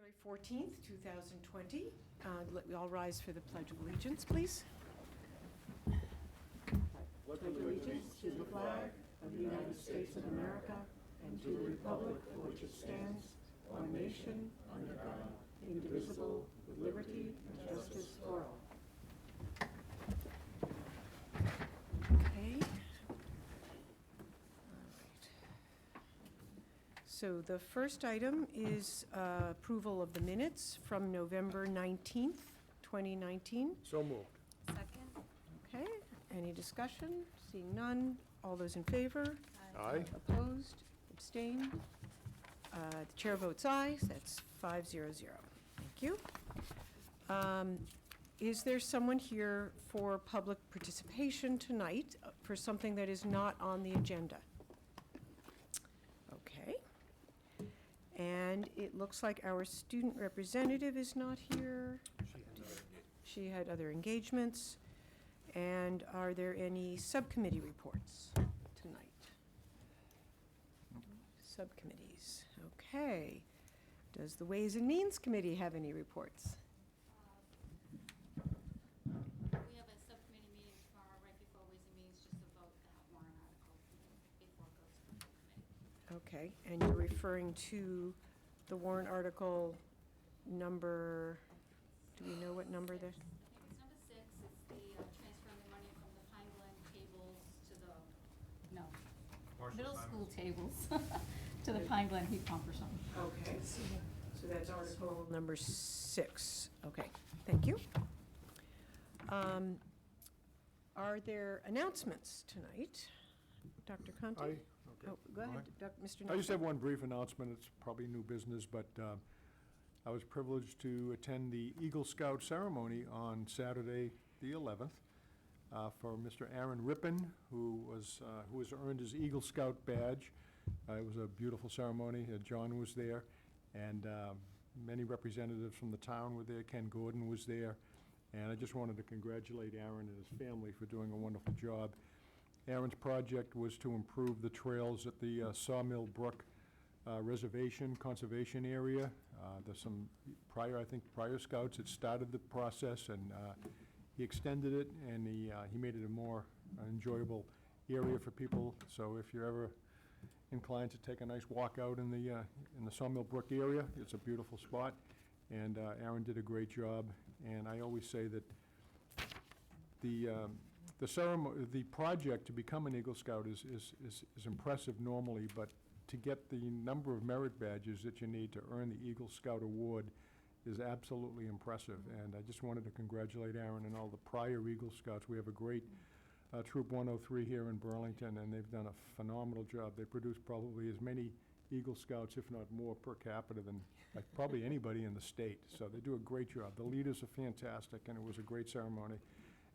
February 14th, 2020. Let me all rise for the Pledge of Allegiance, please. Pledge allegiance to the flag of the United States of America and to the republic for which it stands, one nation, under God, indivisible, with liberty and justice for all. Okay. So the first item is approval of the minutes from November 19th, 2019. So moved. Second. Okay, any discussion? Seeing none. All those in favor? Aye. Opposed? Abstained? The chair votes aye. That's 500. Thank you. Is there someone here for public participation tonight for something that is not on the agenda? Okay. And it looks like our student representative is not here. She had other engagements. And are there any subcommittee reports tonight? Subcommittees. Okay. Does the Ways and Means Committee have any reports? We have a subcommittee meeting tomorrow, right before Ways and Means, just to vote that warrant article before it goes to the full committee. Okay, and you're referring to the warrant article number, do we know what number there? I think it's number 6. It's the transferring the money from the Pine Glen tables to the, middle school tables to the Pine Glen heat pump or something. Okay, so that's article number 6. Okay, thank you. Are there announcements tonight? Dr. Conte? Okay. Oh, go ahead, Mr. Nelson. I just have one brief announcement. It's probably new business, but I was privileged to attend the Eagle Scout ceremony on Saturday, the 11th, for Mr. Aaron Rippon, who has earned his Eagle Scout badge. It was a beautiful ceremony. John was there, and many representatives from the town were there. Ken Gordon was there, and I just wanted to congratulate Aaron and his family for doing a wonderful job. Aaron's project was to improve the trails at the Sawmill Brook Reservation Conservation Area. There's some prior scouts that started the process, and he extended it, and he made it a more enjoyable area for people. So if you're ever inclined to take a nice walk out in the Sawmill Brook area, it's a beautiful spot, and Aaron did a great job. And I always say that the project to become an Eagle Scout is impressive normally, but to get the number of merit badges that you need to earn the Eagle Scout Award is absolutely impressive. And I just wanted to congratulate Aaron and all the prior Eagle Scouts. We have a great Troop 103 here in Burlington, and they've done a phenomenal job. They produce probably as many Eagle Scouts, if not more, per capita than probably anybody in the state. So they do a great job. The leaders are fantastic, and it was a great ceremony.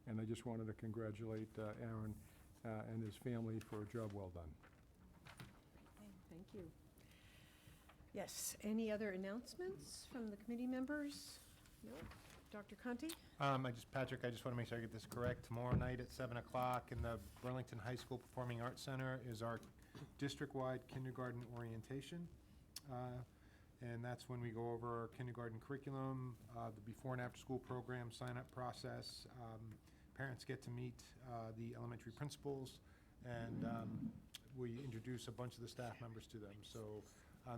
And I just wanted to congratulate Aaron and his family for a job well done. Thank you. Yes, any other announcements from the committee members? No? Dr. Conte? Patrick, I just want to make sure I get this correct. Tomorrow night at 7 o'clock in the Burlington High School Performing Arts Center is our district-wide kindergarten orientation. And that's when we go over our kindergarten curriculum, the before and after school program, sign-up process. Parents get to meet the elementary principals, and we introduce a bunch of the staff members to them. So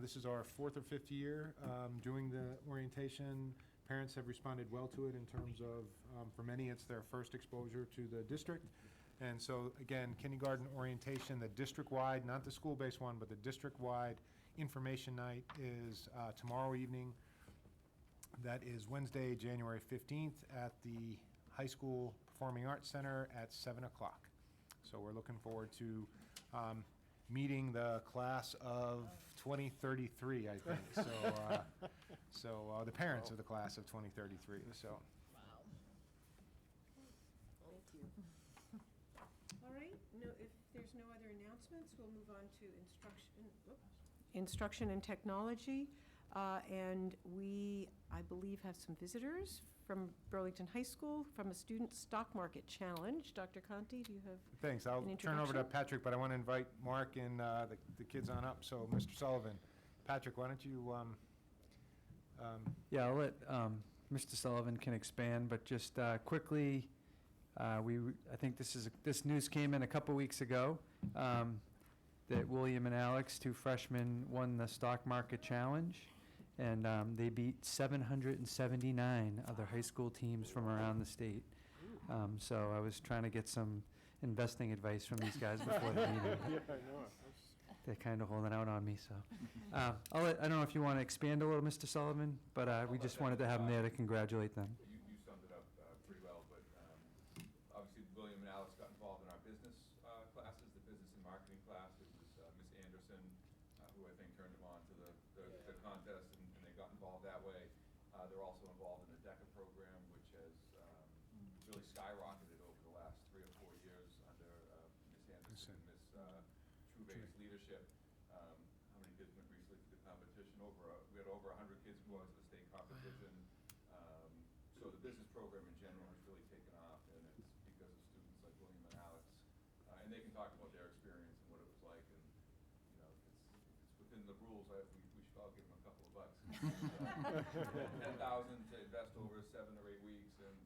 this is our 4th or 5th year doing the orientation. Parents have responded well to it in terms of, for many, it's their first exposure to the district. And so, again, kindergarten orientation, the district-wide, not the school-based one, but the district-wide information night is tomorrow evening. That is Wednesday, January 15th at the High School Performing Arts Center at 7 o'clock. So we're looking forward to meeting the class of 2033, I think. So the parents of the class of 2033. So. Wow. Thank you. All right. No, if there's no other announcements, we'll move on to instruction and technology. And we, I believe, have some visitors from Burlington High School from a student stock market challenge. Dr. Conte, do you have Thanks. I'll turn over to Patrick, but I want to invite Mark and the kids on up. So, Mr. Sullivan, Patrick, why don't you Yeah, I'll let Mr. Sullivan can expand, but just quickly, I think this news came in a couple weeks ago, that William and Alex, two freshmen, won the stock market challenge, and they beat 779 other high school teams from around the state. So I was trying to get some investing advice from these guys before the meeting. Yeah, I know. They're kind of holding out on me, so. I don't know if you want to expand a little, Mr. Sullivan, but we just wanted to have them there to congratulate them. You summed it up pretty well, but obviously William and Alex got involved in our business classes, the business and marketing class. It was Miss Anderson who I think turned them on to the contest, and they got involved that way. They're also involved in the DECA program, which has really skyrocketed over the last 3 or 4 years under Miss Anderson and Miss Trouvé's leadership. How many kids went recently to the competition? We had over 100 kids go into the state competition. So the business program in general has really taken off, and it's because of students like William and Alex. And they can talk about their experience and what it was like. And if it's within the rules, we should all give them a couple of bucks. 10,000 to invest over 7 or 8 weeks, and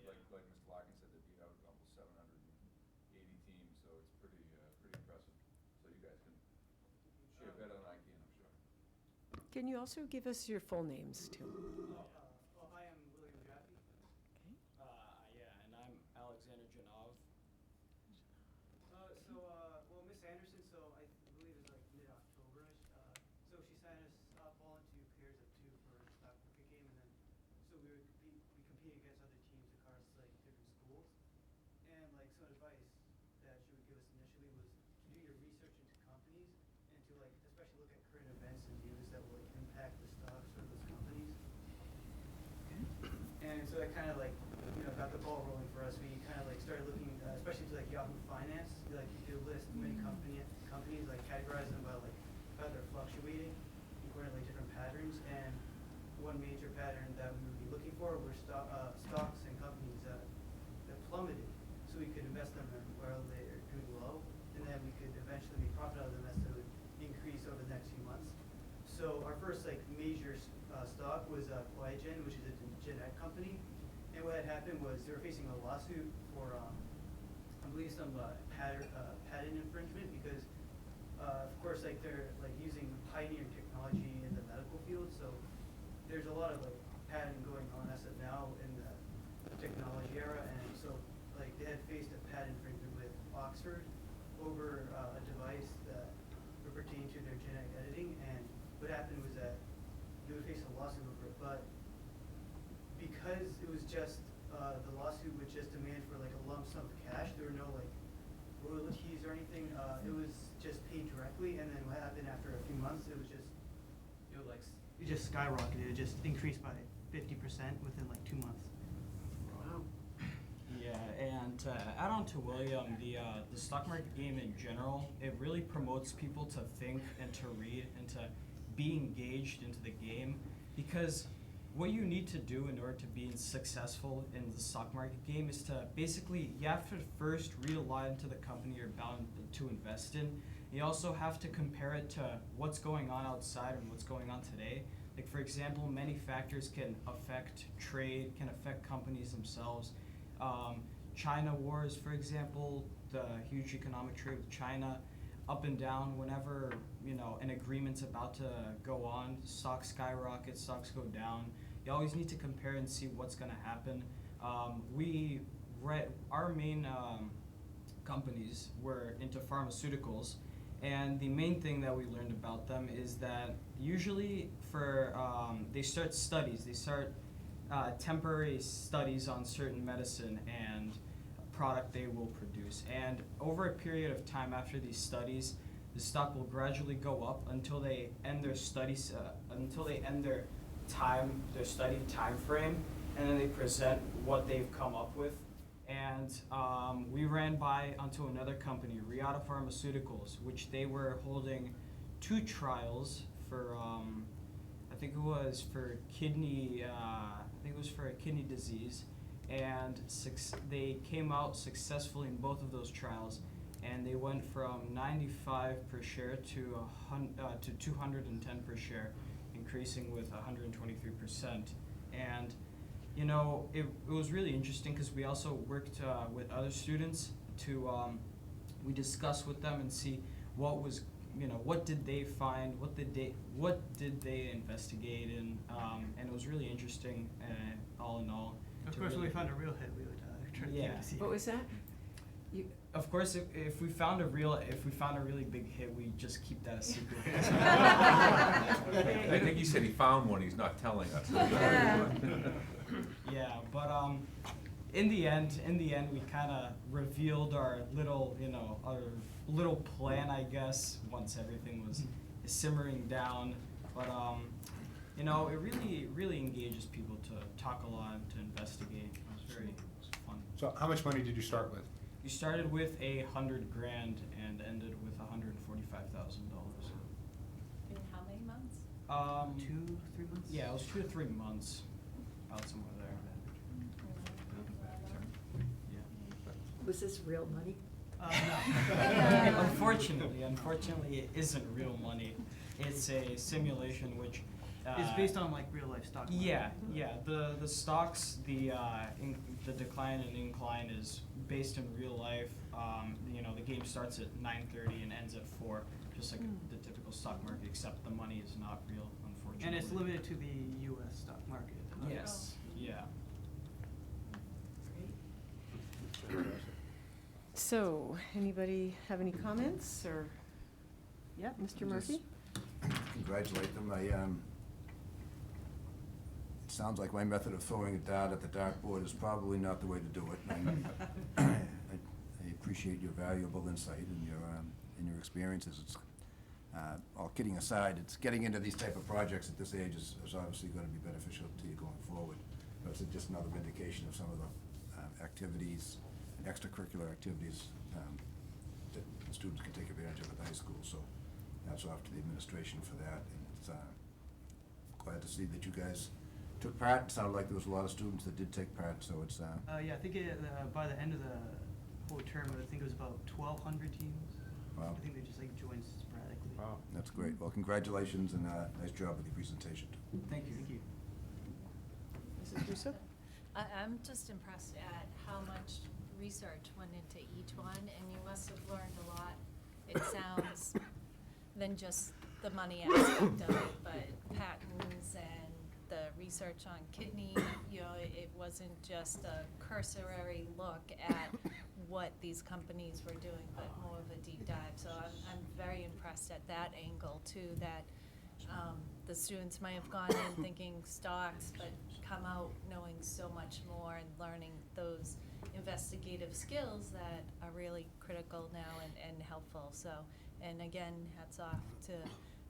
like Mr. Larkin said, they beat out almost 780 teams. So it's pretty impressive. So you guys can share better than I can, I'm sure. Can you also give us your full names, too? Hi, I'm William Jaffe. Okay. Yeah, and I'm Alexander Janov. Well, Miss Anderson, so I believe it's like mid-October-ish. So she signed us up all into pairs of 2 for a stock market game, and then so we compete against other teams across like different schools. And like some advice that she would give us initially was to do your research into companies and to like especially look at current events and news that will like impact the stocks or those companies. And so that kind of like, got the ball rolling for us. We kind of like started looking, especially to like Yahoo Finance. Like you could list many companies, like categorize them by like how they're fluctuating according to like different patterns. And one major pattern that we would be looking for were stocks and companies that plummeted, so we could invest in them while they're doing low, and then we could eventually make profit out of them as they would increase over the next few months. So our first like major stock was Quiagen, which is a genetic company. And what had happened was they were facing a lawsuit for, I believe, some patent infringement because, of course, like they're like using pioneering technology in the medical field. So there's a lot of like patent going on as of now in the technology era, and so like they had faced a patent infringement with Oxford over a device that would pertain to their genetic editing. And what happened was that they would face a lawsuit over it, but because it was just the lawsuit would just demand for like a lump sum of cash, there were no like royalties or anything. It was just paid directly, and then what happened after a few months, it just skyrocketed. It just increased by 50% within like 2 months. Wow. Yeah, and to add on to William, the stock market game in general, it really promotes people to think and to read and to be engaged into the game, because what you need to do in order to be successful in the stock market game is to basically, you have to first read a lot into the company you're bound to invest in. You also have to compare it to what's going on outside and what's going on today. Like for example, many factors can affect trade, can affect companies themselves. China wars, for example, the huge economic trade with China, up and down whenever an agreement's about to go on, stocks skyrocket, stocks go down. You always need to compare and see what's going to happen. Our main companies were into pharmaceuticals, and the main thing that we learned about them is that usually they start temporary studies on certain medicine and product they will produce, and over a period of time after these studies, the stock will gradually go up until they end their studies, their study time frame, and then they present what they've come up with. And we ran by onto another company, Riata Pharmaceuticals, which they were holding 2 trials for I think it was for a kidney disease, and they came out successfully in both of those trials, and they went from 95 per share to 210 per share increasing with 123%. And, you know, it was really interesting because we also worked with other students to, we discussed with them and see what was, you know, what did they find, what did they investigate, and it was really interesting, all in all. Of to course, when we really- found a real hit, we would try to keep Yeah. it a secret. What was that? Of course, if we found a really big hit, we just keep that a secret. I think he said he found one, he's not telling us. Yeah, but in the end, we kind of revealed our little, you know, our little plan, I guess, once everything was simmering down. But you know, it really engages people to talk a lot, to investigate. It was very fun. So how much money did you start with? We started with $100,000 and ended with $145,000. In how many months? 2-3 months? Yeah, it was 2 to 3 months, about somewhere there. Yeah. Was this real money? No. Unfortunately, it isn't real money. It's a simulation which. It's based on like real life stock market. Yeah. The stocks, the decline and incline is based in real life. You know, the game starts at 9:30 and ends at 4, just like the typical stock market, except the money is not real, unfortunately. And it's limited to the U.S. stock market. Yes. Yeah. So, anybody have any comments, or, yeah, Mr. Murphy? Congratulate them. It sounds like my method of throwing a dart at the dartboard is probably not the way to do it. I appreciate your valuable insight and your experiences. It's, all kidding aside, it's getting into these type of projects at this age is obviously going to be beneficial to you going forward. But it's just another vindication of some of the activities and extracurricular activities that the students can take advantage of at the high school. So hats off to the administration for that. And it's glad to see that you guys took part. It sounded like there was a lot of students that did take part, so it's Yeah, I think by the end of the whole term, I think it was about 1,200 teams. Wow. I think they just like joined sporadically. Wow. that's great. Well, congratulations and nice job with your presentation. Thank you. Thank you. Mrs. Russo? I'm just impressed at how much research went into each one, and you must have learned a lot, it sounds, than just the money aspect of it, but patents and the research on kidney, you know, it wasn't just a cursory look at what these companies were doing, but more of a deep dive. So I'm very impressed at that angle too, that the students might have gone in thinking stocks, but come out knowing so much more and learning those investigative skills that are really critical now and helpful. So, and again, hats off to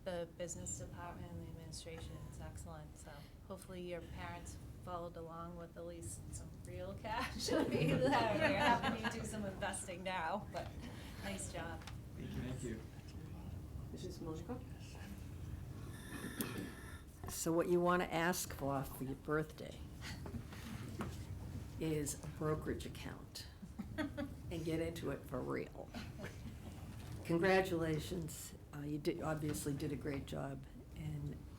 the business department and the administration. It's excellent. So hopefully your parents followed along with at least some real cash. They're having you do some investing now, but nice job. Thank you. Mrs. Monaco? So what you want to ask for your birthday is a brokerage account and get into it for real. Congratulations. You obviously did a great job.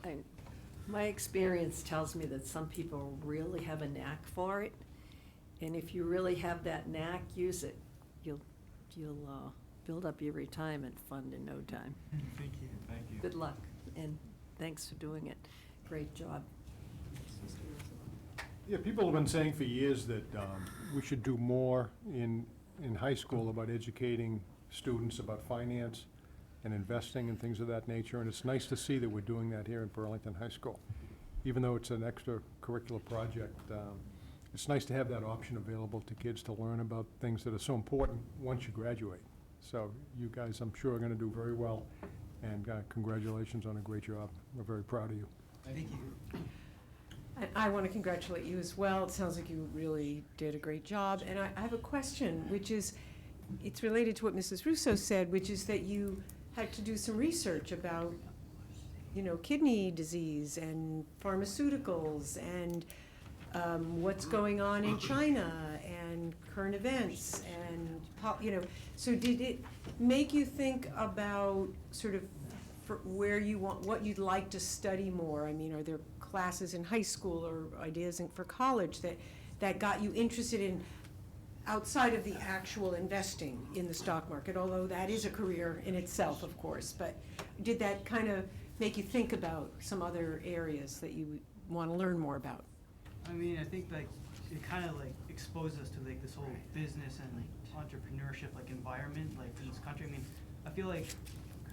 And my experience tells me that some people really have a knack for it. And if you really have that knack, use it. You'll build up your retirement fund in no time. Thank you. Thank you. Good luck, and thanks for doing it. Great job. Yeah, people have been saying for years that we should do more in high school about educating students about finance and investing and things of that nature, and it's nice to see that we're doing that here in Burlington High School. Even though it's an extracurricular project, it's nice to have that option available to kids to learn about things that are so important once you graduate. So you guys, I'm sure, are going to do very well, and congratulations on a great job. We're very proud of you. Thank you. And I want to congratulate you as well. It sounds like you really did a great job. And I have a question, which is, it's related to what Mrs. Russo said, which is that you had to do some research about, you know, kidney disease and pharmaceuticals and what's going on in China and current events and, you know, so did it make you think about sort of for where you want, what you'd like to study more? I mean, are there classes in high school or ideas for college that got you interested in outside of the actual investing in the stock market, although that is a career in itself, of course, but did that kind of make you think about some other areas that you want to learn more about? I mean, I think like it kind of like exposed us to like this whole business and entrepreneurship like environment like in this country. I mean, I feel like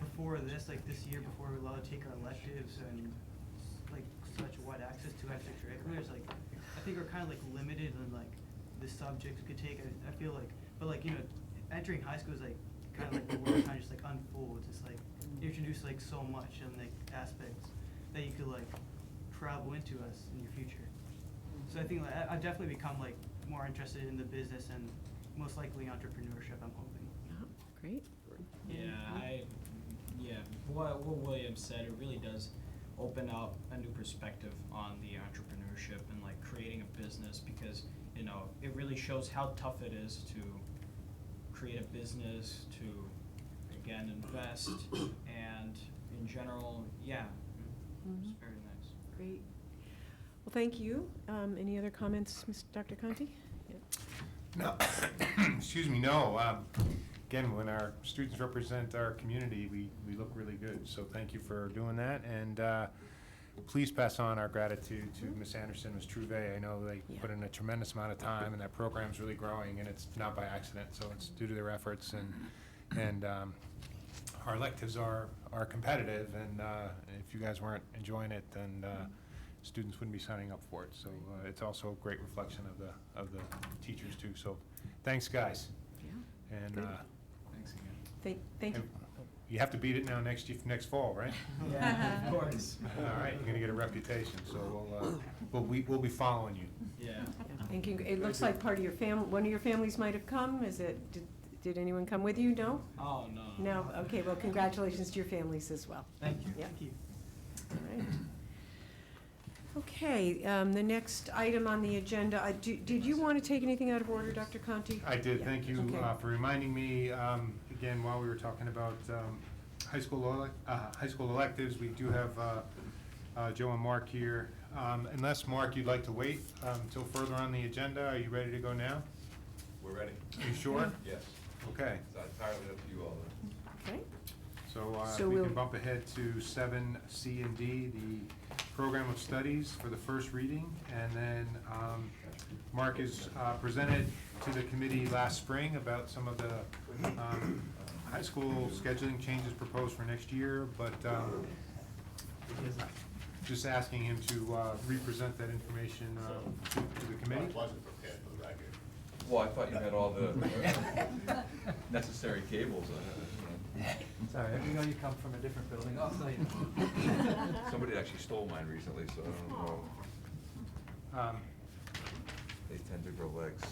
before this, like this year, before we were allowed to take our electives and like such wide access to extracurriculars, like I think we're kind of like limited in like the subjects we could take. I feel like, but like, you know, entering high school is like kind of like the world kind of just like unfolds. It's like introduce like so much and like aspects that you could like travel into us in your future. So I think like, I've definitely become like more interested in the business and most likely entrepreneurship, I'm hoping. Oh, great. Yeah, what William said, it really does open up a new perspective on the entrepreneurship and like creating a business, because you know it really shows how tough it is to create a business, to again invest, and in general, yeah, it's very nice. Great. Well, thank you. Any other comments, Dr. Conti? No, excuse me, no. Again, when our students represent our community, we look really good. So thank you for doing that. And please pass on our gratitude to Ms. Anderson, Ms. Trouvé. I know they put in a tremendous amount of time, and that program's really growing, and it's not by accident. So it's due to their efforts. And our electives are competitive, and if you guys weren't enjoying it, then students wouldn't be signing up for it. So it's also a great reflection of the teachers too. So thanks, guys. Yeah. And Good. Thanks again. Thank you. you have to beat it now next fall, right? Yeah, of course. All right, you're gonna get a reputation. So we'll be following you. Yeah. And it looks like part of your one of your families might have come. Did anyone come with you? No? Oh, no. No? Okay, well, congratulations to your families as well. Thank you. Yeah. Thank you. All right. Okay, the next item on the agenda, did you want to take anything out of order, Dr. Conti? I did, Yeah, thank you okay. for reminding me. Again, while we were talking about high school electives, we do have Joe and Mark here. Unless, Mark, you'd like to wait until further on the agenda, are you ready to go now? We're ready. Are you sure? Yes. Okay, It's entirely up to you all then. Okay. so we we'll- can bump ahead to 7C and D, the program of studies for the first reading. And then Mark has presented to the committee last spring about some of the high school scheduling changes proposed for next year, but just asking him to represent that information to the committee. Well, I thought you had all the necessary cables. Sorry, we know you come from a different building, I'll tell you. Somebody actually stole mine recently, so I don't know. They tend to grow legs.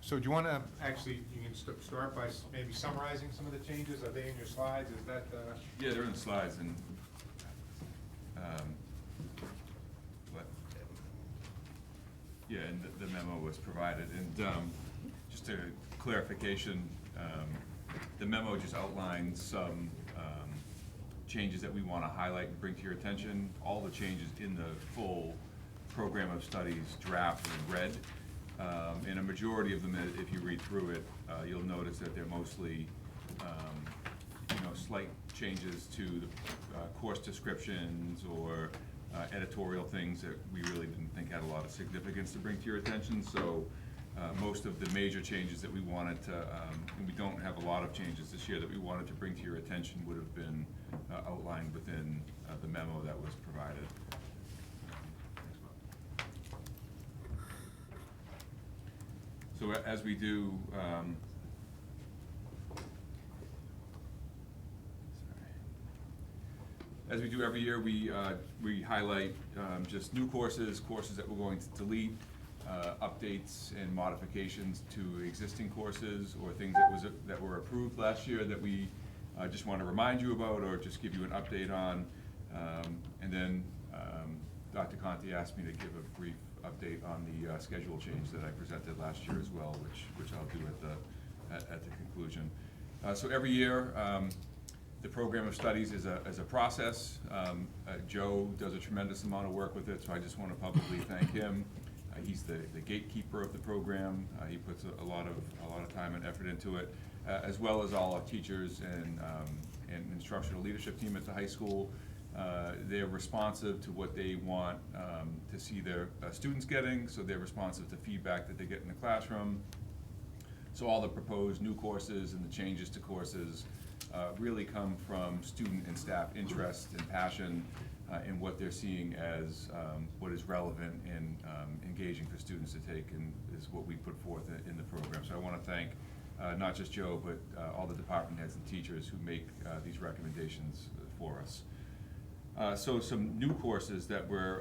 So do you want to, actually, you can start by maybe summarizing some of the changes. Are they in your slides? Is that Yeah, they're in the slides, and yeah, and the memo was provided. And just a clarification, the memo just outlines some changes that we want to highlight and bring to your attention. All the changes in the full program of studies draft in red. And a majority of them, if you read through it, you'll notice that they're mostly, slight changes to the course descriptions or editorial things that we really didn't think had a lot of significance to bring to your attention. So most of the major changes that we wanted to, and we don't have a lot of changes this year that we wanted to bring to your attention would have been outlined within the memo that was provided. So as we do, as we do every year, we highlight just new courses that we're going to delete, updates and modifications to existing courses, or things that were approved last year that we just want to remind you about or just give you an update on. And then Dr. Conti asked me to give a brief update on the schedule change that I presented last year as well, which I'll do at the conclusion. So every year, the program of studies is a process. Joe does a tremendous amount of work with it, so I just want to publicly thank him. He's the gatekeeper of the program. He puts a lot of time and effort into it, as well as all our teachers and instructional leadership team at the high school. They're responsive to what they want to see their students getting, so they're responsive to feedback that they get in the classroom. So all the proposed new courses and the changes to courses really come from student and staff interest and passion in what they're seeing as what is relevant and engaging for students to take, and is what we put forth in the program. So I want to thank not just Joe, but all the department heads and teachers who make these recommendations for us. So some new courses that we're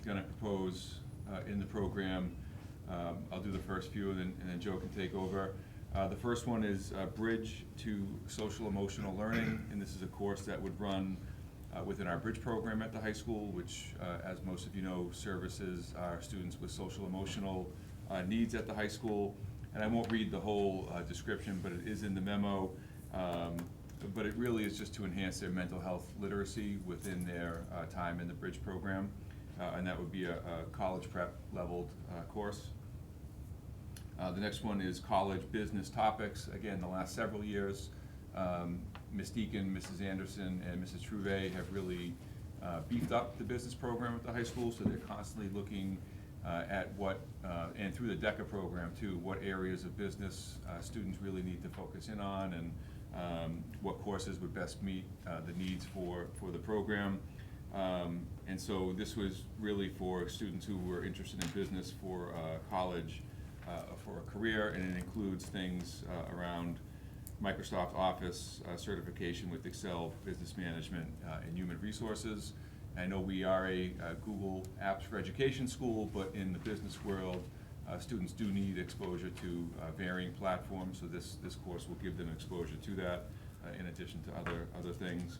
going to propose in the program. I'll do the first few, and then Joe can take over. The first one is Bridge to Social Emotional Learning, and this is a course that would run within our Bridge program at the high school, which, as most of you know, services our students with social emotional needs at the high school. And I won't read the whole description, but it is in the memo. But it really is just to enhance their mental health literacy within their time in the Bridge program. And that would be a college prep leveled course. The next one is College Business Topics. Again, the last several years, Ms. Deacon, Mrs. Anderson, and Mrs. Trouvé have really beefed up the business program at the high school, so they're constantly looking at what, and through the DECA program too, what areas of business students really need to focus in on, and what courses would best meet the needs for the program. And so this was really for students who were interested in business for college, for a career, and it includes things around Microsoft Office certification with Excel, business management, and human resources. I know we are a Google Apps for Education school, but in the business world, students do need exposure to varying platforms, so this course will give them exposure to that, in addition to other things.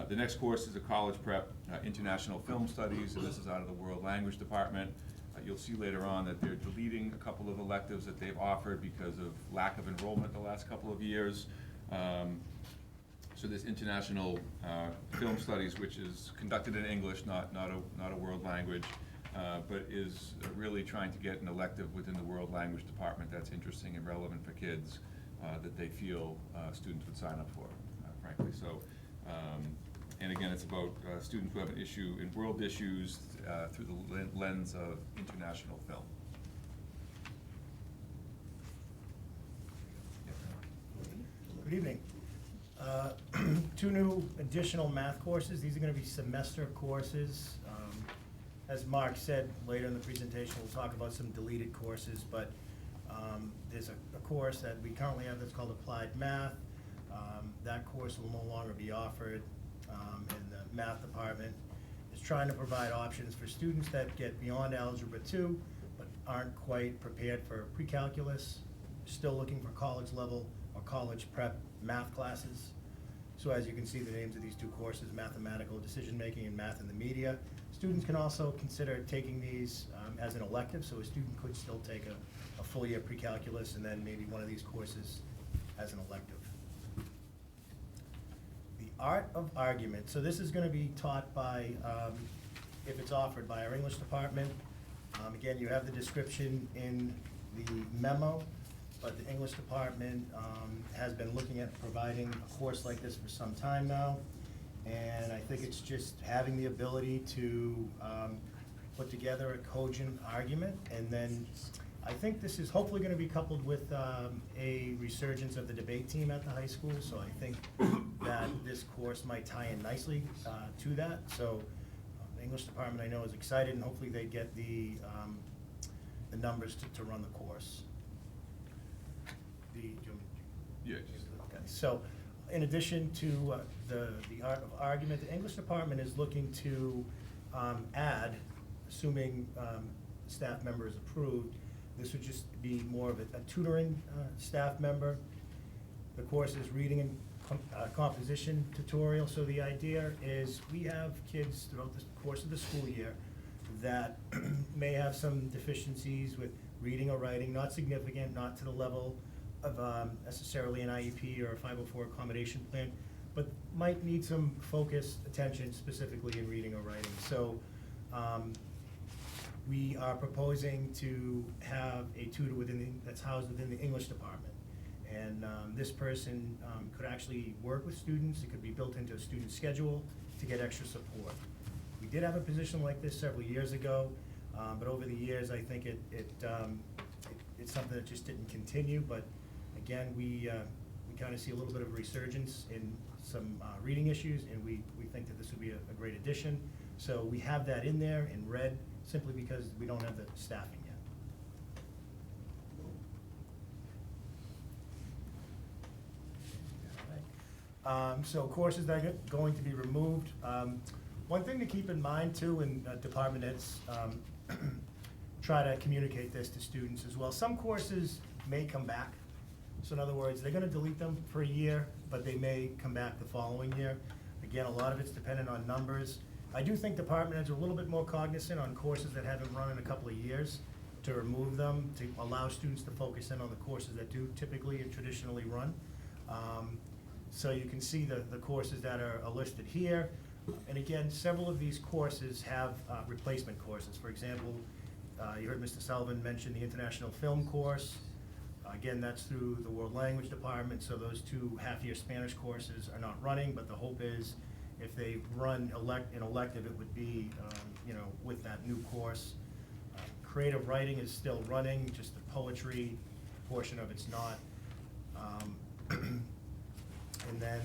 The next course is a college prep, International Film Studies, and this is out of the World Language Department. You'll see later on that they're deleting a couple of electives that they've offered because of lack of enrollment the last couple of years. So this International Film Studies, which is conducted in English, not a world language, but is really trying to get an elective within the World Language Department that's interesting and relevant for kids that they feel students would sign up for, frankly. So, and again, it's about students who have an issue in world issues through the lens of international film. Good evening. Two new additional math courses. These are going to be semester courses. As Mark said, later in the presentation, we'll talk about some deleted courses, but there's a course that we currently have that's called Applied Math. That course will no longer be offered, and the math department is trying to provide options for students that get beyond Algebra 2, but aren't quite prepared for pre-calculus, still looking for college level or college prep math classes. So as you can see, the names of these two courses, Mathematical Decision-Making and Math in the Media. Students can also consider taking these as an elective, so a student could still take a full year pre-calculus and then maybe one of these courses as an elective. The Art of Argument. So this is going to be taught by, if it's offered, by our English department. Again, you have the description in the memo, but the English department has been looking at providing a course like this for some time now. And I think it's just having the ability to put together a cogent argument. And then I think this is hopefully going to be coupled with a resurgence of the debate team at the high school. So I think that this course might tie in nicely to that. So the English department, I know, is excited, and hopefully they get the numbers to run the course. Yeah. Okay. So, in addition to the Art of Argument, the English department is looking to add, assuming staff member is approved, this would just be more of a tutoring staff member. The course is reading and composition tutorial. So the idea is we have kids throughout the course of the school year that may have some deficiencies with reading or writing, not significant, not to the level of necessarily an IEP or a 504 accommodation plan, but might need some focused attention specifically in reading or writing. So we are proposing to have a tutor that's housed within the English department. And this person could actually work with students. It could be built into a student schedule to get extra support. We did have a position like this several years ago, but over the years, I think it's something that just didn't continue. But again, we kind of see a little bit of a resurgence in some reading issues, and we think that this would be a great addition. So we have that in there in red, simply because we don't have the staffing yet. So courses that are going to be removed. One thing to keep in mind too, and department heads try to communicate this to students as well. Some courses may come back. So in other words, they're gonna delete them for a year, but they may come back the following year. Again, a lot of it's dependent on numbers. I do think department heads are a little bit more cognizant on courses that haven't run in a couple of years, to remove them, to allow students to focus in on the courses that do typically and traditionally run. So you can see the courses that are listed here. And again, several of these courses have replacement courses. For example, you heard Mr. Sullivan mention the International Film course. Again, that's through the World Language Department, so those 2 half-year Spanish courses are not running, but the hope is if they run an elective, it would be, with that new course. Creative writing is still running, just the poetry portion of it's not. And then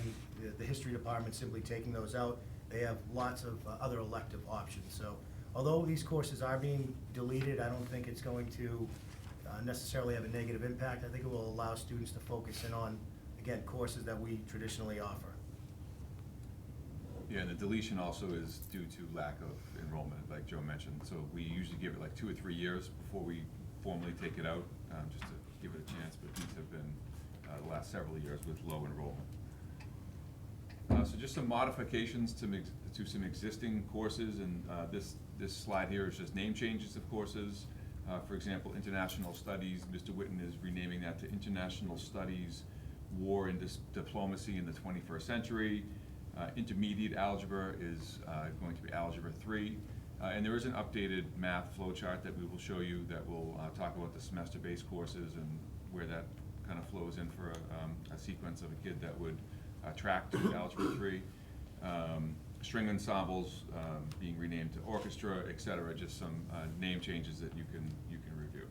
the history department simply taking those out. They have lots of other elective options. So although these courses are being deleted, I don't think it's going to necessarily have a negative impact. I think it will allow students to focus in on, again, courses that we traditionally offer. Yeah, and the deletion also is due to lack of enrollment, like Joe mentioned. So we usually give it like 2 or 3 years before we formally take it out, just to give it a chance, but these have been the last several years with low enrollment. So just some modifications to some existing courses, and this slide here is just name changes of courses. For example, International Studies, Mr. Witten is renaming that to International Studies, War and Diplomacy in the 21st Century. Intermediate Algebra is going to be Algebra 3. And there is an updated math flowchart that we will show you that will talk about the semester-based courses and where that kind of flows in for a sequence of a kid that would track to Algebra 3. String ensembles being renamed to orchestra, et cetera, just some name changes that you can review.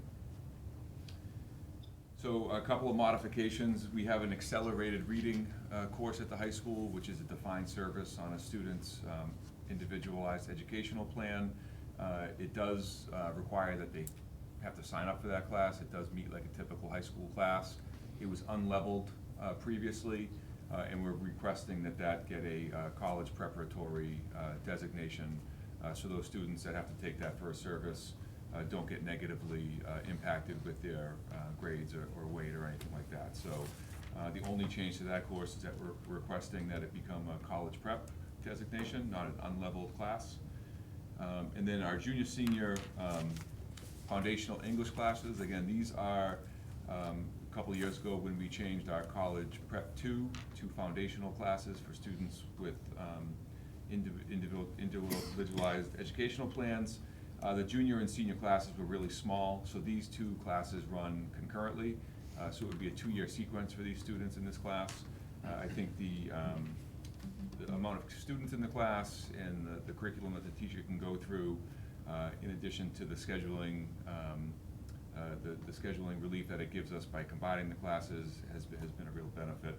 So a couple of modifications. We have an accelerated reading course at the high school, which is a defined service on a student's individualized educational plan. It does require that they have to sign up for that class. It does meet like a typical high school class. It was unleveled previously. And we're requesting that get a college preparatory designation, so those students that have to take that first service don't get negatively impacted with their grades or weight or anything like that. So the only change to that course is that we're requesting that it become a college prep designation, not an unleveled class. And then our junior, senior foundational English classes, again, these are a couple of years ago when we changed our college prep 2 to foundational classes for students with individualized educational plans. The junior and senior classes were really small, so these 2 classes run concurrently. So it would be a 2-year sequence for these students in this class. I think the amount of students in the class and the curriculum that the teacher can go through, in addition to the scheduling the scheduling relief that it gives us by combining the classes has been a real benefit.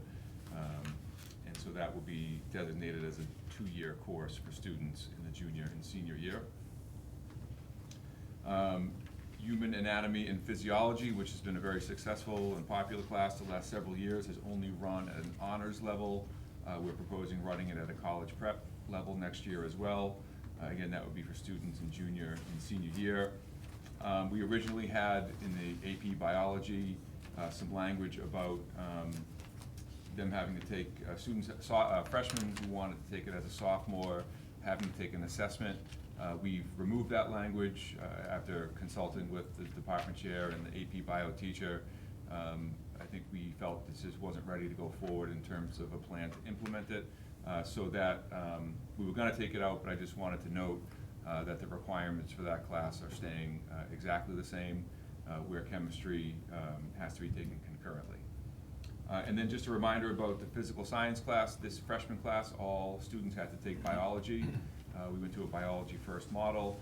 And so that will be designated as a 2-year course for students in the junior and senior year. Human anatomy and physiology, which has been a very successful and popular class the last several years, has only run at an honors level. We're proposing running it at a college prep level next year as well. Again, that would be for students in junior and senior year. We originally had in the AP biology some language about them having to take students, freshmen who wanted to take it as a sophomore, having to take an assessment. We've removed that language after consulting with the department chair and the AP bio teacher. I think we felt this just wasn't ready to go forward in terms of a plan to implement it. So that we were going to take it out, but I just wanted to note that the requirements for that class are staying exactly the same, where chemistry has to be taken concurrently. And then just a reminder about the physical science class. This freshman class, all students had to take biology. We went to a biology first model,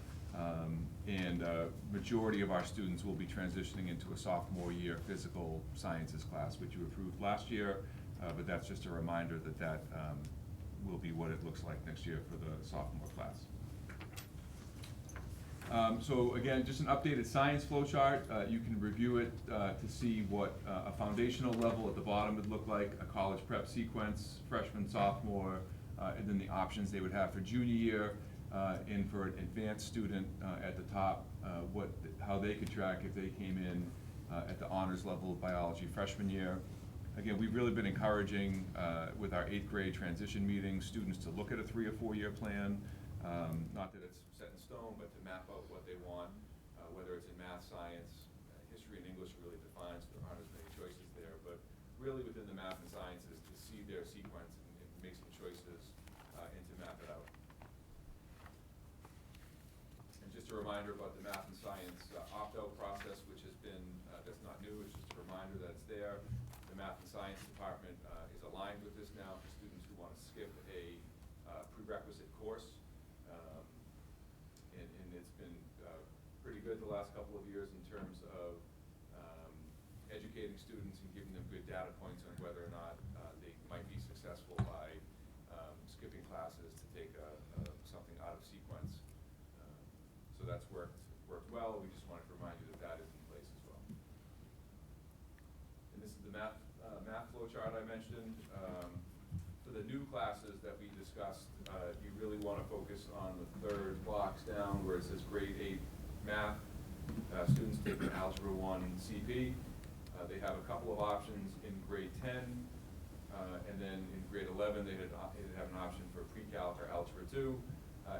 and majority of our students will be transitioning into a sophomore year physical sciences class, which you approved last year, but that's just a reminder that that will be what it looks like next year for the sophomore class. So again, just an updated science flow chart. You can review it to see what a foundational level at the bottom would look like, a college prep sequence, freshman, sophomore, and then the options they would have for junior year, and for an advanced student at the top, how they could track if they came in at the honors level of biology freshman year. Again, we've really been encouraging with our 8th grade transition meetings, students to look at a 3 or 4 year plan. Not that it's set in stone, but to map out what they want, whether it's in math, science, history and English really defines, there aren't as many choices there, but really within the math and sciences to see their sequence and make some choices and to map it out. And just a reminder about the math and science opt-out process, which has been, that's not new, it's just a reminder that it's there. The math and science department is aligned with this now for students who want to skip a prerequisite course. And it's been pretty good the last couple of years in terms of educating students and giving them good data points on whether or not they might be successful by skipping classes to take something out of sequence. So that's worked well. We just wanted to remind you that that is in place as well. And this is the math flow chart I mentioned. For the new classes that we discussed, you really want to focus on the third box down where it says grade 8 math. Students taking Algebra 1 CP. They have a couple of options in grade 10, and then in grade 11 they'd have an option for pre-calc or Algebra 2.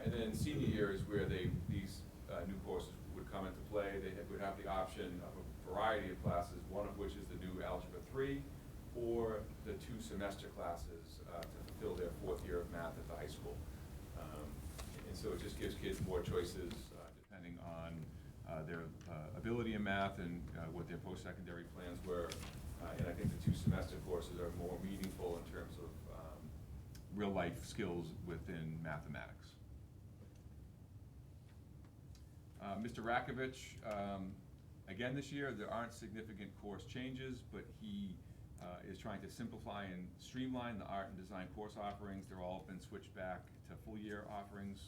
And then senior year is where these new courses would come into play. They would have the option of a variety of classes, one of which is the new Algebra 3, or the 2 semester classes to fulfill their 4th year of math at the high school. And so it just gives kids more choices depending on their ability in math and what their post-secondary plans were. And I think the 2 semester courses are more meaningful in terms of real-life skills within mathematics. Mr. Rakovich, again this year, there aren't significant course changes, but he is trying to simplify and streamline the art and design course offerings. They're all been switched back to full year offerings.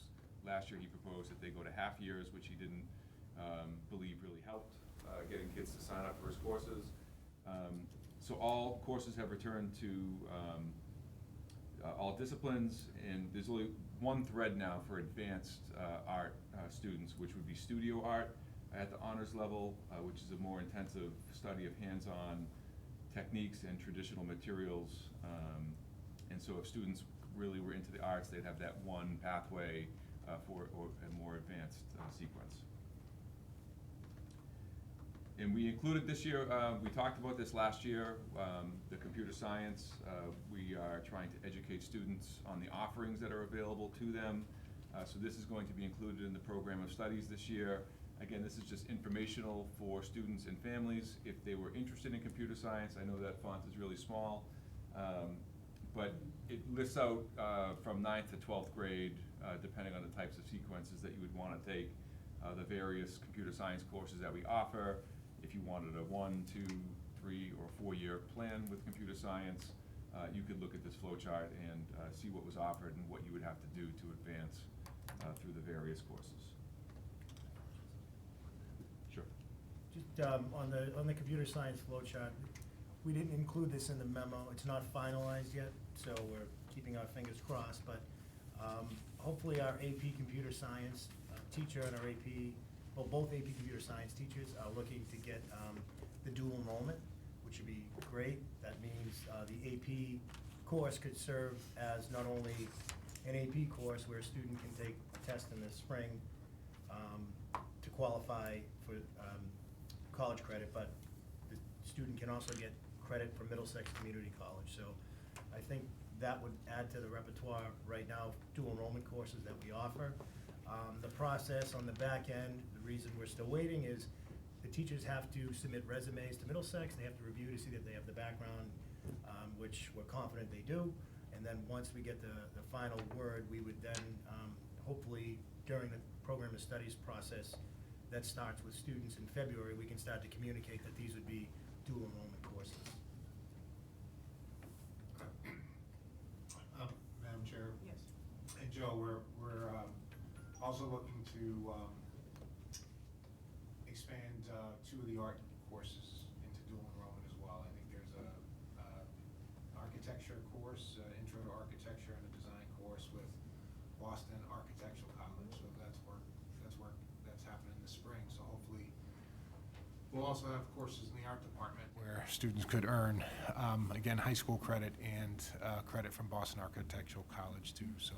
Last year he proposed that they go to half years, which he didn't believe really helped getting kids to sign up for his courses. So all courses have returned to all disciplines, and there's only one thread now for advanced art students, which would be studio art at the honors level, which is a more intensive study of hands-on techniques and traditional materials. And so if students really were into the arts, they'd have that one pathway for a more advanced sequence. And we included this year, we talked about this last year, the computer science. We are trying to educate students on the offerings that are available to them. So this is going to be included in the program of studies this year. Again, this is just informational for students and families. If they were interested in computer science, I know that font is really small, but it lists out from 9th to 12th grade, depending on the types of sequences that you would want to take, the various computer science courses that we offer. If you wanted a 1, 2, 3, or 4 year plan with computer science, you could look at this flow chart and see what was offered and what you would have to do to advance through the various courses. Sure. Just on the computer science flow chart, we didn't include this in the memo. It's not finalized yet, so we're keeping our fingers crossed. But hopefully our AP computer science teacher and our AP, well, both AP computer science teachers are looking to get the dual enrollment, which would be great. That means the AP course could serve as not only an AP course where a student can take test in the spring to qualify for college credit, but the student can also get credit for Middlesex Community College. So I think that would add to the repertoire right now of dual enrollment courses that we offer. The process on the back end, the reason we're still waiting is the teachers have to submit resumes to Middlesex. They have to review to see that they have the background, which we're confident they do. And then once we get the final word, we would then hopefully during the program of studies process that starts with students in February, we can start to communicate that these would be dual enrollment courses. Madam Chair? Yes. And Joe, we're also looking to expand two of the art courses into dual enrollment as well. I think there's a architecture course, intro to architecture, and a design course with Boston Architectural College. So that's happening this spring. So hopefully we'll also have courses in the art department where students could earn, again, high school credit and credit from Boston Architectural College too. So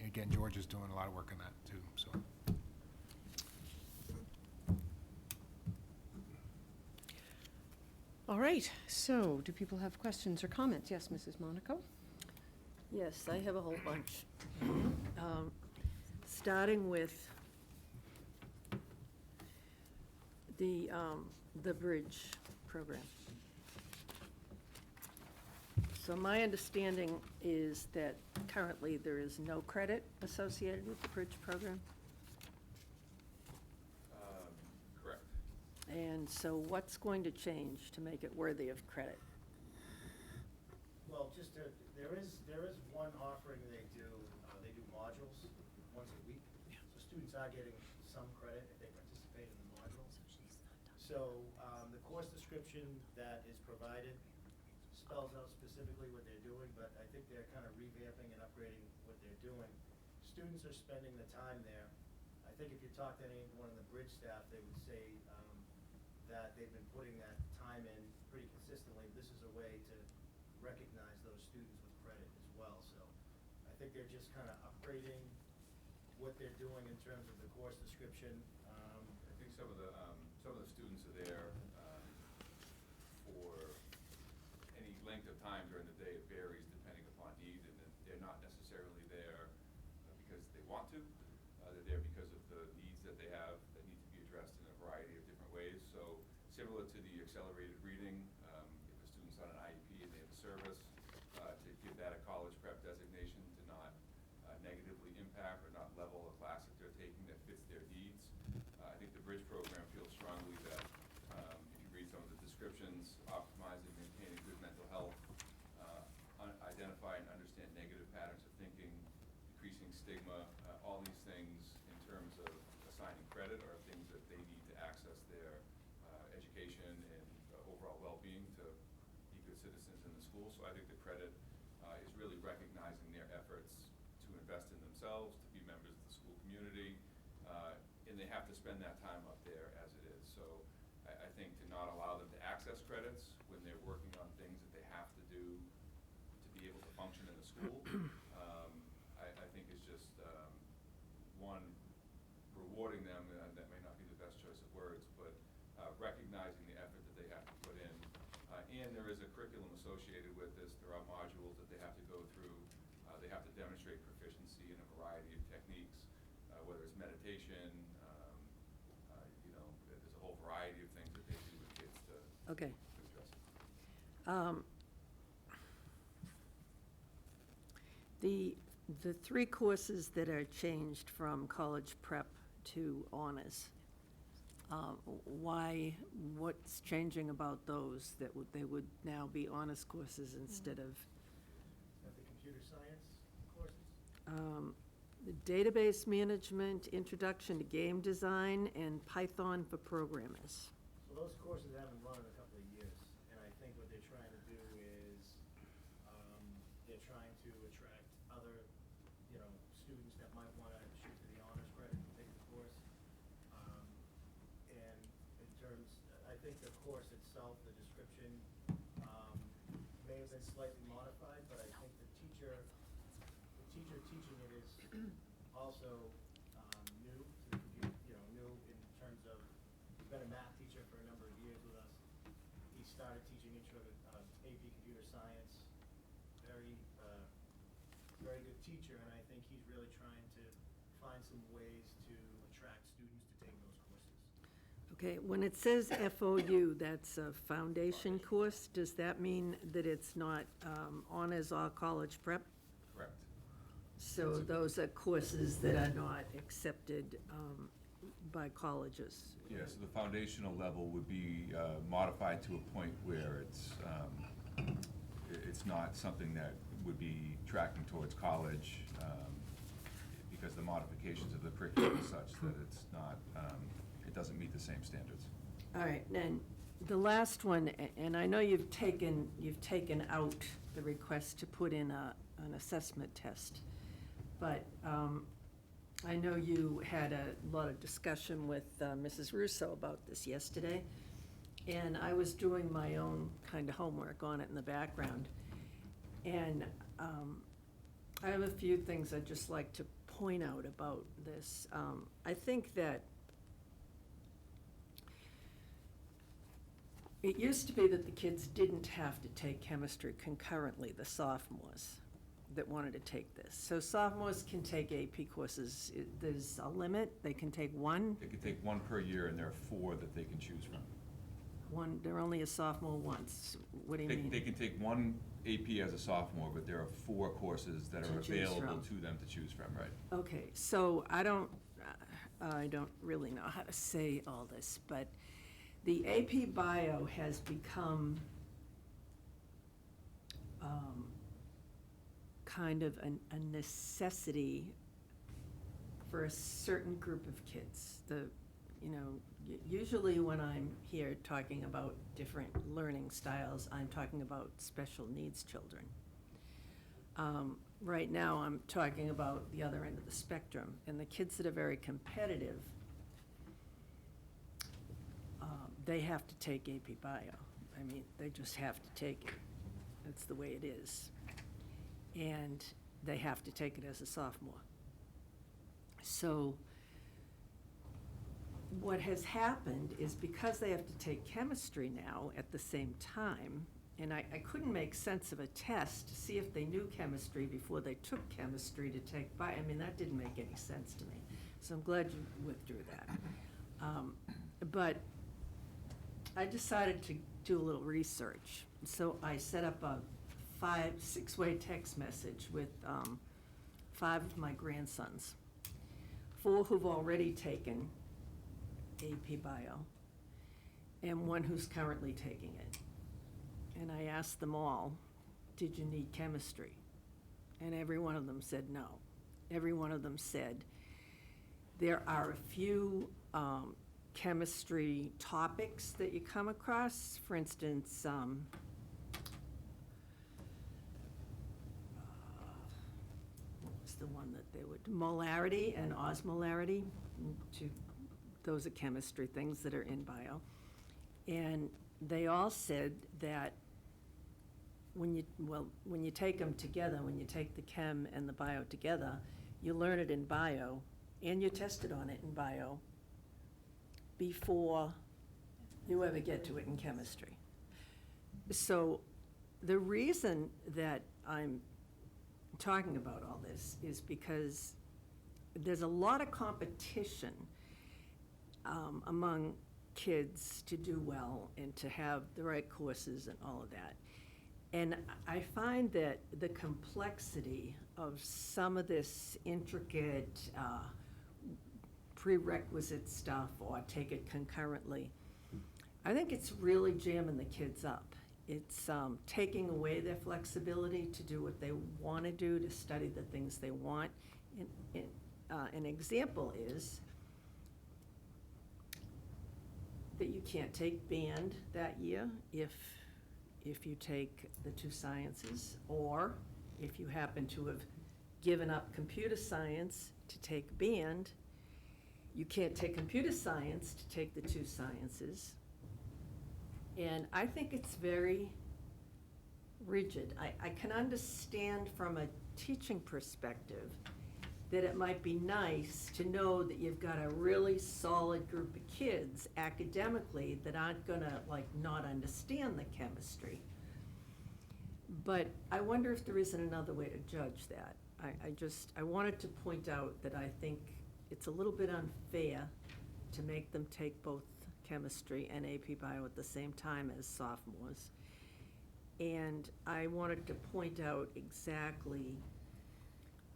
again, George is doing a lot of work on that too. So. All right, so do people have questions or comments? Yes, Mrs. Monaco? Yes, I have a whole bunch. Starting with the bridge program. So my understanding is that currently there is no credit associated with the bridge program. Correct. And so what's going to change to make it worthy of credit? Well, just there is one offering they do modules once a week. So students are getting some credit if they participate in the modules. So the course description that is provided spells out specifically what they're doing, but I think they're kind of revamping and upgrading what they're doing. Students are spending the time there. I think if you talk to anyone in the bridge staff, they would say that they've been putting that time in pretty consistently. This is a way to recognize those students with credit as well. So I think they're just kind of upgrading what they're doing in terms of the course description. I think some of the students are there for any length of time during the day. It varies depending upon need, and they're not necessarily there because they want to. They're there because of the needs that they have that need to be addressed in a variety of different ways. So similar to the accelerated reading, if a student's on an IEP and they have a service, to give that a college prep designation to not negatively impact or not level a class that they're taking that fits their needs. I think the bridge program feels strongly that if you read some of the descriptions, optimizing, maintaining good mental health, identify and understand negative patterns of thinking, decreasing stigma, all these things in terms of assigning credit are things that they need to access their education and overall well-being to be good citizens in the school. So I think the credit is really recognizing their efforts to invest in themselves, to be members of the school community, and they have to spend that time up there as it is. So I think to not allow them to access credits when they're working on things that they have to do to be able to function in the school, I think is just, one, rewarding them, that may not be the best choice of words, but recognizing the effort that they have to put in. And there is a curriculum associated with this. There are modules that they have to go through. They have to demonstrate proficiency in a variety of techniques, whether it's meditation, there's a whole variety of things that they do with kids to Okay. address it. The three courses that are changed from college prep to honors, what's changing about those that they would now be honors courses instead of? The computer science courses. The database management, introduction to game design, and Python for programmers. So those courses haven't run in a couple of years, and I think what they're trying to do is, they're trying to attract other, students that might want to shoot for the honors credit and take the course. And in terms, I think the course itself, the description, may have been slightly modified, but I think the teacher teaching it is also new to the computer, new in terms of, he's been a math teacher for a number of years with us. He started teaching AP Computer Science, very good teacher, and I think he's really trying to find some ways to attract students to take those courses. Okay, when it says FOU, that's a foundation course, does that mean that it's not honors or college prep? Correct. So those are courses that are not accepted by colleges? Yeah, so the foundational level would be modified to a point where it's not something that would be tracking towards college, because the modifications of the curriculum is such that it's not, it doesn't meet the same standards. All right, and the last one, and I know you've taken out the request to put in an assessment test, but I know you had a lot of discussion with Mrs. Russo about this yesterday, and I was doing my own kind of homework on it in the background. And I have a few things I'd just like to point out about this. I think that it used to be that the kids didn't have to take chemistry concurrently, the sophomores that wanted to take this. So sophomores can take AP courses. There's a limit. They can take one. They can take one per year, and there are 4 that they can choose from. One, they're only a sophomore once. What do you mean? They can take one AP as a sophomore, but there are 4 courses that To are choose available from. to them to choose from, right? Okay, so I don't really know how to say all this, but the AP Bio has become kind of a necessity for a certain group of kids. Usually when I'm here talking about different learning styles, I'm talking about special needs children. Right now, I'm talking about the other end of the spectrum, and the kids that are very competitive, they have to take AP Bio. I mean, they just have to take it. That's the way it is. And they have to take it as a sophomore. So what has happened is because they have to take chemistry now at the same time, and I couldn't make sense of a test to see if they knew chemistry before they took chemistry to take bio. I mean, that didn't make any sense to me. So I'm glad you withdrew that. But I decided to do a little research. So I set up a 6-way text message with 5 of my grandsons, 4 who've already taken AP Bio, and 1 who's currently taking it. And I asked them all, did you need chemistry? And every one of them said no. Every one of them said, there are a few chemistry topics that you come across. For instance, what was the one that they would, molarity and osmolarity, those are chemistry things that are in bio. And they all said that when you take them together, when you take the chem and the bio together, you learn it in bio and you test it on it in bio before you ever get to it in chemistry. So the reason that I'm talking about all this is because there's a lot of competition among kids to do well and to have the right courses and all of that. And I find that the complexity of some of this intricate prerequisite stuff, or take it concurrently, I think it's really jamming the kids up. It's taking away their flexibility to do what they want to do, to study the things they want. An example is that you can't take band that year if you take the 2 sciences, or if you happen to have given up computer science to take band, you can't take computer science to take the 2 sciences. And I think it's very rigid. I can understand from a teaching perspective that it might be nice to know that you've got a really solid group of kids academically that aren't gonna like not understand the chemistry. But I wonder if there isn't another way to judge that. I wanted to point out that I think it's a little bit unfair to make them take both chemistry and AP Bio at the same time as sophomores. And I wanted to point out exactly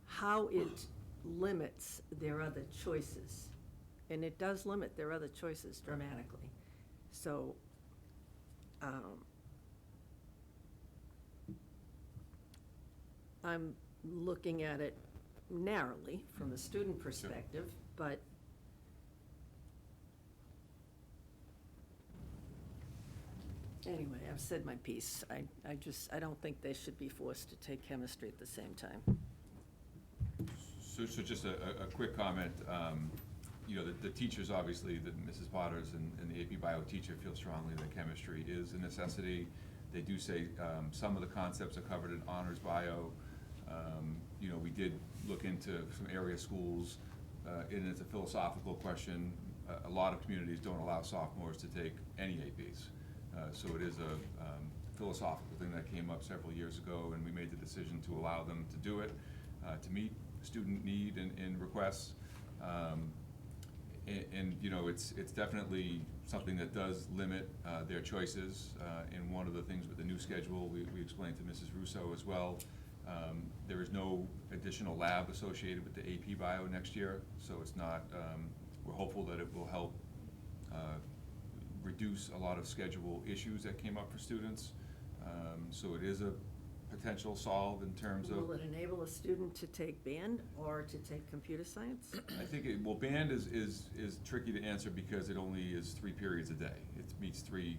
how it limits their other choices. And it does limit their other choices dramatically. So, I'm looking at it narrowly from a student perspective, but anyway, I've said my piece. I don't think they should be forced to take chemistry at the same time. So just a quick comment. You know, the teachers, obviously, Mrs. Potters and the AP Bio teacher feel strongly that chemistry is a necessity. They do say some of the concepts are covered in honors bio. You know, we did look into some area schools, and it's a philosophical question. A lot of communities don't allow sophomores to take any APs. So it is a philosophical thing that came up several years ago, and we made the decision to allow them to do it, to meet student need and requests. And you know, it's definitely something that does limit their choices. And one of the things with the new schedule, we explained to Mrs. Russo as well, there is no additional lab associated with the AP Bio next year, so it's not, we're hopeful that it will help reduce a lot of schedule issues that came up for students. So it is a potential solve in terms of. Will it enable a student to take band or to take computer science? I think, well, band is tricky to answer because it only is 3 periods a day. It meets three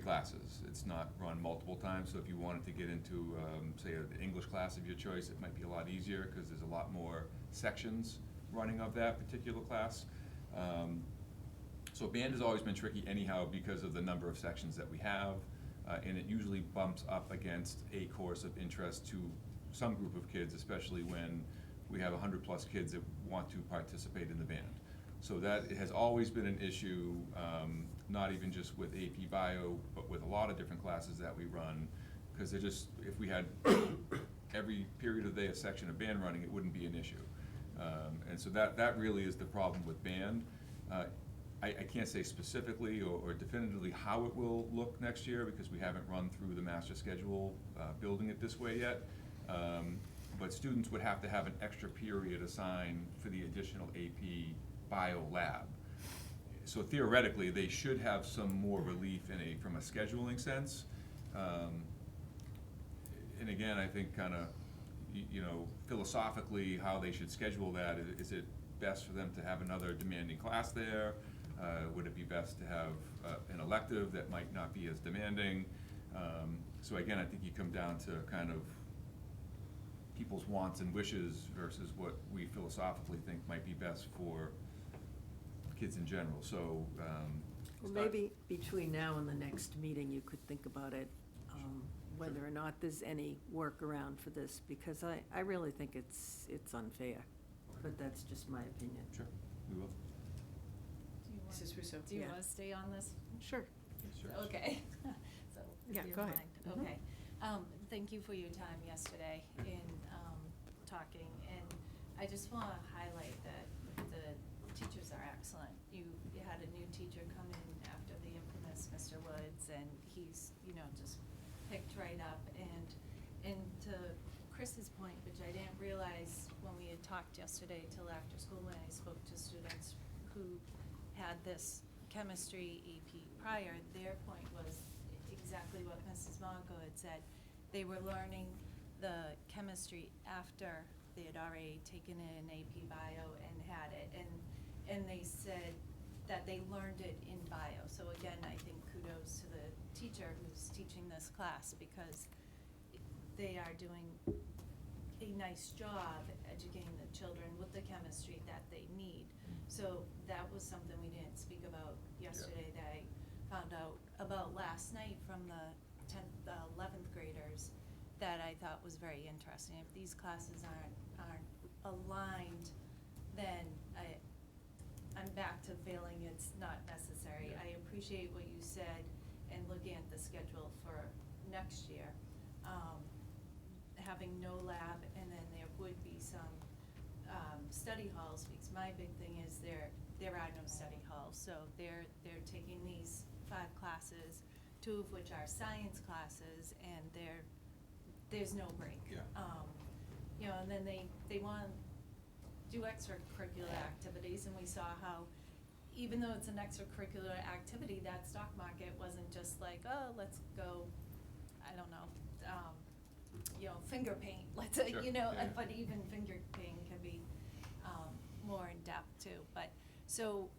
classes. It's not run multiple times, so if you wanted to get into, say, an English class of your choice, it might be a lot easier because there's a lot more sections running of that particular class. So band has always been tricky anyhow because of the number of sections that we have, and it usually bumps up against a course of interest to some group of kids, especially when we have 100+ kids that want to participate in the band. So that has always been an issue, not even just with AP Bio, but with a lot of different classes that we run, because if we had every period of the day a section of band running, it wouldn't be an issue. And so that really is the problem with band. I can't say specifically or definitively how it will look next year because we haven't run through the master schedule building it this way yet. But students would have to have an extra period assigned for the additional AP Bio lab. So theoretically, they should have some more relief from a scheduling sense. And again, I think kind of, you know, philosophically, how they should schedule that. Is it best for them to have another demanding class there? Would it be best to have an elective that might not be as demanding? So again, I think you come down to kind of people's wants and wishes versus what we philosophically think might be best for kids in general. So Well, maybe between now and the next meeting, you could think about it, whether or not there's any workaround for this, because I really think it's unfair, but that's just my opinion. Sure, we will. Mrs. Russo, Do you yeah. want to stay on this? Sure. Sure. Okay. So, if Yeah, you go don't ahead. mind. Okay. Thank you for your time yesterday in talking, and I just want to highlight that the teachers are excellent. You had a new teacher come in after the infamous Mr. Woods, and he's, you know, just picked right up. And to Chris's point, which I didn't realize when we had talked yesterday till after school when I spoke to students who had this chemistry AP prior, their point was exactly what Mrs. Monaco had said. They were learning the chemistry after they had already taken an AP Bio and had it, and they said that they learned it in bio. So again, I think kudos to the teacher who's teaching this class, because they are doing a nice job educating the children with the chemistry that they need. So that was something we didn't speak about yesterday that I found out about last night from the 11th graders that I thought was very interesting. If these classes aren't aligned, then I'm back to feeling it's not necessary. Yeah. I appreciate what you said and looking at the schedule for next year. Having no lab, and then there would be some study halls, because my big thing is there are no study halls. So they're taking these 5 classes, 2 of which are science classes, and there's no break. Yeah. You know, and then they want to do extracurricular activities, and we saw how, even though it's an extracurricular activity, that stock market wasn't just like, oh, let's go, I don't know, you know, finger paint, let's say, Sure. you know, Yeah. but even finger painting can be more in depth too. But so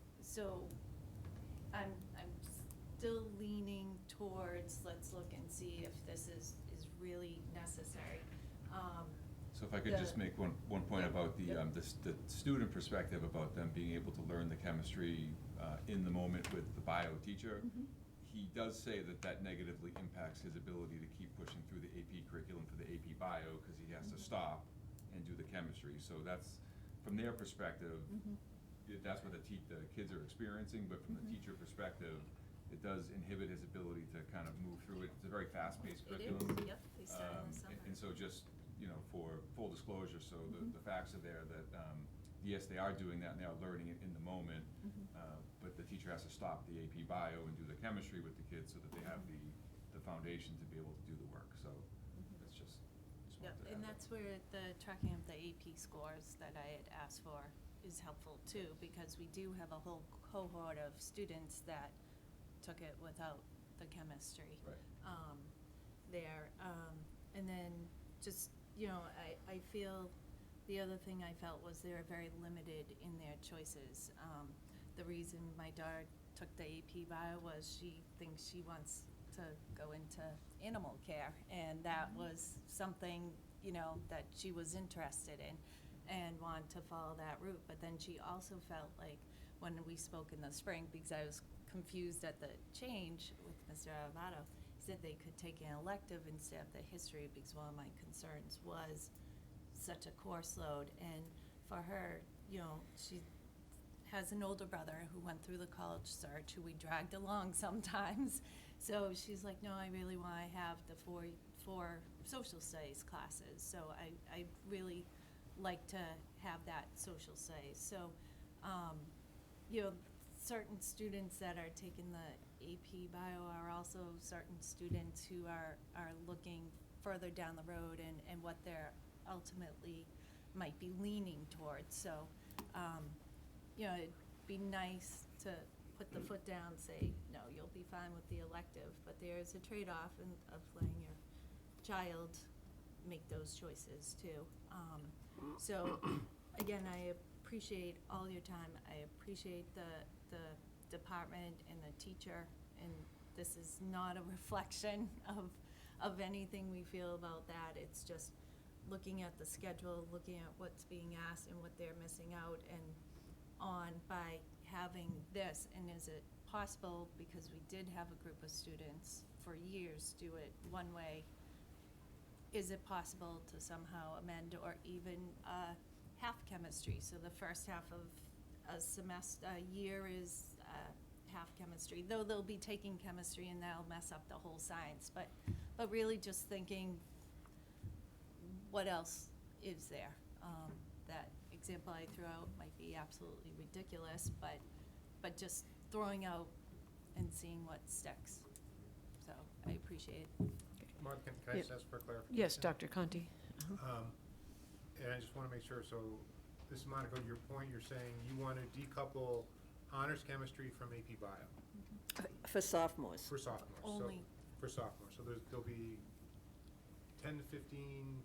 I'm still leaning towards, let's look and see if this is really necessary. So if I could just make one point about the student perspective, about them being able to learn the chemistry in the moment with the bio teacher. Mhm. He does say that negatively impacts his ability to keep pushing through the AP curriculum for the AP bio, because he has to stop and do the chemistry. So that's, from their perspective, Mhm. that's what the kids are experiencing, but from the Mhm. teacher perspective, it does inhibit his ability to kind of move through it. It's a very fast-paced It curriculum. is, yep, they start in the summer. And so just, you know, for full disclosure, so Mhm. the facts are there that, yes, they are doing that and they are learning it in the moment, Mhm. but the teacher has to stop the AP bio and do the chemistry with the kids so that they have the foundation to be able to do the work, so that's just Yep, wanted to and add that's where the tracking of the AP scores that I had asked for is helpful too, because we do have a whole cohort of students that took it without the chemistry. Right. There, and then just, you know, I feel, the other thing I felt was they were very limited in their choices. The reason my daughter took the AP bio was she thinks she wants to go into animal care, and that was something, you know, that she was interested in and wanted to follow that route. But then she also felt like, when we spoke in the spring, because I was confused at the change with Mr. Armato, he said they could take an elective instead of the history, because one of my concerns was such a course load. And for her, you know, she has an older brother who went through the college search, who we dragged along sometimes. So she's like, no, I really want to have the four social studies classes. So I really like to have that social studies. So, you know, certain students that are taking the AP bio are also certain students who are looking further down the road and what they're ultimately might be leaning towards. So, you know, it'd be nice to put the foot down, say, no, you'll be fine with the elective, but there's a trade-off of letting your child make those choices too. So, again, I appreciate all your time. I appreciate the department and the teacher, and this is not a reflection of anything we feel about that. It's just looking at the schedule, looking at what's being asked and what they're missing out and on by having this. And is it possible, because we did have a group of students for years do it one way, is it possible to somehow amend or even half chemistry? So the first half of a semester, a year is half chemistry, though they'll be taking chemistry and that'll mess up the whole science. But really just thinking, what else is there? That example I threw out might be absolutely ridiculous, but just throwing out and seeing what sticks. So I appreciate it. Mark, can I just ask for clarification? Yes, Dr. Conti. And I just want to make sure, so this is Monica, your point, you're saying you want to decouple honors chemistry from AP bio For sophomores. for sophomores. Only. For sophomores, so there'll be 10 to 15,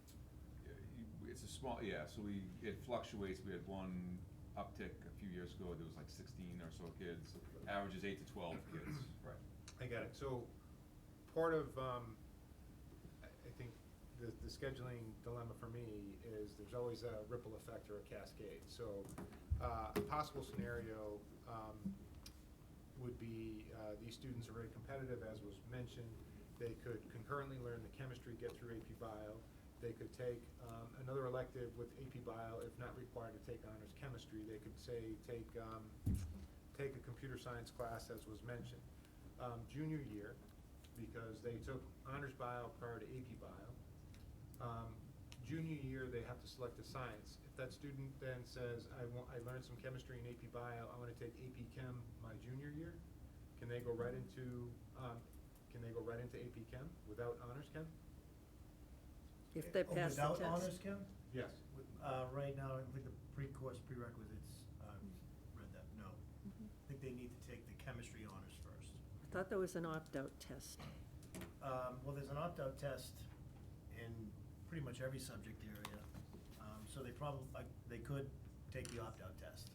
It's a small, so it fluctuates. We had one uptick a few years ago, there was like 16 or so kids, average is 8 to 12 kids. right, I got it. So part of, I think the scheduling dilemma for me is there's always a ripple effect or a cascade. So a possible scenario would be these students are very competitive, as was mentioned. They could concurrently learn the chemistry, get through AP Bio, they could take another elective with AP Bio, if not required to take honors chemistry. They could say, take a computer science class, as was mentioned. Junior year, because they took honors bio prior to AP Bio. Junior year, they have to select a science. If that student then says, I learned some chemistry in AP Bio, I want to take AP Chem my junior year, can they go right into AP Chem without honors chem? If they pass the test. Without honors, Kim? Yes. Right now, I think the pre-course prerequisites, read that, no. I think they need to take the chemistry honors first. I thought there was an opt-out test. Well, there's an opt-out test in pretty much every subject area, so they they could take the opt-out test.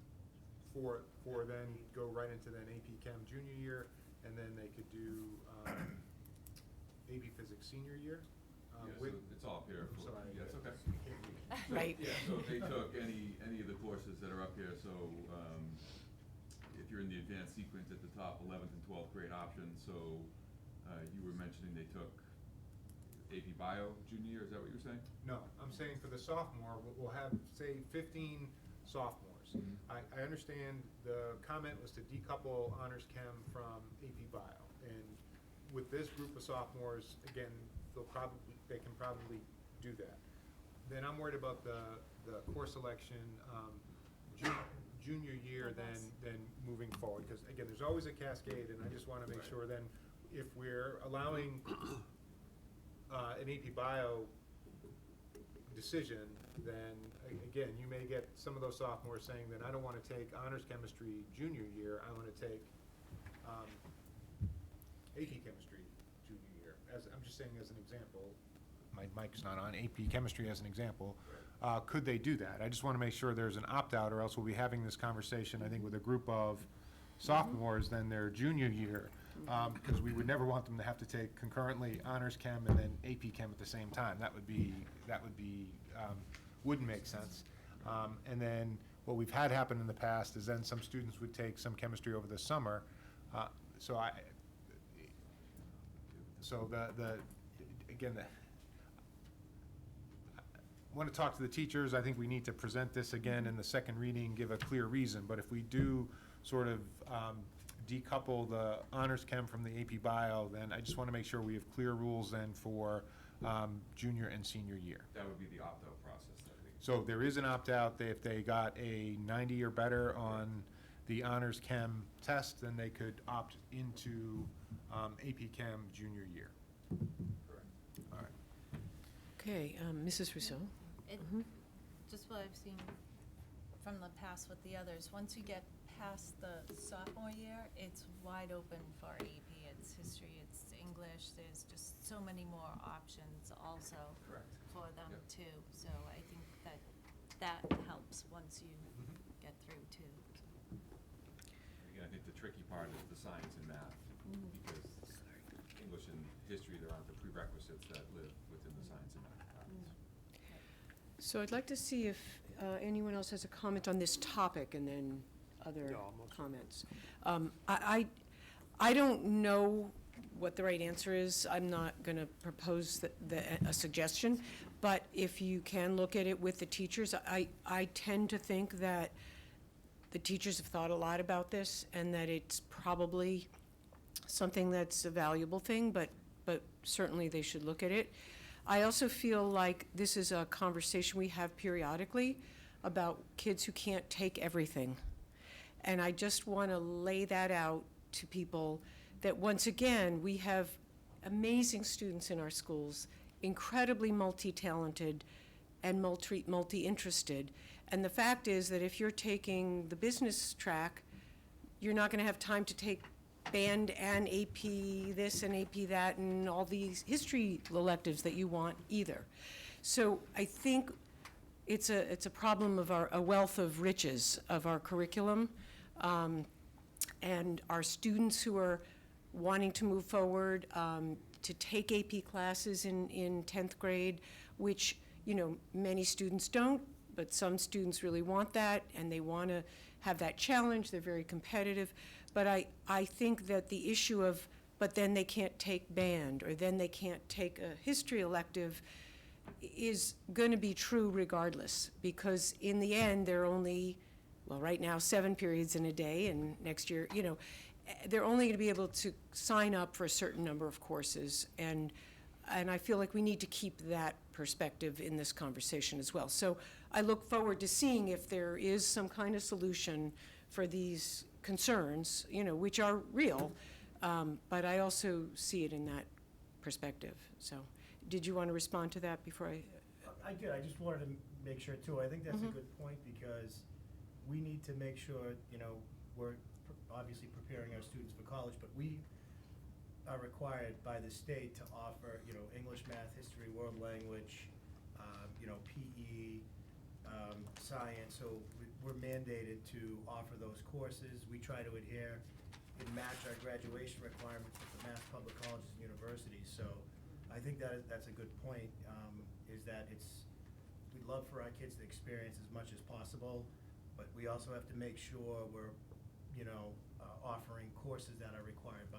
For then go right into then AP Chem junior year, and then they could do AP Physics senior year. Yeah, so it's all up here. I'm sorry. Yeah, it's okay. Right. Yeah, so if they took any of the courses that are up here, so, if you're in the advanced sequence at the top, 11th and 12th grade options, so, you were mentioning they took AP Bio junior year, is that what you were saying? No, I'm saying for the sophomore, we'll have, say, 15 sophomores. I understand the comment was to decouple honors chem from AP Bio, and with this group of sophomores, again, they can probably do that. Then I'm worried about the course selection, junior year, then moving forward, because again, there's always a cascade, and I just want to make sure then, if we're allowing an AP Bio decision, then again, you may get some of those sophomores saying that I don't want to take honors chemistry junior year, I want to take AP chemistry junior year. I'm just saying as an example, my mic's not on, AP chemistry as an example. Could they do that? I just want to make sure there's an opt-out, or else we'll be having this conversation, I think, with a group of sophomores then their junior year, because we would never want them to have to take concurrently honors chem and then AP chem at the same time. That would be wouldn't make sense. And then what we've had happen in the past is then some students would take some chemistry over the summer. So again, I want to talk to the teachers. I think we need to present this again in the second reading, give a clear reason. But if we do sort of decouple the honors chem from the AP Bio, then I just want to make sure we have clear rules then for junior and senior year. That would be the opt-out process, I think. So there is an opt-out. If they got a 90 or better on the honors chem test, then they could opt into AP Chem junior year. Correct. All right. Okay, Mrs. Rousseau? Just what I've seen from the past with the others, once you get past the sophomore year, it's wide open for AP. It's history, it's English, there's just so many more options also. Correct. For them Yep. too. So I think that helps once you get through too. Again, I think the tricky part is the science and math, because English and history, there aren't the prerequisites that live within the science and math departments. So I'd like to see if anyone else has a comment on this topic, and then other No, I'm okay. comments. I don't know what the right answer is. I'm not going to propose a suggestion, but if you can look at it with the teachers, I tend to think that the teachers have thought a lot about this, and that it's probably something that's a valuable thing, but certainly they should look at it. I also feel like this is a conversation we have periodically about kids who can't take everything. And I just want to lay that out to people, that once again, we have amazing students in our schools, incredibly multi-talented and multi-interested. And the fact is that if you're taking the business track, you're not going to have time to take band and AP this and AP that and all these history electives that you want either. So I think it's a problem of a wealth of riches of our curriculum, and our students who are wanting to move forward, to take AP classes in 10th grade, which, many students don't, but some students really want that, and they want to have that challenge. They're very competitive. But I think that the issue of, but then they can't take band, or then they can't take a history elective, is going to be true regardless, because in the end, there are only, well, right now, 7 periods in a day, and next year, they're only going to be able to sign up for a certain number of courses, and I feel like we need to keep that perspective in this conversation as well. So I look forward to seeing if there is some kind of solution for these concerns, which are real, but I also see it in that perspective. So, did you want to respond to that before I? I did, I just wanted to make sure too, I think that's a good point, because we need to make sure, we're obviously preparing our students for college, but we are required by the state to offer, English, math, history, world language, PE, science, so we're mandated to offer those courses. We try to adhere and match our graduation requirements with the mass public colleges and universities, so I think that's a good point, is that we'd love for our kids to experience as much as possible, but we also have to make sure we're, offering courses that are required by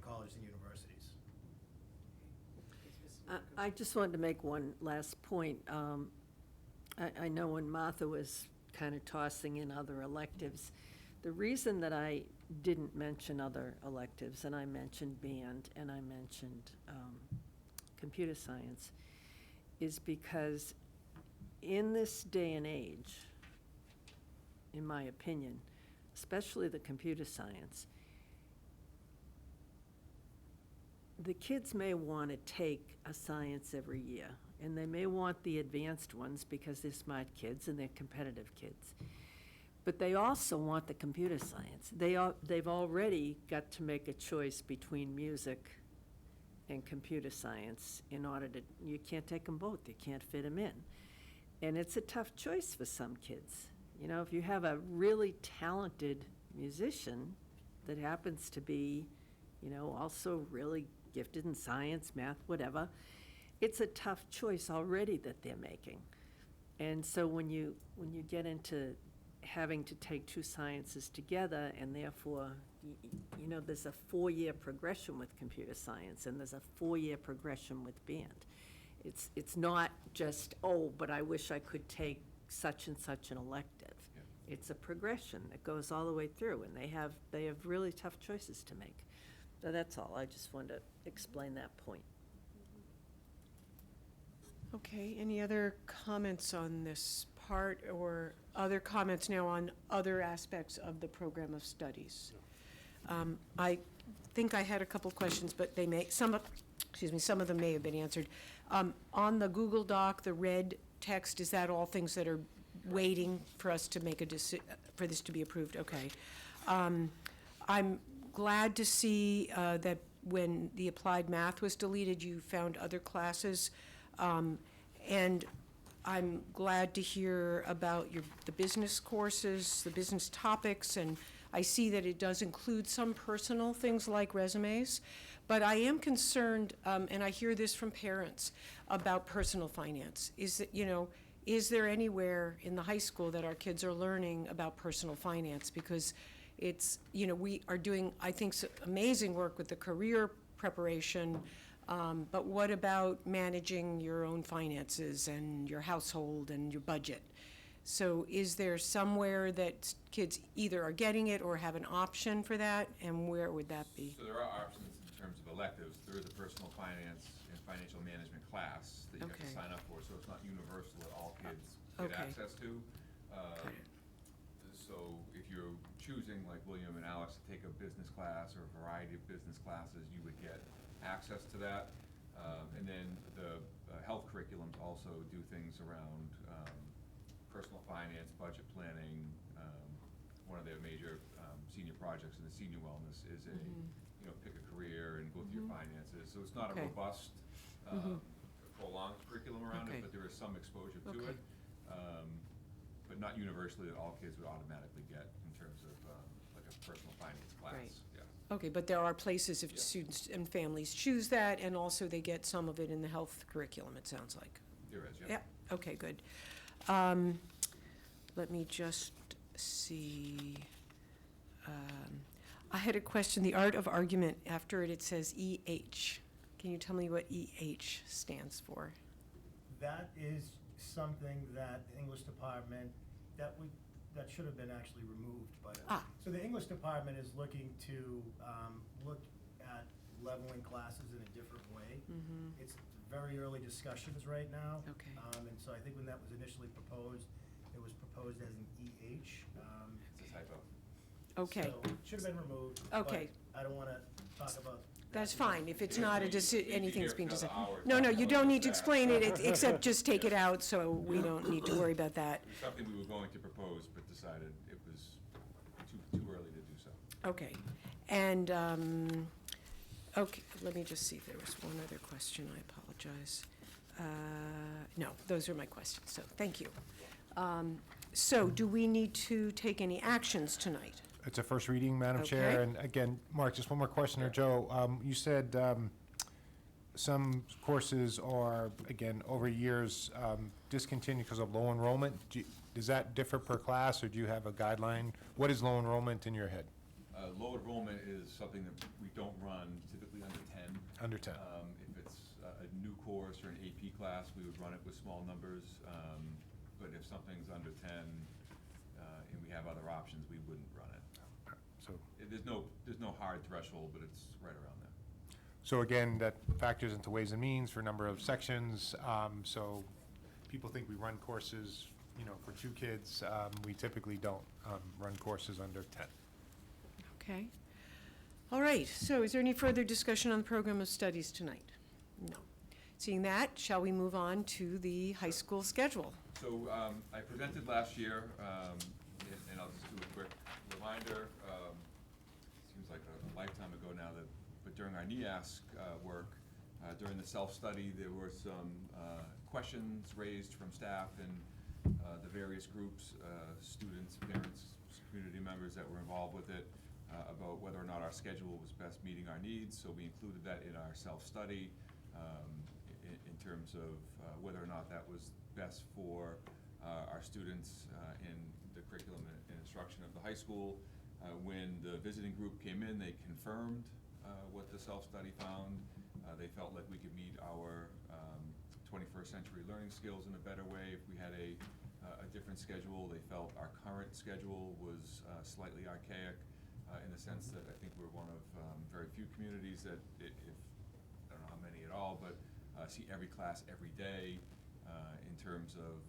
colleges and universities. I just wanted to make one last point. I know when Martha was kind of tossing in other electives, the reason that I didn't mention other electives, and I mentioned band, and I mentioned computer science, is because in this day and age, in my opinion, especially the computer science, the kids may want to take a science every year, and they may want the advanced ones because they're smart kids and they're competitive kids. But they also want the computer science. They've already got to make a choice between music and computer science in order to, you can't take them both, you can't fit them in. And it's a tough choice for some kids. If you have a really talented musician that happens to be, also really gifted in science, math, whatever, it's a tough choice already that they're making. And so when you get into having to take 2 sciences together, and therefore, there's a 4-year progression with computer science, and there's a 4-year progression with band. It's not just, but I wish I could take such and such an elective. Yeah. It's a progression that goes all the way through, and they have really tough choices to make. So that's all. I just wanted to explain that point. Okay, any other comments on this part, or other comments now on other aspects of the program of studies? I think I had a couple questions, but some of them may have been answered. On the Google Doc, the red text, is that all things that are waiting for us to make for this to be approved? Okay. I'm glad to see that when the applied math was deleted, you found other classes. And I'm glad to hear about the business courses, the business topics, and I see that it does include some personal things like resumes. But I am concerned, and I hear this from parents, about personal finance. Is there anywhere in the high school that our kids are learning about personal finance? Because we are doing, I think, amazing work with the career preparation, but what about managing your own finances and your household and your budget? So is there somewhere that kids either are getting it or have an option for that, and where would that be? So there are options in terms of electives. There is a personal finance and financial management class that you have to sign up for, so it's not universal that all kids get access to. So if you're choosing, like William and Alex, to take a business class or a variety of business classes, you would get access to that. And then the health curriculums also do things around personal finance, budget planning. One of their major senior projects in the senior wellness is pick a career and go through your finances. So it's not a robust, prolonged curriculum around it, but there is some exposure to it. But not universally that all kids would automatically get in terms of like a personal finance class. Right. Yeah. Okay, but there are places if students and families choose that, and also they get some of it in the health curriculum, it sounds like. There is, yeah. Yeah, okay, good. Let me just see. I had a question, the art of argument, after it says EH. Can you tell me what EH stands for? That is something that the English department, that should have been actually removed, but. Ah. So the English department is looking to look at leveling classes in a different way. Mm-hmm. It's very early discussions right now. Okay. And so I think when that was initially proposed, it was proposed as an EH. It's a typo. Okay, So it should have been removed. Okay. But I don't want to talk about. that's that. fine, if it's not a, anything's being Here for decided. another hour No, no, talking you about don't need to that. explain it, except just take it out, so we don't need to worry about that. It was something we were going to propose, but decided it was too early to do so. Okay, and, okay, let me just see if there was one other question, I apologize. No, those are my questions, so thank you. So, do we need to take any actions tonight? It's a first reading, Madam Chair. Okay. And again, Mark, just one more question, or Joe. You said some courses are, again, over years discontinued because of low enrollment. Does that differ per class, or do you have a guideline? What is low enrollment in your head? Low enrollment is something that we don't run typically under 10. Under 10. If it's a new course or an AP class, we would run it with small numbers. But if something's under 10 and we have other options, we wouldn't run it. So, There's no hard threshold, but it's right around there. so again, that factors into ways and means for number of sections. So people think we run courses, for 2 kids. We typically don't run courses under 10. Okay. All right, so is there any further discussion on the program of studies tonight? No. Seeing that, shall we move on to the high school schedule? So I presented last year, and I'll just do a quick reminder. Seems like a lifetime ago now, but during our NEASC work, during the self-study, there were some questions raised from staff and the various groups, students, parents, community members that were involved with it, about whether or not our schedule was best meeting our needs. So we included that in our self-study in terms of whether or not that was best for our students in the curriculum and instruction of the high school. When the visiting group came in, they confirmed what the self-study found. They felt like we could meet our 21st century learning skills in a better way if we had a different schedule. They felt our current schedule was slightly archaic in the sense that I think we're one of very few communities that, if I don't know how many at all, but see every class every day in terms of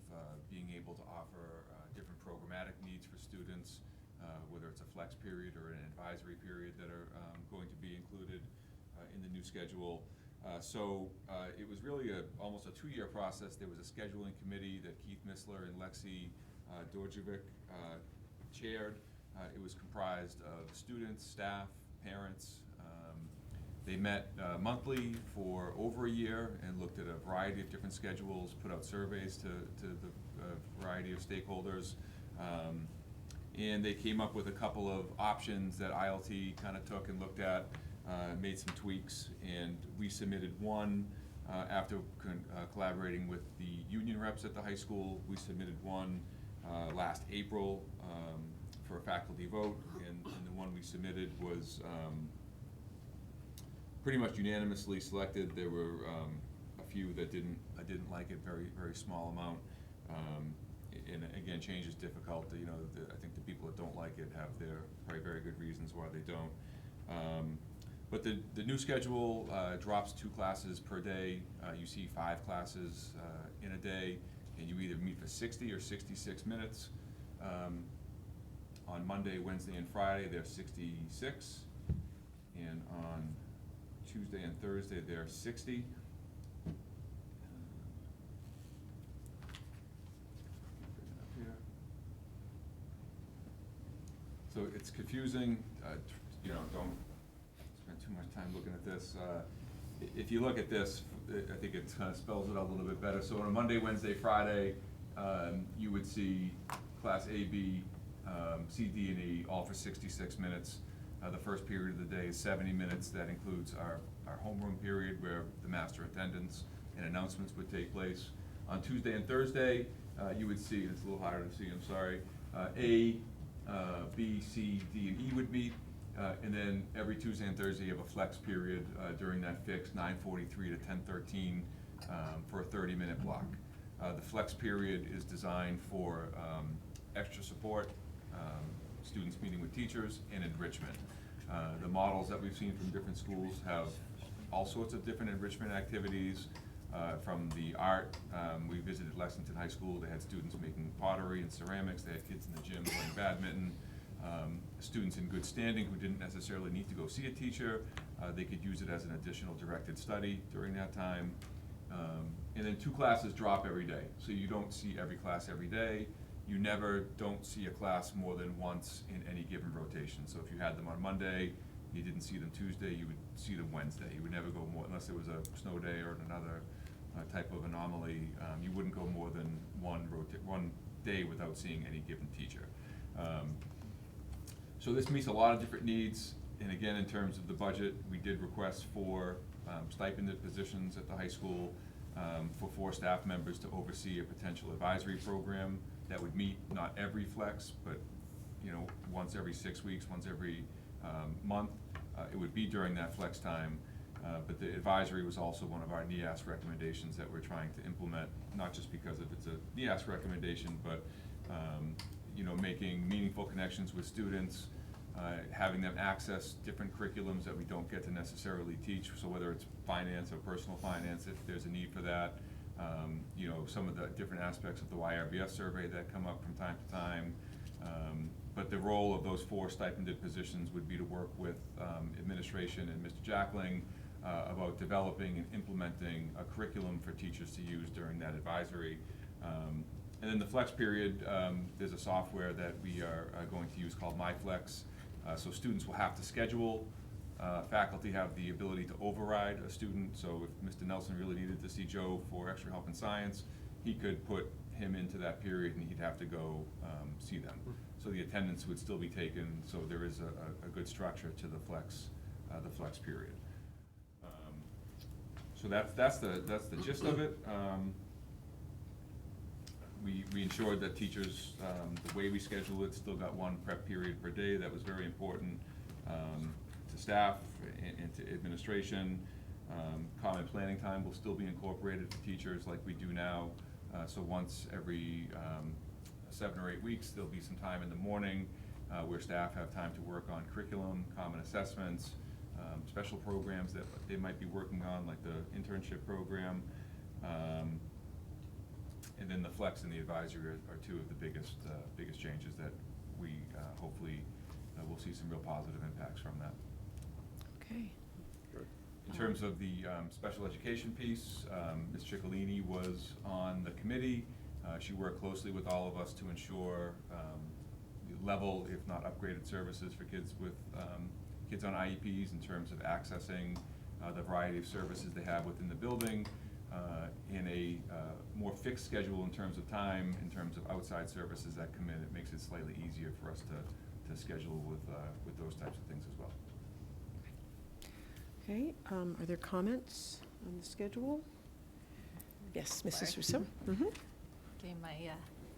being able to offer different programmatic needs for students, whether it's a flex period or an advisory period that are going to be included in the new schedule. So it was really almost a 2-year process. There was a scheduling committee that Keith Missler and Lexi Dorjovic chaired. It was comprised of students, staff, parents. They met monthly for over a year and looked at a variety of different schedules, put out surveys to the variety of stakeholders. And they came up with a couple of options that ILT kind of took and looked at, made some tweaks, and we submitted one after collaborating with the union reps at the high school. We submitted one last April for a faculty vote, and the one we submitted was pretty much unanimously selected. There were a few that I didn't like it, very small amount. And again, change is difficult. I think the people that don't like it have their probably very good reasons why they don't. But the new schedule drops 2 classes per day. You see 5 classes in a day, and you either meet for 60 or 66 minutes. On Monday, Wednesday, and Friday, they're 66, and on Tuesday and Thursday, they're 60. So it's confusing. Don't spend too much time looking at this. If you look at this, I think it spells it out a little bit better. So on a Monday, Wednesday, Friday, you would see Class A, B, C, D, and E, all for 66 minutes. The first period of the day is 70 minutes. That includes our homeroom period where the master attendance and announcements would take place. On Tuesday and Thursday, you would see, it's a little harder to see, I'm sorry, A, B, C, D, and E would meet. And then every Tuesday and Thursday, you have a flex period during that fixed 9:43 to 10:13 for a 30-minute block. The flex period is designed for extra support, students meeting with teachers, and enrichment. The models that we've seen from different schools have all sorts of different enrichment activities. From the art, we visited Lexington High School. They had students making pottery and ceramics. They had kids in the gym playing badminton. Students in good standing who didn't necessarily need to go see a teacher. They could use it as an additional directed study during that time. And then 2 classes drop every day. So you don't see every class every day. You never don't see a class more than once in any given rotation. So if you had them on Monday, you didn't see them Tuesday, you would see them Wednesday. You would never go more, unless there was a snow day or another type of anomaly, you wouldn't go more than one day without seeing any given teacher. So this meets a lot of different needs, and again, in terms of the budget, we did request for stipended positions at the high school for 4 staff members to oversee a potential advisory program that would meet not every flex, but once every 6 weeks, once every month. It would be during that flex time, but the advisory was also one of our NEAS recommendations that we're trying to implement, not just because of it's a NEAS recommendation, but making meaningful connections with students, having them access different curriculums that we don't get to necessarily teach, so whether it's finance or personal finance, if there's a need for that, some of the different aspects of the YRBS survey that come up from time to time. But the role of those 4 stipended positions would be to work with administration and Mr. Jackling about developing and implementing a curriculum for teachers to use during that advisory. And then the flex period, there's a software that we are going to use called MyFlex. So students will have to schedule. Faculty have the ability to override a student. So if Mr. Nelson really needed to see Joe for extra help in science, he could put him into that period and he'd have to go see them. So the attendance would still be taken, so there is a good structure to the flex period. So that's the gist of it. We ensured that teachers, the way we schedule it, still got 1 prep period per day. That was very important to staff and to administration. Common planning time will still be incorporated for teachers like we do now. So once every 7 or 8 weeks, there'll be some time in the morning where staff have time to work on curriculum, common assessments, special programs that they might be working on, like the internship program. And then the flex and the advisory are 2 of the biggest changes that we hopefully will see some real positive impacts from that. Okay. In terms of the special education piece, Ms. Ciccolini was on the committee. She worked closely with all of us to ensure level, if not upgraded, services for kids with kids on IEPs in terms of accessing the variety of services they have within the building, in a more fixed schedule in terms of time, in terms of outside services that come in. It makes it slightly easier for us to schedule with those types of things as well. Okay, are there comments on the schedule? Yes, Mrs. Sorry. Russo? Mm-hmm. Okay,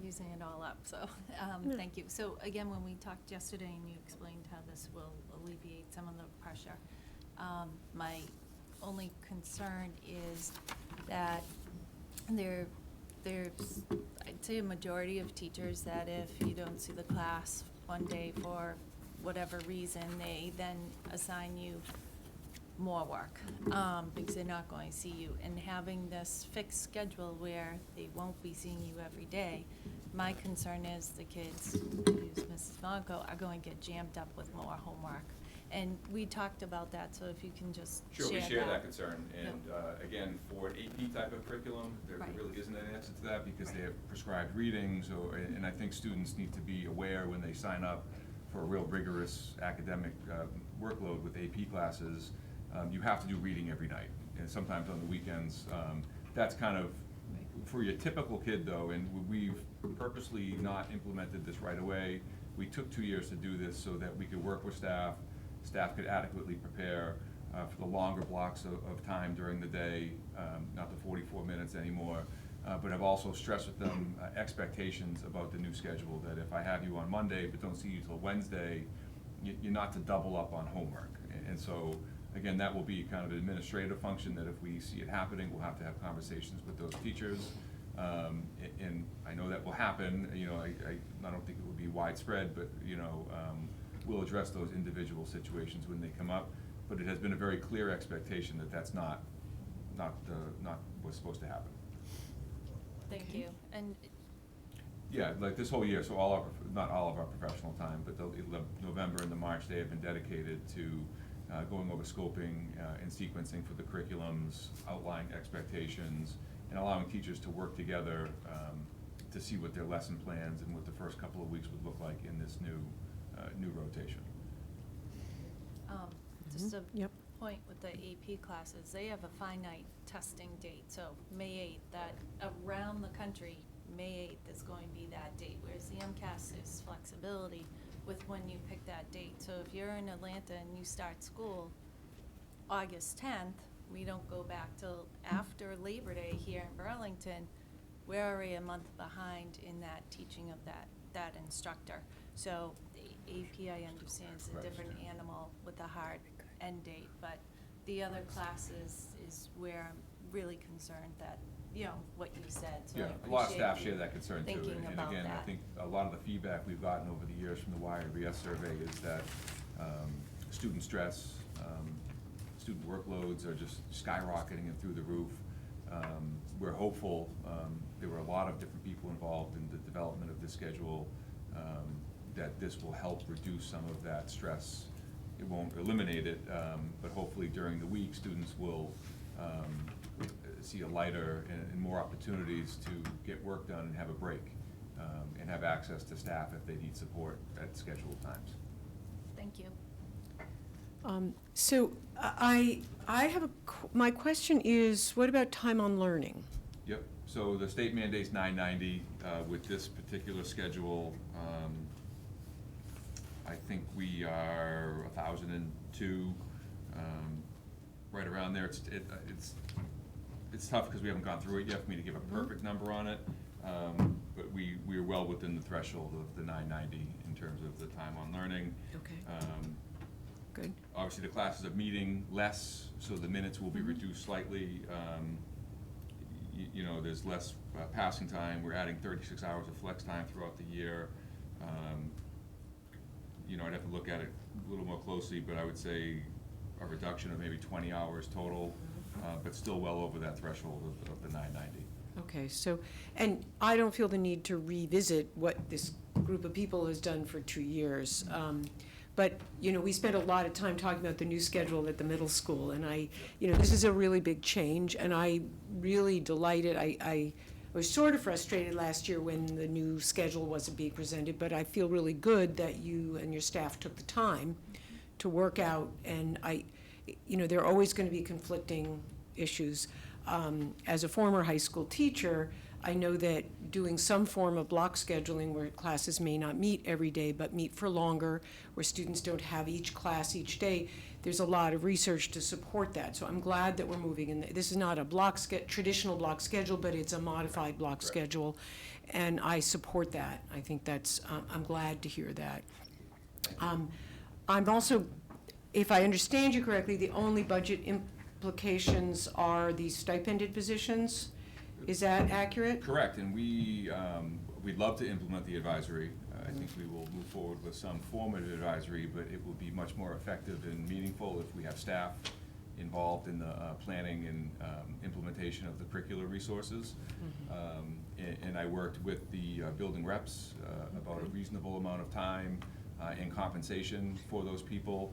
using it all up, so, Yeah. thank you. So again, when we talked yesterday and you explained how this will alleviate some of the pressure, my only concern is that there's, I'd say a majority of teachers that if you don't see the class one day for whatever reason, they then assign you more work, because they're not going to see you. And having this fixed schedule where they won't be seeing you every day, my concern is the kids, to use Mrs. Monaco, are going to get jammed up with more homework. And we talked about that, so if you can just share that. Sure, we share that concern, and again, for an AP type of curriculum, there Right. really isn't an answer to that because they have prescribed readings, and I think students need to be aware when they sign up for a real rigorous academic workload with AP classes, you have to do reading every night, and sometimes on the weekends. That's kind of, for your typical kid though, and we've purposely not implemented this right away. We took 2 years to do this so that we could work with staff. Staff could adequately prepare for the longer blocks of time during the day, not the 44 minutes anymore, but I've also stressed with them expectations about the new schedule, that if I have you on Monday but don't see you till Wednesday, you're not to double up on homework. And so, again, that will be kind of an administrative function, that if we see it happening, we'll have to have conversations with those teachers. And I know that will happen, you know, I don't think it will be widespread, but, you know, we'll address those individual situations when they come up. But it has been a very clear expectation that that's not what's supposed to happen. Thank you. And Yeah, like this whole year, so not all of our professional time, but the November and the March, they have been dedicated to going over scoping and sequencing for the curriculums, outlining expectations, and allowing teachers to work together to see what their lesson plans and what the first couple of weeks would look like in this new rotation. just a Yep. point with the AP classes, they have a finite testing date, so May 8th, that around the country, May 8th is going to be that date, whereas the MCAS is flexibility with when you pick that date. So if you're in Atlanta and you start school August 10th, we don't go back till after Labor Day here in Burlington. We're already a month behind in that teaching of that instructor. So the AP, I understand, is a different animal with a hard end date, but the other classes is where I'm really concerned that, you know, what you said. So Yeah, I a lot of appreciate staff you share that concern too. thinking And about again, I that. think a lot of the feedback we've gotten over the years from the YRBS survey is that student stress, student workloads are just skyrocketing and through the roof. We're hopeful, there were a lot of different people involved in the development of this schedule, that this will help reduce some of that stress. It won't eliminate it, but hopefully during the week, students will see a lighter and more opportunities to get work done and have a break, and have access to staff if they need support at scheduled times. Thank you. So I have my question is, what about time on learning? Yep, so the state mandate's 990, with this particular schedule, I think we are 1,002, right around there. It's tough because we haven't gone through it yet for me to give a perfect number on it, but we're well within the threshold of the 990 in terms of the time on learning. Okay. Good. Obviously, the classes are meeting less, so the minutes will be reduced slightly. You know, there's less passing time. We're adding 36 hours of flex time throughout the year. You know, I'd have to look at it a little more closely, but I would say a reduction of maybe 20 hours total, but still well over that threshold of the 990. Okay, so, and I don't feel the need to revisit what this group of people has done for 2 years. But, you know, we spent a lot of time talking about the new schedule at the middle school, and this is a really big change, and I really delighted. I was sort of frustrated last year when the new schedule wasn't being presented, but I feel really good that you and your staff took the time to work out, and there are always going to be conflicting issues. As a former high school teacher, I know that doing some form of block scheduling where classes may not meet every day but meet for longer, where students don't have each class each day, there's a lot of research to support that. So I'm glad that we're moving in. This is not a traditional block schedule, but it's a modified block schedule, and I support that. I think that's, I'm glad to hear that. I'm also, if I understand you correctly, the only budget implications are the stipended positions. Is that accurate? Correct, and we'd love to implement the advisory. I think we will move forward with some form of advisory, but it will be much more effective and meaningful if we have staff involved in the planning and implementation of the curricular resources. And I worked with the building reps about a reasonable amount of time and compensation for those people.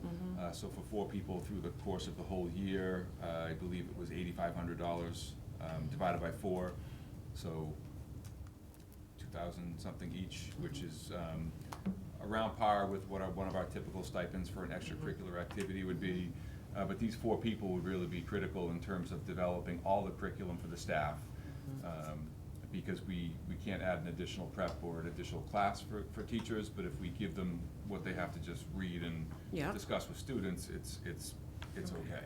So for 4 people through the course of the whole year, I believe it was $8,500 divided by 4, so 2,000 something each, which is around par with what one of our typical stipends for an extracurricular activity would be. But these 4 people would really be critical in terms of developing all the curriculum for the staff, because we can't add an additional prep or an additional class for teachers, but if we give them what they have to just read and discuss with students, it's okay.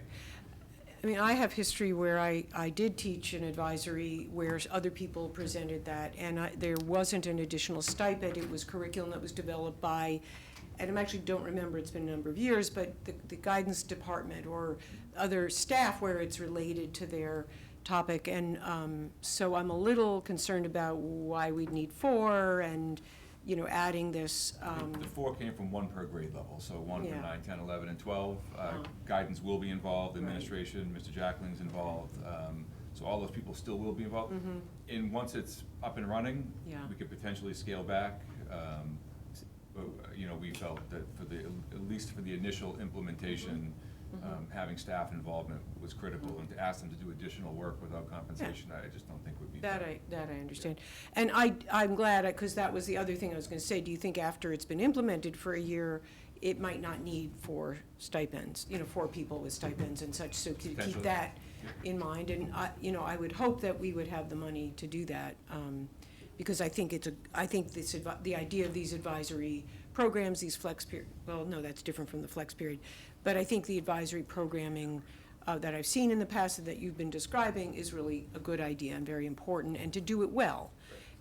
I mean, I have history where I did teach an advisory where other people presented that, and there wasn't an additional stipend. It was curriculum that was developed by and I actually don't remember, it's been a number of years, but the guidance department or other staff where it's related to their topic. And so I'm a little concerned about why we'd need 4 and, you know, adding this. The 4 came from 1 per grade level, so 1 for Yeah. 9, 10, 11, and 12. Oh. Guidance will be involved, Right. administration, Mr. Jackling's involved, so all those people still will be involved. Mhm. And once it's up and running, Yeah. we could potentially scale back. But, you know, we felt that for the, at least for the initial implementation, Mhm. having staff involvement was critical, and to ask them to do additional work without compensation, I just don't think would be fair. That I understand. And I'm glad, because that was the other thing I was gonna say. Do you think after it's been implemented for a year, it might not need 4 stipends, you know, 4 people with stipends and such, so to keep Potentially. that in mind. And you know, I would hope that we would have the money to do that, because I think the idea of these advisory programs, these flex period, well, no, that's different from the flex period, but I think the advisory programming that I've seen in the past and that you've been describing is really a good idea and very important, and to do it well.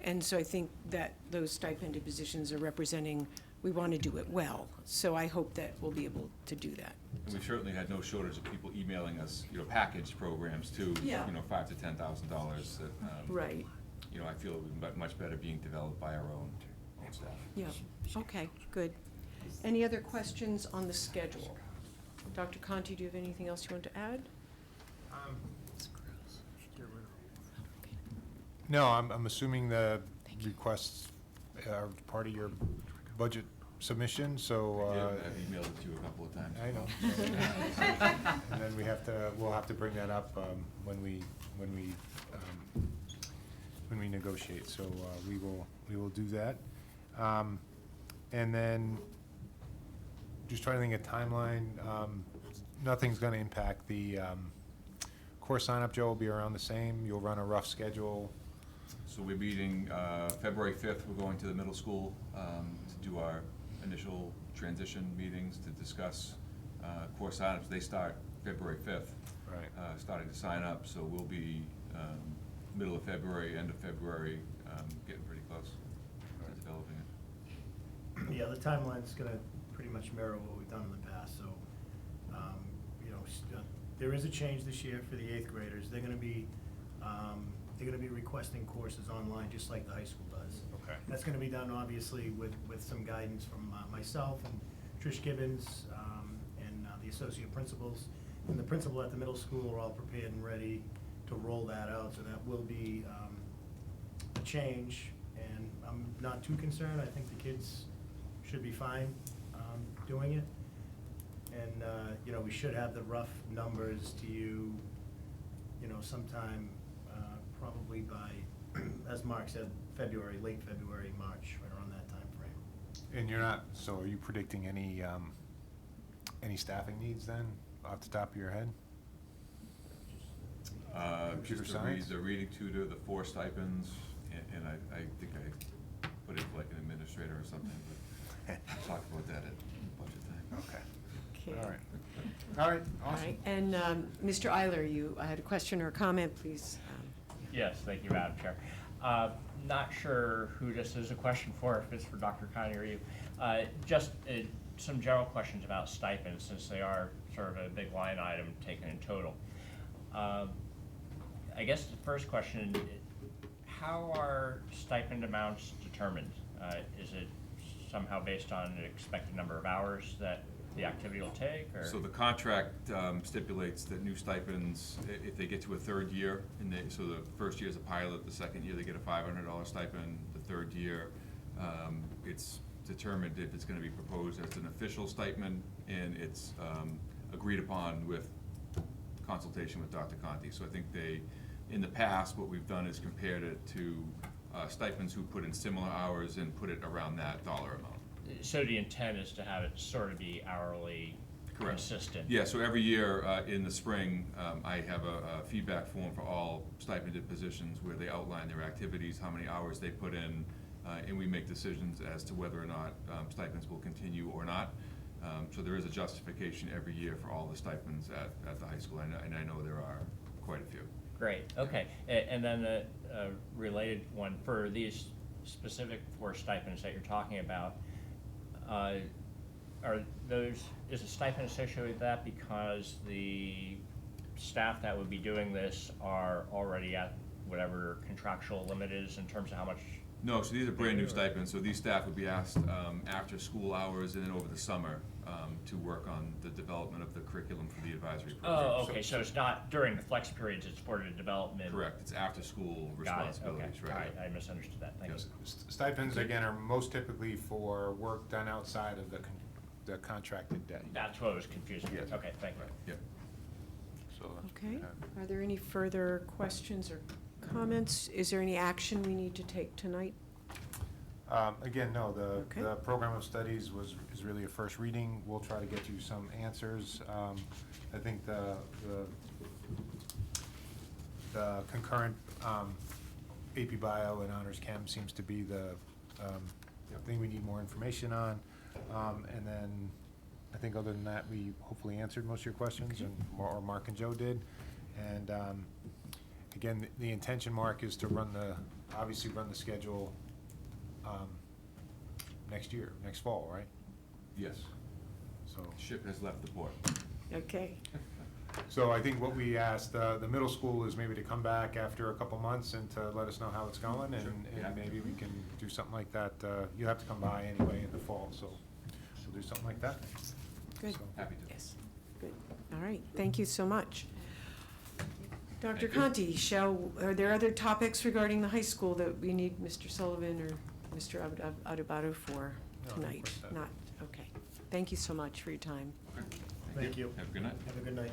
And so I think that those stipended positions are representing, we want to do it well. So I hope that we'll be able to do that. And we've certainly had no shortage of people emailing us, you know, packaged programs too, Yeah. you know, $5,000 to $10,000 that, Right, you know, I feel would be much better being developed by our own staff. yeah, okay, good. Any other questions on the schedule? Dr. Conti, do you have anything else you want to add? No, I'm assuming the requests are part of your budget submission, so. Yeah, I've emailed it to you a couple of times. I know. And then we'll have to bring that up when we negotiate, so we will do that. And then, just trying to think of timeline, nothing's gonna impact the course sign-up, Joe, will be around the same, you'll run a rough schedule. So we're meeting, February 5th, we're going to the middle school to do our initial transition meetings to discuss course signups. They start February 5th. Right. Starting to sign up, so we'll be middle of February, end of February, getting pretty close to developing it. Yeah, the timeline's gonna pretty much mirror what we've done in the past, so, you know, there is a change this year for the 8th graders. They're gonna be requesting courses online, just like the high school does. Okay. That's gonna be done, obviously, with some guidance from myself and Trish Gibbons, and the associate principals. And the principal at the middle school are all prepared and ready to roll that out, so that will be a change. And I'm not too concerned, I think the kids should be fine doing it. And, you know, we should have the rough numbers to you, you know, sometime probably by, as Mark said, February, late February, March, right around that time frame. And you're not, so are you predicting any staffing needs then, off the top of your head? Computer Just science? the reading tutor, the 4 stipends, and I think I put it like an administrator or something, but we'll talk about that at budget time. Okay, Okay. all right. All right, All awesome. right, and Mr. Eiler, you had a question or a comment, please. Yes, thank you, Madam Chair. Not sure who this is a question for, if it's for Dr. Connie or you. Just some general questions about stipends, since they are sort of a big line item taken in total. I guess the first question, how are stipend amounts determined? Is it somehow based on an expected number of hours that the activity will take, or? So the contract stipulates that new stipends, if they get to a 3rd year, so the first year is a pilot, the 2nd year they get a $500 stipend, the 3rd year, it's determined if it's gonna be proposed as an official stipend, and it's agreed upon with consultation with Dr. Conti. So I think in the past, what we've done is compared it to stipends who put in similar hours and put it around that dollar amount. So the intent is to have it sort of be hourly Correct. consistent? Yeah, so every year in the spring, I have a feedback form for all stipended positions where they outline their activities, how many hours they put in, and we make decisions as to whether or not stipends will continue or not. So there is a justification every year for all the stipends at the high school, and I know there are quite a few. Great, okay. And then a related one, for these specific 4 stipends that you're talking about, are those, is a stipend associated with that because the staff that would be doing this are already at whatever contractual limit is in terms of how much? No, so these are brand-new stipends, so these staff would be asked after school hours and then over the summer to work on the development of the curriculum for the advisory program. Oh, okay, so it's not during the flex periods, it's for the development? Correct, it's after-school Got it, responsibilities, okay, right? all right, I misunderstood that, thank you. Yes. Stipends, again, are most typically for work done outside of the contracted day. That's what was confusing, Yes. okay, thank you. Yep. So that's what Okay, we have. are there any further questions or comments? Is there any action we need to take tonight? Again, no, Okay. the program of studies is really a first reading. We'll try to get you some answers. I think the concurrent AP Bio and Honors Chem seems to be the thing we need more information on. And then, I think other than that, we hopefully answered most of your questions, Okay. or Mark and Joe did. And again, the intention, Mark, is to obviously run the schedule next year, next fall, right? Yes, So, ship has left the port. Okay, so I think what we asked, the middle school is maybe to come back after a couple months and to let us know how it's going, and Sure. Yeah. and maybe we can do something like that. You have to come by anyway in the fall, so we'll do something like that. good, So, Happy to. yes, good. All right, thank you so much. Dr. Thank you. Conti, are there other topics regarding the high school that we need Mr. Sullivan or Mr. Adubato for No, I think tonight? we're set. Not, okay. Thank you so much for your time. Thank you. Have a good night. Have a good night.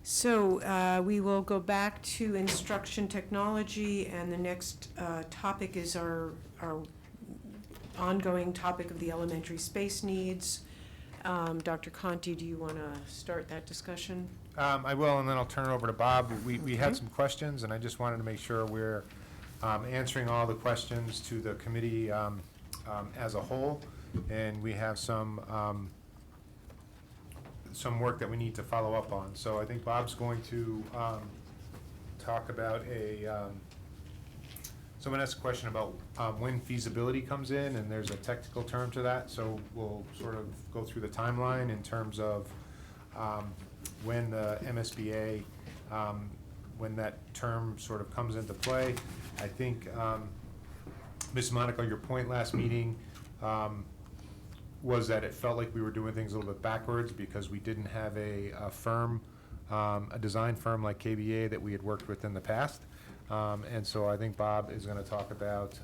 So we will go back to instruction technology, and the next topic is our ongoing topic of the elementary space needs. Dr. Conti, do you want to start that discussion? I will, and then I'll turn it over to Bob. We had Okay. some questions, and I just wanted to make sure we're answering all the questions to the committee as a whole. And we have some work that we need to follow up on. So I think Bob's going to talk about someone asked a question about when feasibility comes in, and there's a technical term to that. So we'll sort of go through the timeline in terms of when the MSBA, when that term sort of comes into play. I think, Ms. Monaco, your point last meeting was that it felt like we were doing things a little bit backwards because we didn't have a firm, a design firm like KBA that we had worked with in the past. And so I think Bob is gonna talk about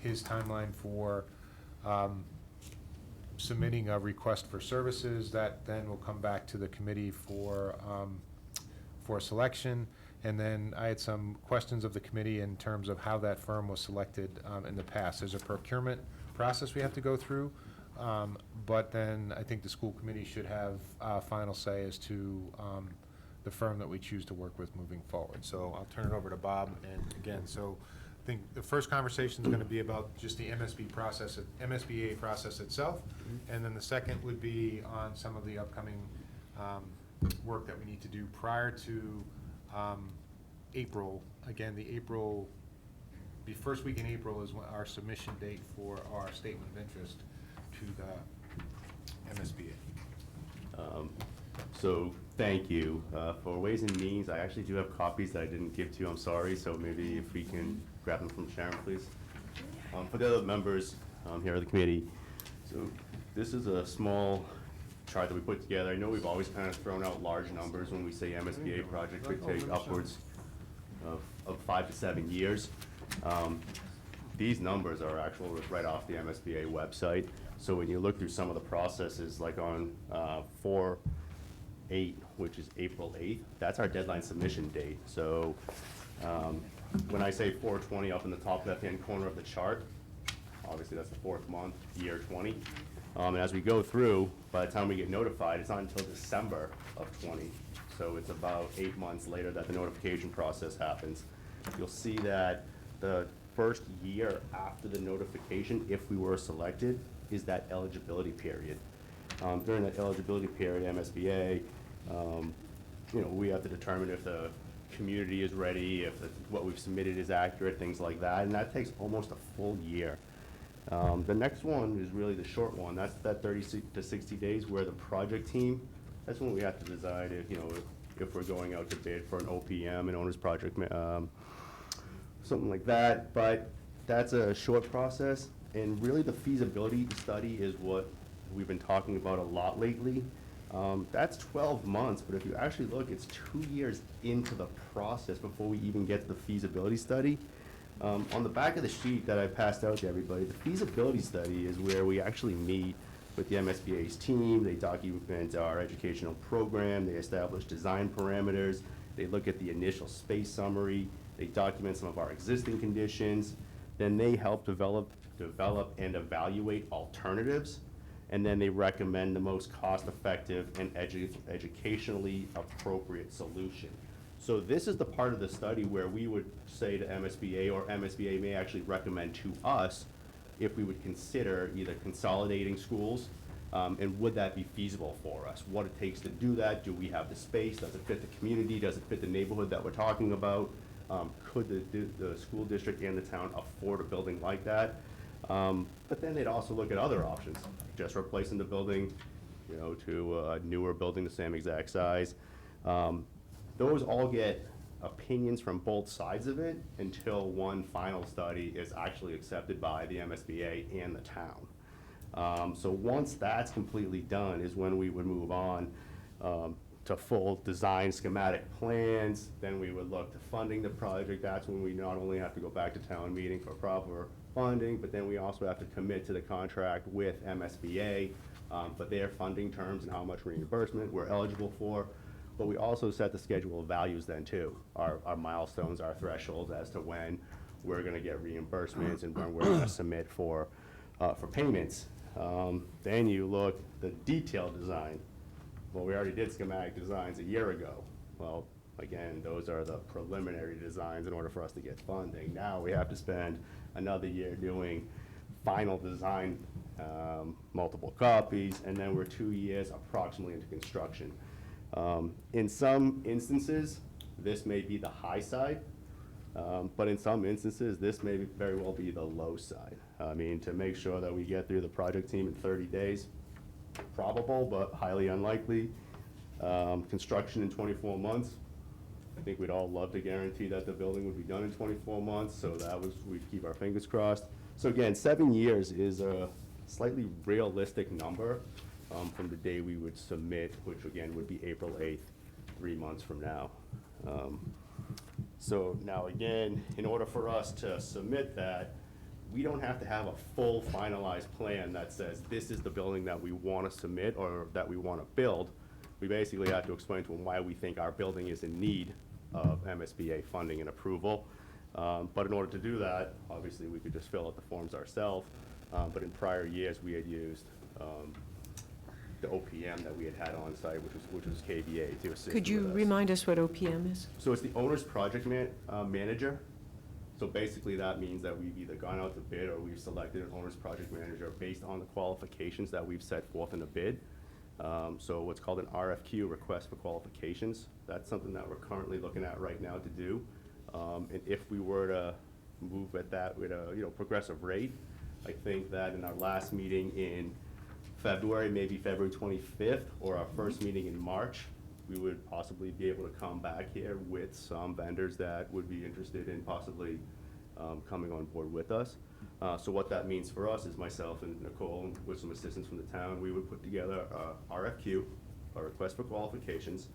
his timeline for submitting a request for services. That then will come back to the committee for selection. And then I had some questions of the committee in terms of how that firm was selected in the past. There's a procurement process we have to go through, but then I think the school committee should have final say as to the firm that we choose to work with moving forward. So I'll turn it over to Bob. And again, so I think the first conversation is going to be about just the MSBA process itself. And then the second would be on some of the upcoming work that we need to do prior to April. Again, the first week in April is when our submission date for our statement of interest to the MSBA. So, thank you. For Ways and Means, I actually do have copies that I didn't give to you, I'm sorry, so maybe if we can grab them from Sharon, please. For the other members here of the committee, so this is a small chart that we put together. I know we've always kind of thrown out large numbers when we say MSBA project could take upwards of 5 to 7 years. These numbers are actual right off the MSBA website. So when you look through some of the processes, like on 4/8, which is April 8th, that's our deadline submission date. So when I say 4/20 up in the top left-hand corner of the chart, obviously that's the 4th month, year 20. And as we go through, by the time we get notified, it's not until December of 20. So it's about 8 months later that the notification process happens. You'll see that the first year after the notification, if we were selected, is that eligibility period. During that eligibility period, MSBA, we have to determine if the community is ready, if what we've submitted is accurate, things like that, and that takes almost a full year. The next one is really the short one. That's that 30 to 60 days where the project team, that's when we have to decide if, you know, if we're going out to bid for an OPM, an owner's project, something like that. But that's a short process, and really the feasibility study is what we've been talking about a lot lately. That's 12 months, but if you actually look, it's 2 years into the process before we even get to the feasibility study. On the back of the sheet that I passed out to everybody, the feasibility study is where we actually meet with the MSBA's team. They document our educational program, they establish design parameters, they look at the initial space summary, they document some of our existing conditions, then they help develop and evaluate alternatives, and then they recommend the most cost-effective and educationally appropriate solution. So this is the part of the study where we would say to MSBA, or MSBA may actually recommend to us, if we would consider either consolidating schools, and would that be feasible for us? What it takes to do that, do we have the space, does it fit the community, does it fit the neighborhood that we're talking about? Could the school district and the town afford a building like that? But then they'd also look at other options, just replacing the building, you know, to a newer building the same exact size. Those all get opinions from both sides of it until one final study is actually accepted by the MSBA and the town. So once that's completely done is when we would move on to full design schematic plans. Then we would look to funding the project. That's when we not only have to go back to town meeting for proper funding, but then we also have to commit to the contract with MSBA for their funding terms and how much reimbursement we're eligible for. But we also set the schedule of values then too, our milestones, our thresholds as to when we're gonna get reimbursements and when we're gonna submit for payments. Then you look, the detailed design. Well, we already did schematic designs a year ago. Well, again, those are the preliminary designs in order for us to get funding. Now we have to spend another year doing final design, multiple copies, and then we're 2 years approximately into construction. In some instances, this may be the high side, but in some instances, this may very well be the low side. I mean, to make sure that we get through the project team in 30 days, probable, but highly unlikely. Construction in 24 months. I think we'd all love to guarantee that the building would be done in 24 months, so we'd keep our fingers crossed. So again, 7 years is a slightly realistic number from the day we would submit, which again would be April 8th, 3 months from now. So now again, in order for us to submit that, we don't have to have a full finalized plan that says this is the building that we want to submit or that we want to build. We basically have to explain to them why we think our building is in need of MSBA funding and approval. But in order to do that, obviously we could just fill out the forms ourselves. But in prior years, we had used the OPM that we had on site, which was KBA to assist with us. Could you remind us what OPM is? So it's the owner's project manager. So basically that means that we've either gone out to bid or we've selected an owner's project manager based on the qualifications that we've set forth in the bid. So what's called an RFQ, request for qualifications. That's something that we're currently looking at right now to do. And if we were to move at that with a progressive rate, I think that in our last meeting in February, maybe February 25th, or our first meeting in March, we would possibly be able to come back here with some vendors that would be interested in possibly coming on board with us. So what that means for us is myself and Nicole, with some assistance from the town, we would put together a RFQ, a request for qualifications,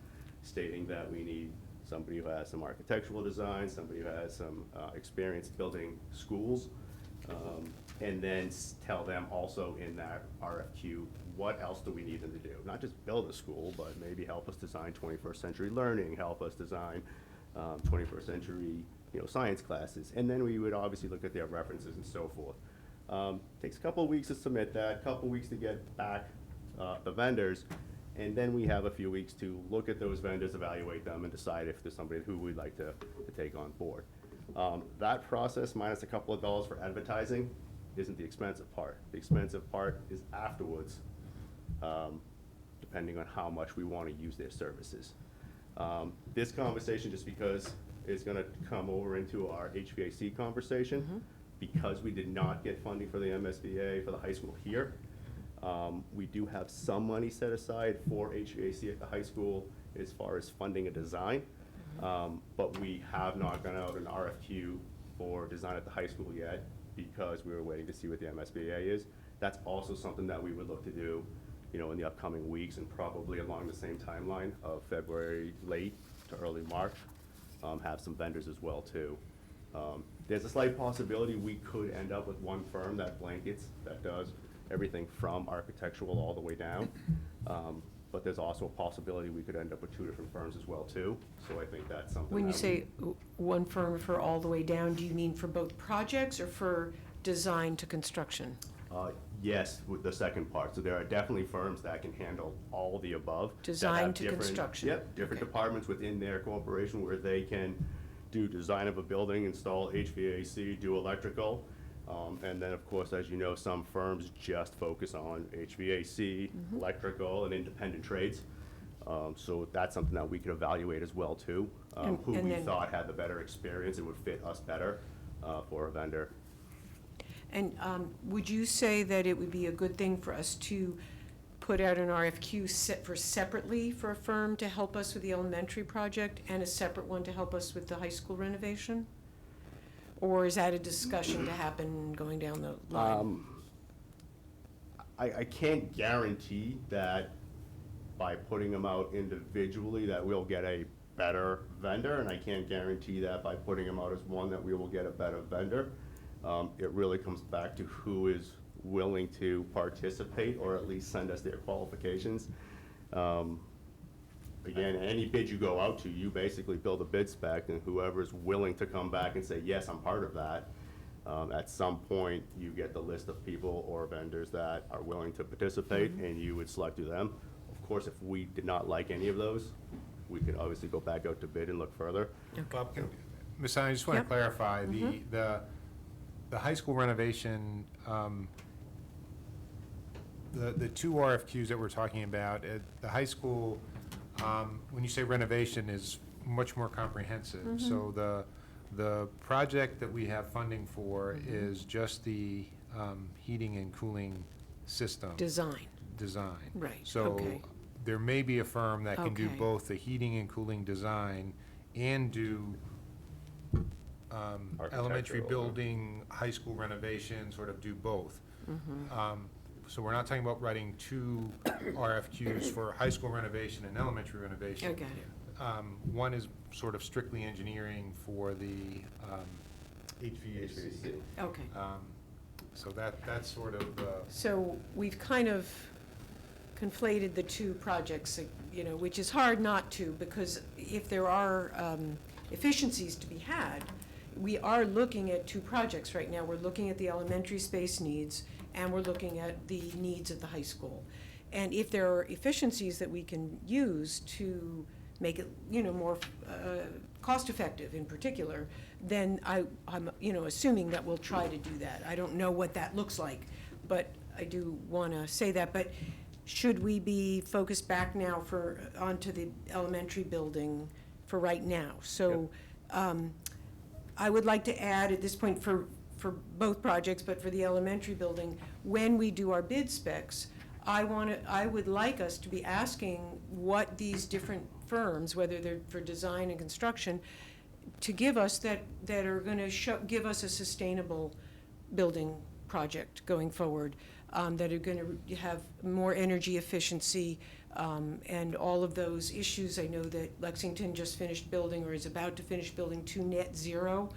stating that we need somebody who has some architectural design, somebody who has some experience building schools, and then tell them also in that RFQ, what else do we need them to do? Not just build a school, but maybe help us design 21st century learning, help us design 21st century science classes. And then we would obviously look at their references and so forth. Takes a couple of weeks to submit that, a couple of weeks to get back the vendors, and then we have a few weeks to look at those vendors, evaluate them, and decide if there's somebody who we'd like to take on board. That process, minus a couple of dollars for advertising, isn't the expensive part. The expensive part is afterwards, depending on how much we want to use their services. This conversation, just because it's going to come over into our HVAC conversation, because we did not get funding for the MSBA for the high school here, we do have some money set aside for HVAC at the high school as far as funding a design. But we have not gone out an RFQ for design at the high school yet because we were waiting to see what the MSBA is. That's also something that we would look to do, you know, in the upcoming weeks and probably along the same timeline of February late to early March. Have some vendors as well too. There's a slight possibility we could end up with one firm that blankets, that does everything from architectural all the way down. But there's also a possibility we could end up with 2 different firms as well too. So I think that's something. When you that say one firm for all the way down, do you mean for both projects or for design to construction? Yes, with the second part. So there are definitely firms that can handle all the above. that Design have to different- construction. Yep, different Okay. departments within their corporation where they can do design of a building, install HVAC, do electrical. And then, of course, as you know, some firms just focus on HVAC, electrical, and independent trades. So that's something that we could evaluate as well too, who And we then- thought had the better experience and would fit us better for a vendor. And would you say that it would be a good thing for us to put out an RFQ separately for a firm to help us with the elementary project and a separate one to help us with the high school renovation? Or is that a discussion to happen going down the line? I can't guarantee that by putting them out individually that we'll get a better vendor, and I can't guarantee that by putting them out as one that we will get a better vendor. It really comes back to who is willing to participate or at least send us their qualifications. Again, any bid you go out to, you basically build a bid spec, and whoever's willing to come back and say, yes, I'm part of that, at some point, you get the list of people or vendors that are willing to participate, and you would select them. Of course, if we did not like any of those, we could obviously go back out to bid and look further. Bob, Ms. Stein, I just want to Yep. clarify, the high school renovation, the 2 RFQs that we're talking about, at the high school, when you say renovation, is much more comprehensive. So the project that we have funding for is just the heating and cooling system. Design, Design. right, So okay. there may be a firm that can do Okay. both the heating and cooling design and do elementary Architectural. building, high school renovation, sort of do both. So we're not talking about writing 2 RFQs for high school renovation and elementary renovation. I got it. One is sort of strictly engineering for the HVAC. Okay. So that's sort of, So we've kind of conflated the 2 projects, you know, which is hard not to, because if there are efficiencies to be had, we are looking at 2 projects right now. We're looking at the elementary space needs, and we're looking at the needs of the high school. And if there are efficiencies that we can use to make it, you know, more cost-effective in particular, then I'm, you know, assuming that we'll try to do that. I don't know what that looks like, but I do want to say that. But should we be focused back now onto the elementary building for right now? So I would like to add at this point for both projects, but for the elementary building, when we do our bid specs, I would like us to be asking what these different firms, whether they're for design and construction, to give us that are going to give us a sustainable building project going forward, that are going to have more energy efficiency, and all of those issues. I know that Lexington just finished building or is about to finish building 2 net zero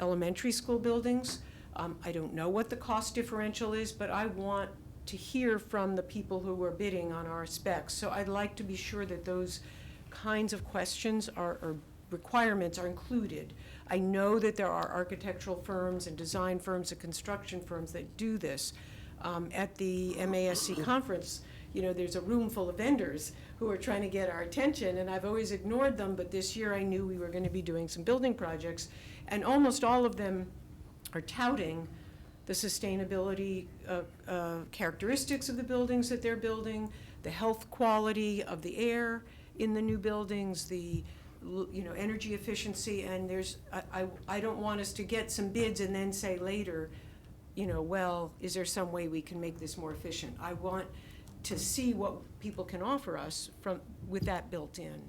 elementary school buildings. I don't know what the cost differential is, but I want to hear from the people who are bidding on our specs. So I'd like to be sure that those kinds of questions or requirements are included. I know that there are architectural firms and design firms and construction firms that do this. At the MASC conference, you know, there's a room full of vendors who are trying to get our attention, and I've always ignored them, but this year I knew we were going to be doing some building projects, and almost all of them are touting the sustainability characteristics of the buildings that they're building, the health quality of the air in the new buildings, the energy efficiency, and I don't want us to get some bids and then say later, well, is there some way we can make this more efficient? I want to see what people can offer us with that built in.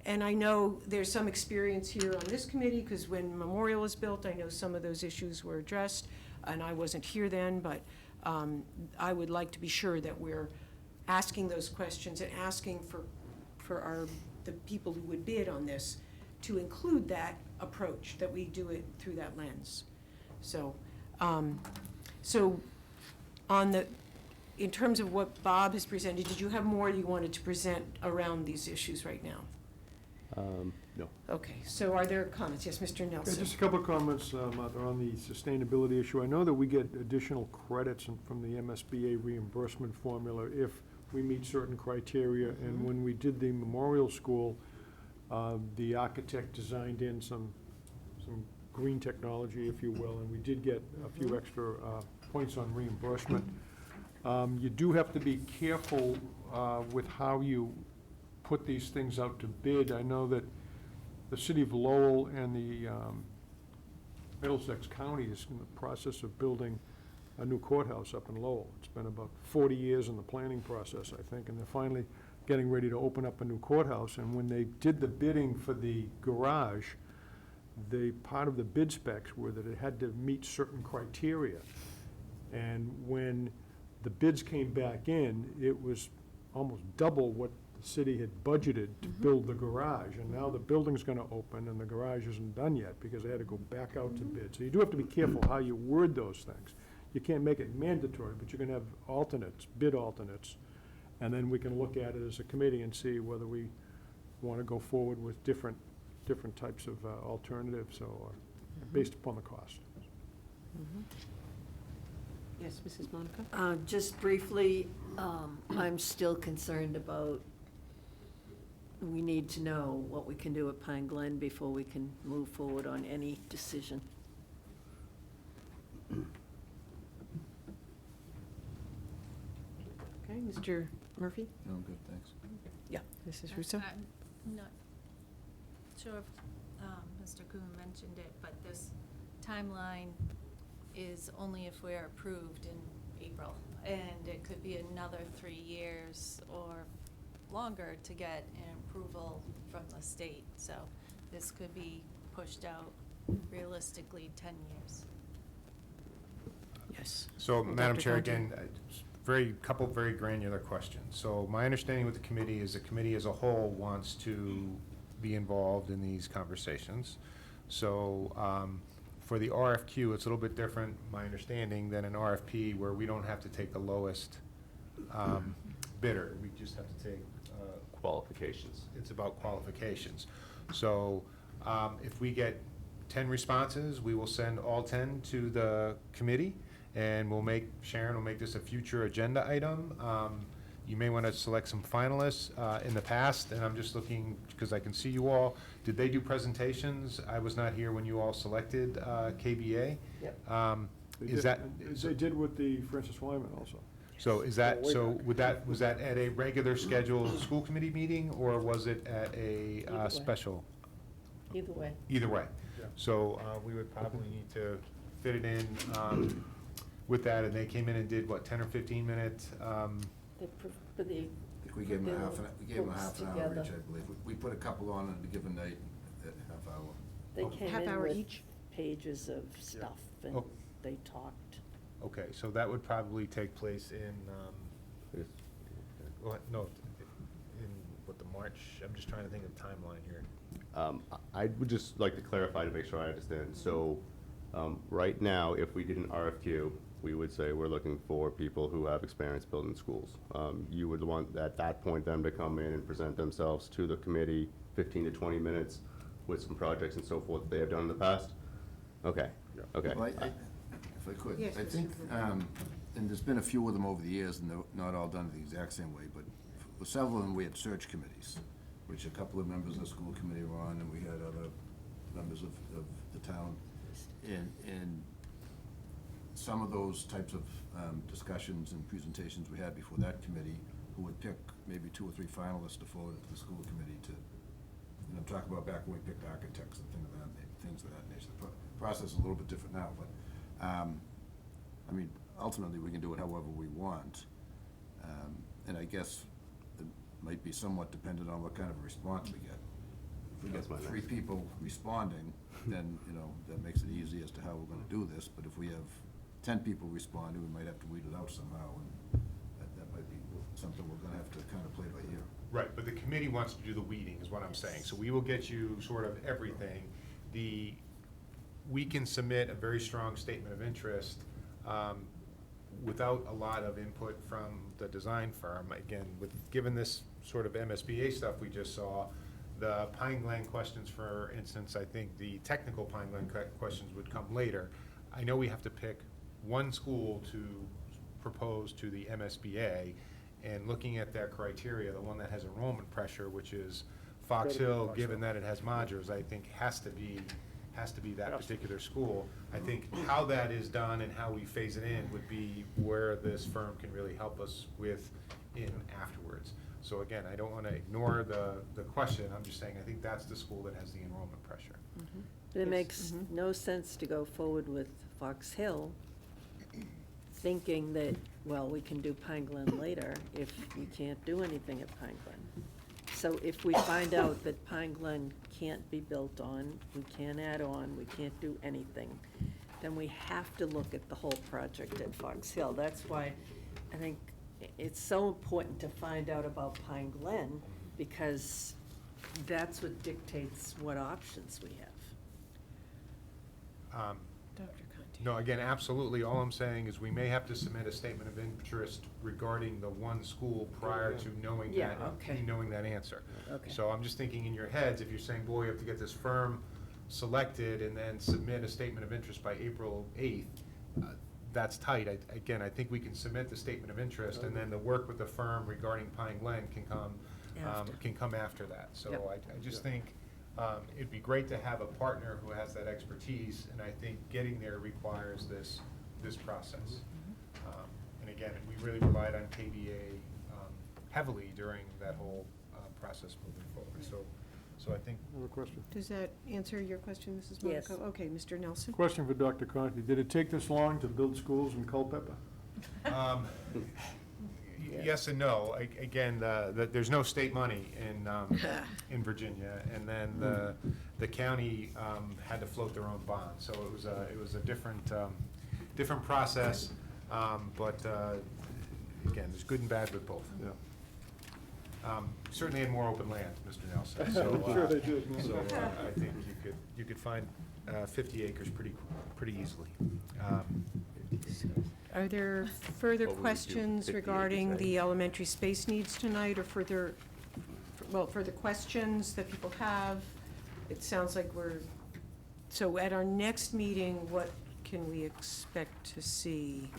And I know there's some experience here on this committee, because when Memorial was built, I know some of those issues were addressed, and I wasn't here then, but I would like to be sure that we're asking those questions and asking for the people who would bid on this to include that approach, that we do it through that lens. So, in terms of what Bob has presented, did you have more you wanted to present around these issues right now? No. Okay, so are there comments? Yes, Mr. Yeah, Nelson? just a couple of comments, Martha, on the sustainability issue. I know that we get additional credits from the MSBA reimbursement formula if we meet certain criteria. And when we did the Memorial School, the architect designed in some green technology, if you will, and we did get a few extra points on reimbursement. You do have to be careful with how you put these things out to bid. I know that the city of Lowell and the Middlesex County is in the process of building a new courthouse up in Lowell. It's been about 40 years in the planning process, I think, and they're finally getting ready to open up a new courthouse. And when they did the bidding for the garage, part of the bid specs were that it had to meet certain criteria. And when the bids came back in, it was almost double what the city had budgeted to build the garage. And now the building's gonna open and the garage isn't done yet because they had to go back out to bid. So you do have to be careful how you word those things. You can't make it mandatory, but you can have alternates, bid alternates, and then we can look at it as a committee and see whether we wanna go forward with different types of alternatives or based upon the cost. Yes, Mrs. Monica? Just briefly, I'm still concerned about, we need to know what we can do at Pine Glen before we can move forward on any decision. Okay, Mr. Murphy? No, I'm good, thanks. Yeah, Mrs. Russo? I'm not sure if Mr. Kuhn mentioned it, but this timeline is only if we're approved in April. And it could be another 3 years or longer to get an approval from the state. So this could be pushed out realistically 10 years. Yes. So, Well, Madam Dr. Chair, Conti? again, couple very granular questions. So my understanding with the committee is the committee as a whole wants to be involved in these conversations. So for the RFQ, it's a little bit different, my understanding, than an RFP where we don't have to take the lowest bidder. We just have to take Qualifications. it's about qualifications. So if we get 10 responses, we will send all 10 to the committee, and Sharon will make this a future agenda item. You may want to select some finalists. In the past, and I'm just looking, because I can see you all, did they do presentations? I was not here when you all selected KBA. Yep. They did with the Francis Wyman also. So is that, so was that at a regular scheduled school committee meeting, or was it at a Either way. special? Either way. Either way. Yeah. So we would probably need to fit it in with that, and they came in and did, what, 10 or 15 minutes? For the, I think we gave them a half an books hour together. each, I believe. We put a couple on at a given night at half hour. They Okay. came Half in hour with each? pages of stuff, and Oh. they talked. Okay, so that would probably take place in, no, in, what, the March? I'm just trying to think of the timeline here. I would just like to clarify to make sure I understand. So, right now, if we did an RFQ, we would say we're looking for people who have experience building schools. You would want, at that point, them to come in and present themselves to the committee, 15 to 20 minutes, with some projects and so forth they have done in the past? Okay, okay. Well, if I could, Yes, I Mr. think, Wood. and there's been a few of them over the years, and they're not all done the exact same way, but for several of them, we had search committees, which a couple of members of the school committee were on, and we had other members of the town. And some of those types of discussions and presentations we had before that committee, who would pick maybe 2 or 3 finalists to forward to the school committee to I'm talking about back when we picked architects and things of that nature. The process is a little bit different now, but, I mean, ultimately, we can do it however we want. And I guess it might be somewhat dependent on what kind of a response we get. If we get That's my 3 next. people responding, then, that makes it easy as to how we're gonna do this. But if we have 10 people responding, we might have to weed it out somehow, and that might be something we're gonna have to kind of play by ear. Right, but the committee wants to do the weeding, is what I'm saying. So we will get you sort of everything. We can submit a very strong statement of interest without a lot of input from the design firm. Again, given this sort of MSBA stuff we just saw, the Pine Glen questions, for instance, I think the technical Pine Glen questions would come later. I know we have to pick one school to propose to the MSBA, and looking at their criteria, the one that has enrollment pressure, which is Fox Hill, given that it has modules, I think has to be that particular school. I think how that is done and how we phase it in would be where this firm can really help us with in afterwards. So again, I don't want to ignore the question, I'm just saying, I think that's the school that has the enrollment pressure. But it Yes. makes no sense to go forward with Fox Hill, thinking that, well, we can do Pine Glen later if we can't do anything at Pine Glen. So if we find out that Pine Glen can't be built on, we can't add on, we can't do anything, then we have to look at the whole project at Fox Hill. That's why I think it's so important to find out about Pine Glen, because that's what dictates what options we have. Dr. Conti. No, again, absolutely, all I'm saying is we may have to submit a statement of interest regarding the one school prior to knowing Yeah, that, okay. knowing that answer. Okay. So I'm just thinking in your heads, if you're saying, boy, you have to get this firm selected and then submit a statement of interest by April 8th, that's tight. Again, I think we can submit the statement of interest, and then the work with the firm regarding Pine Glen can come after that. So Yep. I just think it'd be great to have a partner who has that expertise, and I think getting there requires this process. And again, we really relied on KBA heavily during that whole process moving forward. So I think. I have a question. Does that answer your question, Mrs. Yes. Monaco? Okay, Mr. Nelson? Question for Dr. Conti. Did it take this long to build schools in Culpeper? Yes and no. Again, there's no state money in Virginia, and then the county had to float their own bond. So it was a different process, but again, there's good and bad with both. Yeah. Certainly had more open land, Mr. Nelson. So, I'm sure they did. So I think you could find 50 acres pretty easily. Are there further What would we do, questions 50 acres, regarding right? the elementary space needs tonight, or further questions that people have? It sounds like so at our next meeting, what can we expect to see?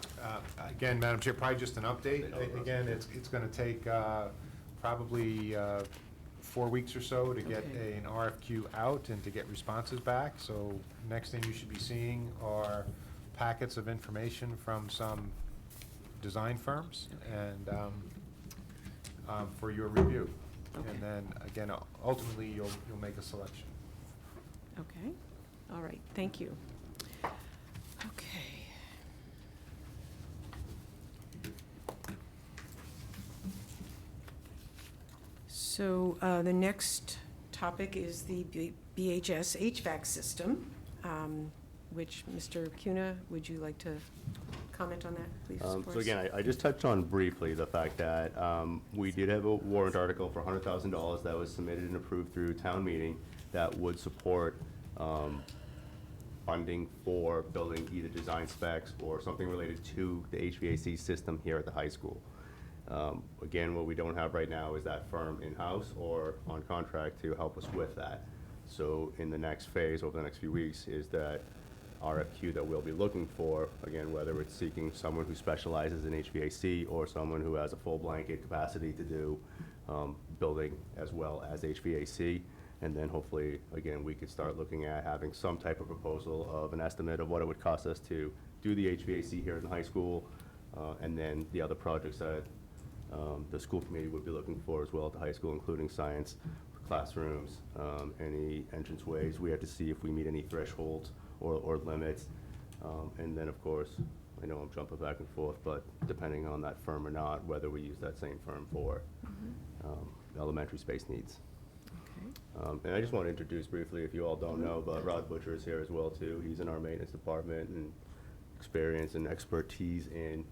Again, Madam Chair, probably just an update. Again, it's going to take probably 4 weeks or so to get Okay. an RFQ out and to get responses back. So next thing you should be seeing are packets of information from some design firms and for your review. Okay. And then, again, ultimately, you'll make a selection. Okay, all right, thank you. Okay. So the next topic is the BHS HVAC system, which, Mr. Cuna, would you like to comment on that, please? for So us? again, I just touched on briefly the fact that we did have a warrant article for $100,000 that was submitted and approved through town meeting that would support funding for building either design specs or something related to the HVAC system here at the high school. Again, what we don't have right now is that firm in-house or on contract to help us with that. So in the next phase, over the next few weeks, is that RFQ that we'll be looking for, again, whether it's seeking someone who specializes in HVAC or someone who has a full blanket capacity to do building as well as HVAC. And then hopefully, again, we could start looking at having some type of proposal of an estimate of what it would cost us to do the HVAC here in the high school, and then the other projects that the school committee would be looking for as well at the high school, including science, classrooms, any entranceways. We have to see if we meet any thresholds or limits. And then, of course, I know I'm jumping back and forth, but depending on that firm or not, whether we use that same firm for elementary space needs. And I just want to introduce briefly, if you all don't know, but Rod Butcher is here as well too. He's in our maintenance department and experience and expertise in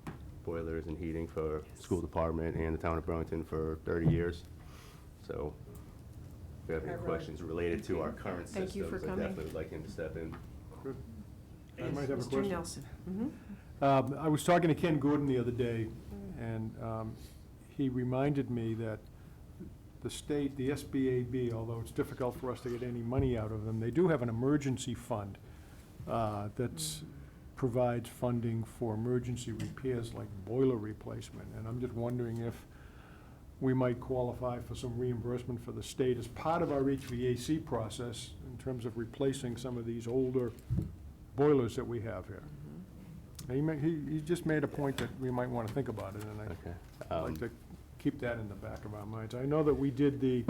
boilers and heating for school department and the town of Burlington for 30 years. So if you have any Hi, Rod. questions related to our current systems, Thank you for I coming. definitely would like him to step in. Good. I might have a Mr. question. Nelson. Mhm. I was talking to Ken Gordon the other day, and he reminded me that the state, the SBAB, although it's difficult for us to get any money out of them, they do have an emergency fund that provides funding for emergency repairs like boiler replacement. And I'm just wondering if we might qualify for some reimbursement for the state as part of our HVAC process in terms of replacing some of these older boilers that we have here. He just made a point that we might want to think about it, and Okay. I'd like to keep that in the back of our minds. I know that we did the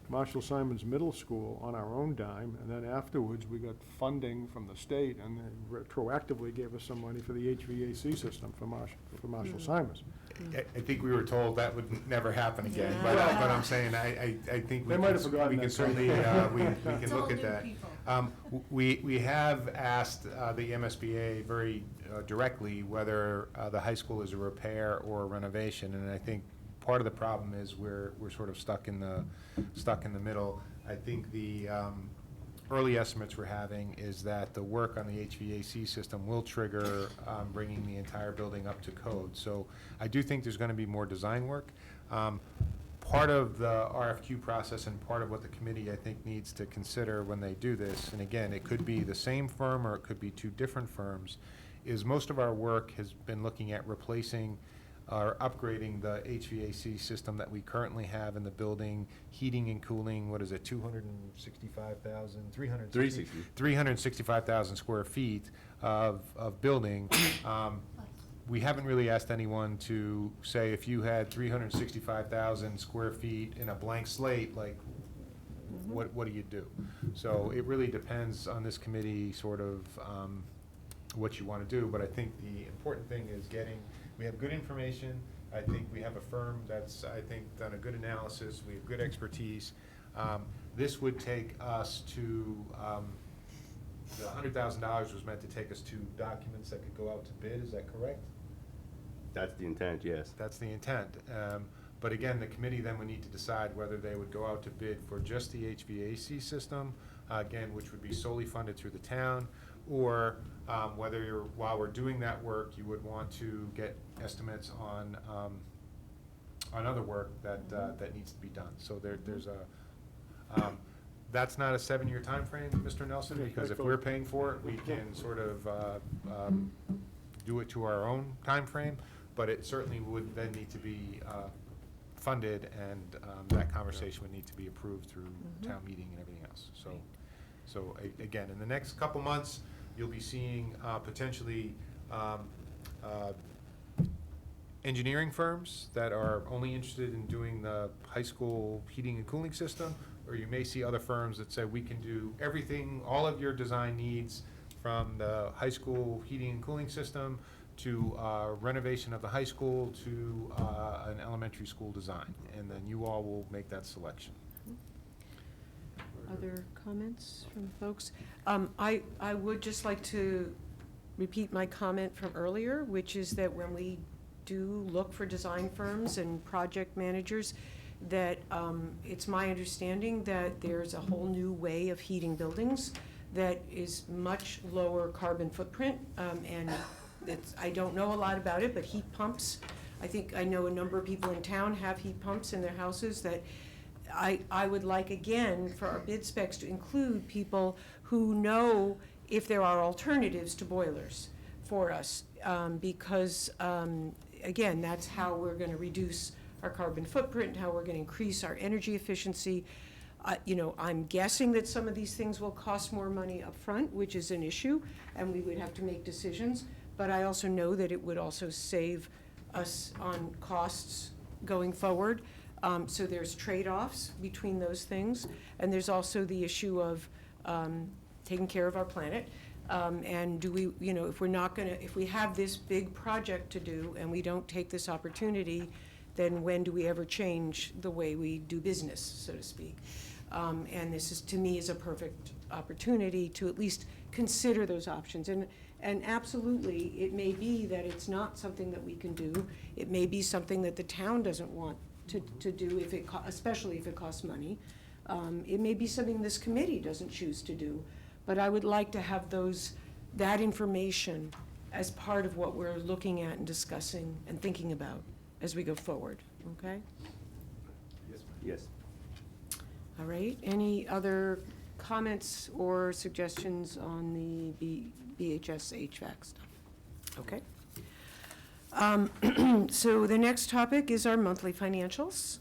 Marshall Simons Middle School on our own dime, and then afterwards, we got funding from the state, and they retroactively gave us some money for the HVAC system for Marshall Simons. I think we were told that would never happen again, Yeah. but I'm saying, I think They might have forgotten we can that. certainly, we can It's all look at new that. people. We have asked the MSBA very directly whether the high school is a repair or a renovation, and I think part of the problem is we're sort of stuck in the middle. I think the early estimates we're having is that the work on the HVAC system will trigger bringing the entire building up to code. So I do think there's going to be more design work. Part of the RFQ process and part of what the committee, I think, needs to consider when they do this, and again, it could be the same firm or it could be two different firms, is most of our work has been looking at replacing or upgrading the HVAC system that we currently have in the building, heating and cooling, what is it, 265,000, 365,000 square feet of building. We haven't really asked anyone to say, if you had 365,000 square feet in a blank slate, like, what do you do? So it really depends on this committee, sort of, what you want to do, but I think the important thing is we have good information. I think we have a firm that's, I think, done a good analysis. We have good expertise. This would take us to, the $100,000 was meant to take us to documents that could go out to bid, is that correct? That's the intent, yes. That's the intent. But again, the committee then would need to decide whether they would go out to bid for just the HVAC system, again, which would be solely funded through the town, or whether while we're doing that work, you would want to get estimates on other work that needs to be done. So there's a, that's not a 7-year timeframe, Mr. Nelson, because if we're paying for it, we can sort of do it to our own timeframe, but it certainly would then need to be funded, and that conversation would need to be approved through town meeting and everything else. So again, in the next couple months, you'll be seeing potentially engineering firms that are only interested in doing the high school heating and cooling system, or you may see other firms that say, we can do everything, all of your design needs, from the high school heating and cooling system to renovation of the high school to an elementary school design, and then you all will make that selection. Other comments from folks? I would just like to repeat my comment from earlier, which is that when we do look for design firms and project managers, that it's my understanding that there's a whole new way of heating buildings that is much lower carbon footprint, and I don't know a lot about it, but heat pumps, I think I know a number of people in town have heat pumps in their houses that I would like, again, for our bid specs to include people who know if there are alternatives to boilers for us, because, again, that's how we're going to reduce our carbon footprint, how we're going to increase our energy efficiency. I'm guessing that some of these things will cost more money up front, which is an issue, and we would have to make decisions, but I also know that it would also save us on costs going forward. So there's trade-offs between those things, and there's also the issue of taking care of our planet. And do we, you know, if we're not gonna, if we have this big project to do and we don't take this opportunity, then when do we ever change the way we do business, so to speak? And this is, to me, is a perfect opportunity to at least consider those options. And absolutely, it may be that it's not something that we can do. It may be something that the town doesn't want to do, if it, especially if it costs money. It may be something this committee doesn't choose to do. But I would like to have that information as part of what we're looking at and discussing and thinking about as we go forward, okay? Yes. All right, any other comments or suggestions on the BHS HVAC stuff? Okay. So the next topic is our monthly financials.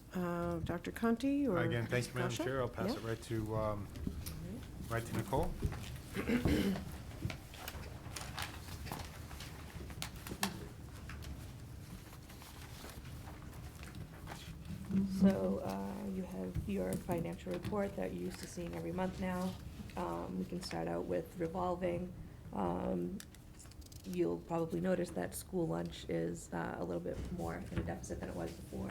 Dr. Conti or? Again, thank you, Madam Kasha? Chair. I'll pass Yeah. it right to Nicole. So you have your financial report that you're used to seeing every month now. We can start out with revolving. You'll probably notice that school lunch is a little bit more in a deficit than it was before.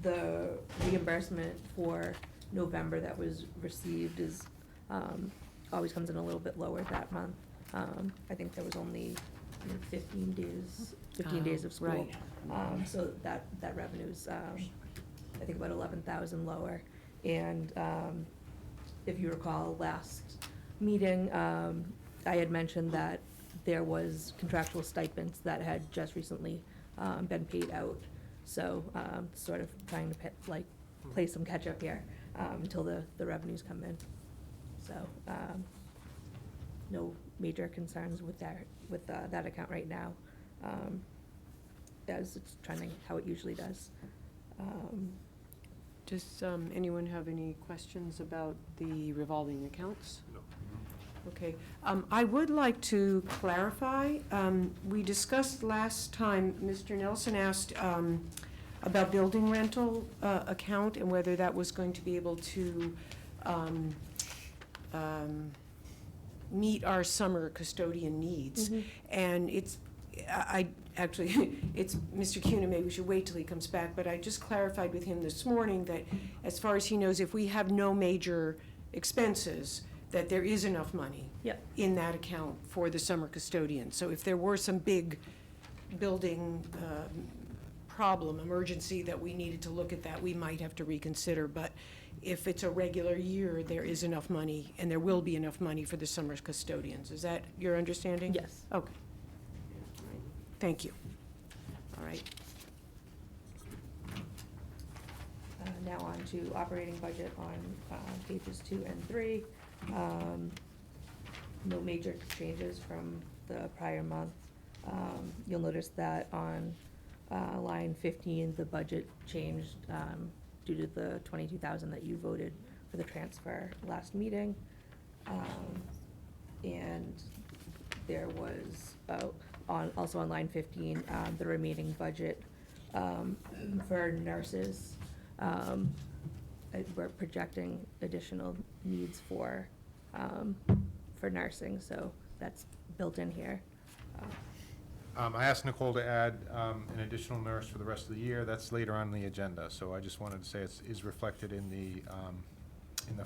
The reimbursement for November that was received is, always comes in a little bit lower that month. I think there was only 15 days of school. Right. So that revenue's, I think about 11,000 lower. And if you recall, last meeting, I had mentioned that there was contractual stipends that had just recently been paid out. So sort of trying to play some catch-up here until the revenues come in. So no major concerns with that account right now, as it's trending how it usually does. Does anyone have any questions about the revolving accounts? No. Okay. I would like to clarify, we discussed last time, Mr. Nelson asked about building rental account and whether that was going to be able to meet our summer custodian needs. And actually, it's Mr. Cuna, maybe we should wait till he comes back, but I just clarified with him this morning that as far as he knows, if we have no major expenses, that there is enough money Yep. in that account for the summer custodian. So if there were some big building problem, emergency that we needed to look at that, we might have to reconsider. But if it's a regular year, there is enough money, and there will be enough money for the summer custodians. Is that your understanding? Yes. Okay. All right. Thank you. All right. Now on to operating budget on pages 2 and 3. No major changes from the prior month. You'll notice that on line 15, the budget changed due to the 22,000 that you voted for the transfer last meeting. And there was, also on line 15, the remaining budget for nurses. We're projecting additional needs for nursing, so that's built in here. I asked Nicole to add an additional nurse for the rest of the year. That's later on the agenda, so I just wanted to say it is reflected in the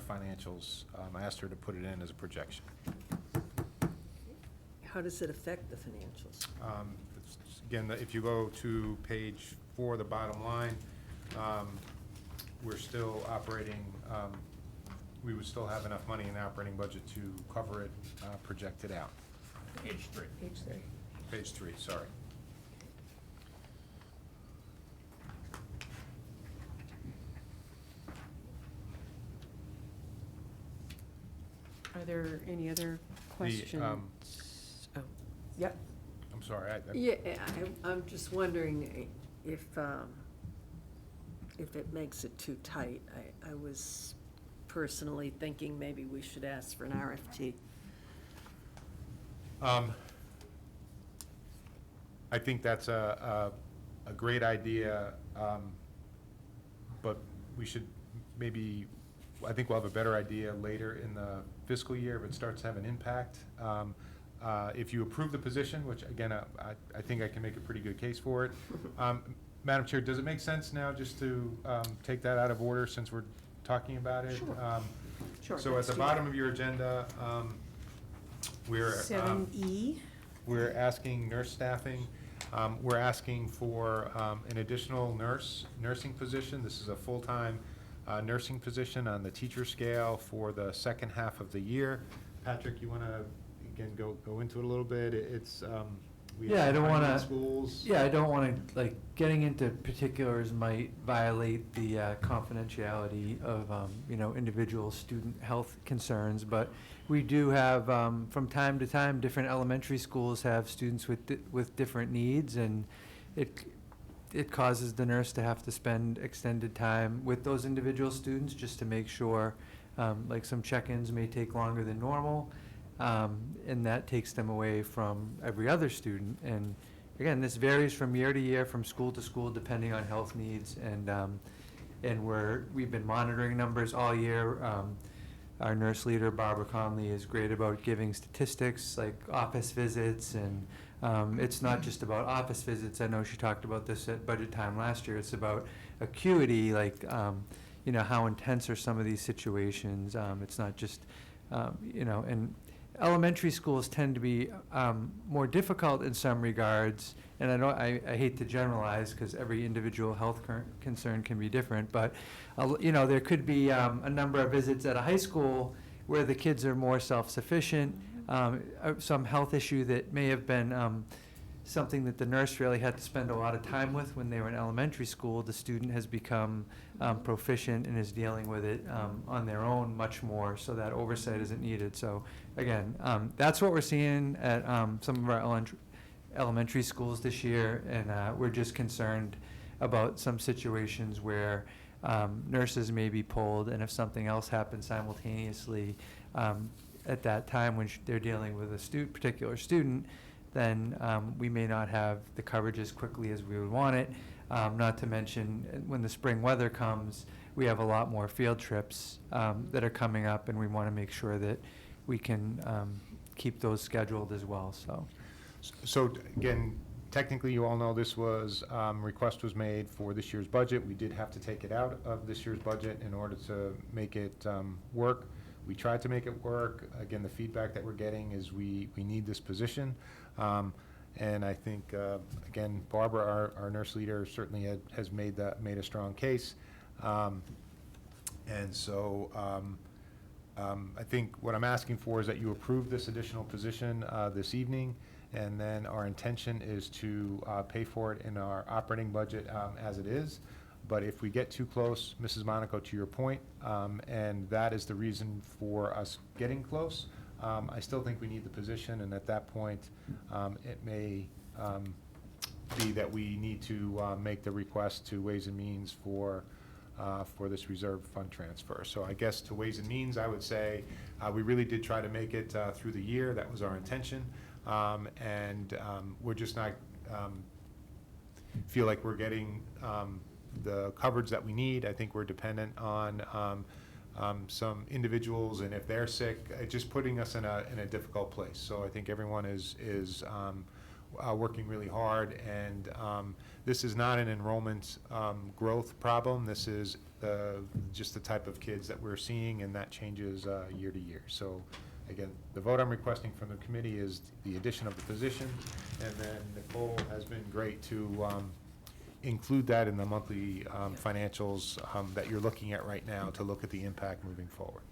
financials. I asked her to put it in as a projection. How does it affect the financials? Again, if you go to page 4, the bottom line, we're still operating, we would still have enough money in the operating budget to cover it, projected out. Page 3. Page 3. Page 3, sorry. Are there any other questions? Oh, yep. I'm sorry, Yeah, I'm just wondering if it makes it too tight. I was personally thinking maybe we should ask for an RFT. I think that's a great idea. but we should maybe, I think we'll have a better idea later in the fiscal year if it starts to have an impact. If you approve the position, which again, I think I can make a pretty good case for it. Madam Chair, does it make sense now just to take that out of order since we're talking about it? Sure. Sure, So at let's the do bottom that. of your agenda, we're. 7E. We're asking nurse staffing. We're asking for an additional nursing position. This is a full-time nursing position on the teacher scale for the second half of the year. Patrick, you want to, again, go into it a little bit? It's, we Yeah, I have don't 9 wanna- schools. Yeah, I don't want to, like, getting into particulars might violate the confidentiality of, individual student health concerns, but we do have, from time to time, different elementary schools have students with different needs, and it causes the nurse to have to spend extended time with those individual students just to make sure, like, some check-ins may take longer than normal. And that takes them away from every other student. And again, this varies from year to year, from school to school, depending on health needs. And we've been monitoring numbers all year. Our nurse leader, Barbara Conley, is great about giving statistics like office visits. And it's not just about office visits. I know she talked about this at budget time last year. It's about acuity, like, how intense are some of these situations. It's not just, and elementary schools tend to be more difficult in some regards, and I hate to generalize because every individual health concern can be different, but there could be a number of visits at a high school where the kids are more self-sufficient, some health issue that may have been something that the nurse really had to spend a lot of time with when they were in elementary school. The student has become proficient and is dealing with it on their own much more, so that oversight isn't needed. So again, that's what we're seeing at some of our elementary schools this year, and we're just concerned about some situations where nurses may be pulled, and if something else happens simultaneously at that time when they're dealing with a particular student, then we may not have the coverage as quickly as we would want it. Not to mention, when the spring weather comes, we have a lot more field trips that are coming up, and we want to make sure that we can keep those scheduled as well. So again, technically, you all know this was, request was made for this year's budget. We did have to take it out of this year's budget in order to make it work. We tried to make it work. Again, the feedback that we're getting is we need this position. And I think, again, Barbara, our nurse leader, certainly has made a strong case. And so I think what I'm asking for is that you approve this additional position this evening, and then our intention is to pay for it in our operating budget as it is. But if we get too close, Mrs. Monaco, to your point, and that is the reason for us getting close, I still think we need the position, and at that point, it may be that we need to make the request to Ways and Means for this reserve fund transfer. So I guess to Ways and Means, I would say we really did try to make it through the year. That was our intention, and we're just not feel like we're getting the coverage that we need. I think we're dependent on some individuals, and if they're sick, it's just putting us in a difficult place. So I think everyone is working really hard, and this is not an enrollment growth problem. This is just the type of kids that we're seeing, and that changes year to year. So again, the vote I'm requesting from the committee is the addition of the position, and then Nicole has been great to include that in the monthly financials that you're looking at right now to look at the impact moving forward.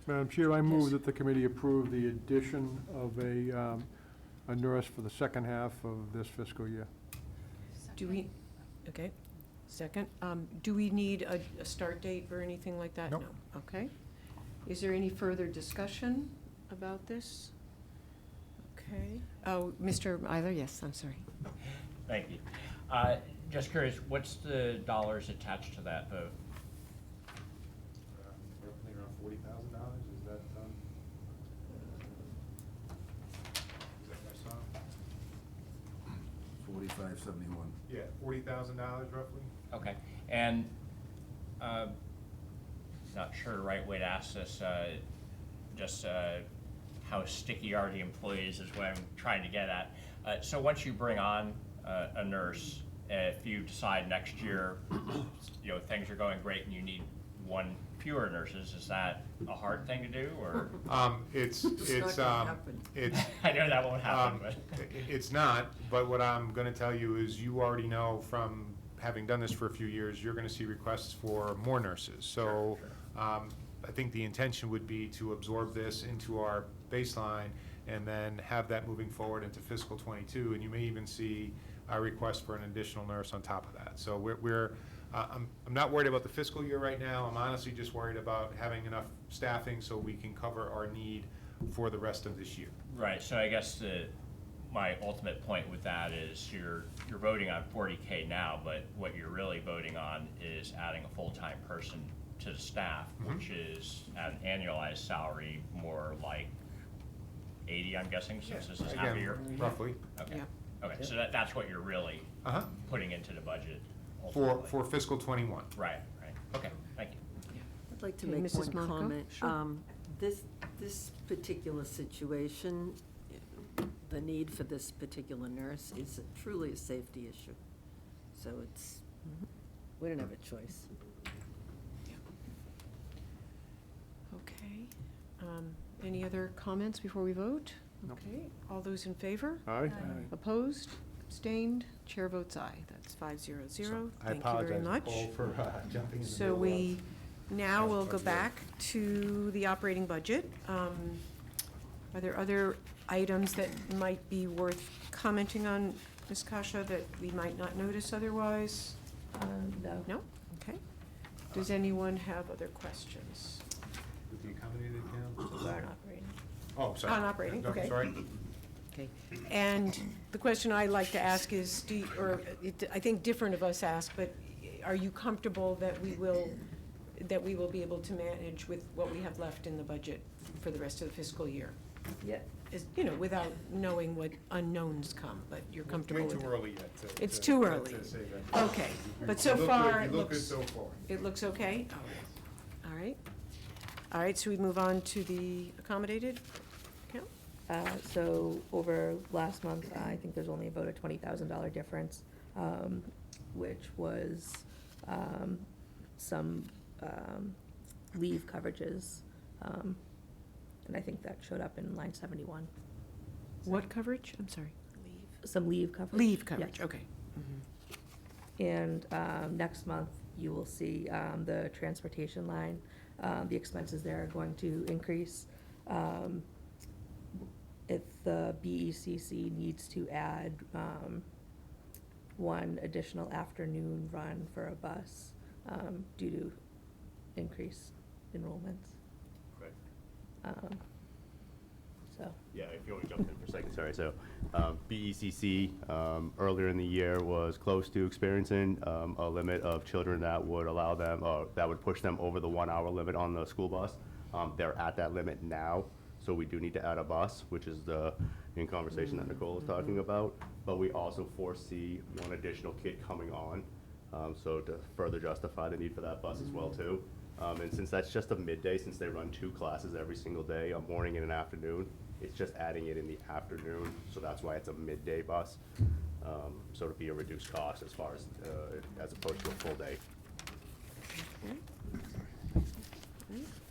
Madam Chair, I move Yes. that the committee approve the addition of a nurse for the second half of this fiscal year. Do we, okay, second. Do we need a start date or anything like that? Nope. No. Okay. Is there any further discussion about this? Okay. Oh, Mr. Eiler, yes, I'm sorry. Thank you. Just curious, what's the dollars attached to that vote? Roughly around $40,000, is that what I saw? 4571. Yeah, $40,000 roughly. Okay, and Not sure the right way to ask this, just how sticky are the employees is what I'm trying to get at. So once you bring on a nurse, if you decide next year, things are going great and you need one fewer nurses, is that a hard thing to do, or? It's, It's not gonna happen. it's, I know that won't happen, but. it's not, but what I'm gonna tell you is you already know from having done this for a few years, you're gonna see requests for more nurses. So, I think the intention would be to absorb this into our baseline and then have that moving forward into fiscal '22, and you may even see a request for an additional nurse on top of that. So I'm not worried about the fiscal year right now. I'm honestly just worried about having enough staffing so we can cover our need for the rest of this year. Right, so I guess my ultimate point with that is you're voting on 40K now, but what you're really voting on is adding a full-time person to the staff, which is at an annualized salary more like 80, I'm guessing, since this is half a Again, year? roughly. Okay, Yeah. okay, so that's what you're really Uh-huh. putting into the budget For ultimately. fiscal '21. Right, okay, thank you. I'd like to Okay, make Mrs. one Monaco? comment. Sure. This particular situation, the need for this particular nurse is truly a safety issue. So it's, we don't have a choice. Okay. Any other comments before we vote? Nope. Okay, all those in favor? Aye. Opposed? Abstained? Chair votes aye. That's 500. So I Thank you very apologize, much. Nicole, for jumping in the So middle of. we now will go back to the operating budget. Are there other items that might be worth commenting on, Ms. Kasha, that we might not notice otherwise? No. No? Okay. Does anyone have other questions? With the accommodated account? We're not operating. Oh, sorry. On operating, No, okay. Sorry. Okay. And the question I like to ask is, I think different of us ask, but are you comfortable that we will be able to manage with what we have left in the budget for the rest of the fiscal year? Yeah. Without knowing what unknowns come, but you're comfortable with it? Way too early yet to. It's too early. To say that. Okay, but so You look far good- it You look good looks, so far. it looks okay? All right. All right, so we move on to the accommodated account? So over last month, I think there's only about a $20,000 difference, which was some leave coverages. And I think that showed up in line 71. What coverage? I'm sorry. Some leave coverage. Leave Yeah. coverage, okay. And next month, you will see the transportation line, the expenses there are going to increase. If the BECC needs to add one additional afternoon run for a bus due to increased enrollments. Right. So. Yeah, if you want to jump in for a second, sorry. So BECC earlier in the year was close to experiencing a limit of children that would allow them, that would push them over the 1 hour limit on the school bus. They're at that limit now, so we do need to add a bus, which is the in conversation that Nicole was talking about. But we also foresee one additional kid coming on, so to further justify the need for that bus as well too. And since that's just a midday, since they run 2 classes every single day, a morning and an afternoon, it's just adding it in the afternoon, so that's why it's a midday bus. So it'll be a reduced cost as far as opposed to a full day.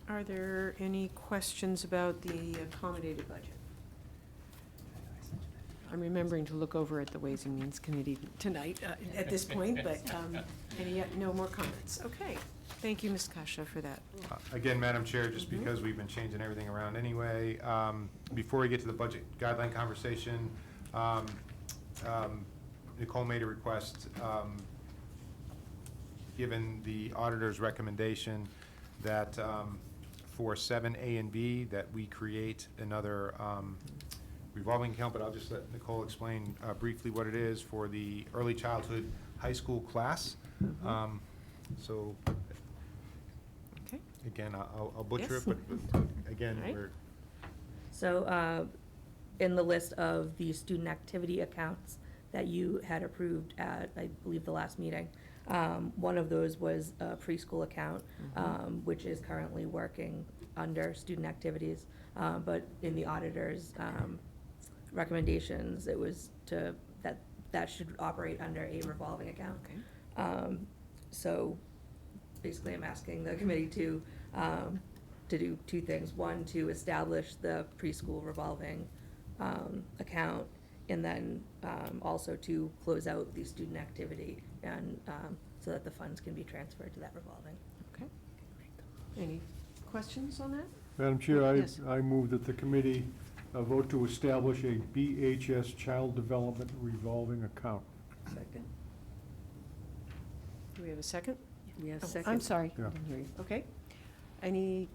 Are there any questions about the accommodated budget? I'm remembering to look over at the Ways and Means Committee tonight at this point, but no more comments. Okay. Thank you, Ms. Kasha, for that. Again, Madam Chair, just because we've been changing everything around anyway, before we get to the budget guideline conversation, Nicole made a request, given the auditor's recommendation that for 7A and B, that we create another revolving account, but I'll just let Nicole explain briefly what it is for the early childhood high school class. So, Okay. again, I'll butcher Yes. it, but again, All right. we're, So, in the list of the student activity accounts that you had approved at, I believe, the last meeting, One of those was a preschool account, which is currently working under student activities. But in the auditor's recommendations, it was that should operate under a revolving account. Okay. So basically, I'm asking the committee to do two things. One, to establish the preschool revolving account, and then also to close out the student activity, and so that the funds can be transferred to that revolving. Okay. Any questions on that? Madam Chair, Yes. I move that the committee vote to establish a BHS Child Development Revolving Account. Second? Do we have a second? Yes, Oh, second. I'm sorry. Yeah. I didn't hear you. Okay. Any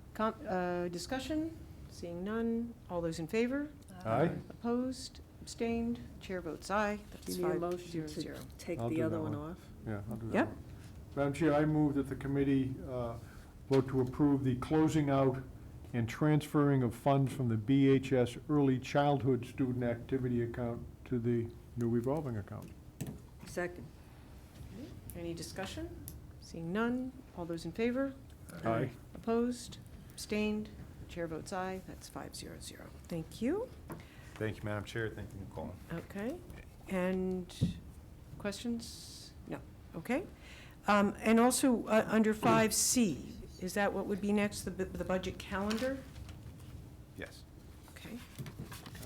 discussion? Seeing none. All those in favor? Aye. Opposed? Abstained? Chair votes aye. That's Do you need a 500. motion to take I'll the do other that one one. off? Yeah, I'll do that Yep. one. Madam Chair, I move that the committee vote to approve the closing out and transferring of funds from the BHS Early Childhood Student Activity Account to the new revolving account. Second. Any discussion? Seeing none. All those in favor? Aye. Opposed? Abstained? Chair votes aye. That's 500. Thank you. Thank you, Madam Chair. Thank you, Nicole. Okay. And questions? No. Okay. And also, under 5C, is that what would be next, the budget calendar? Yes. Okay.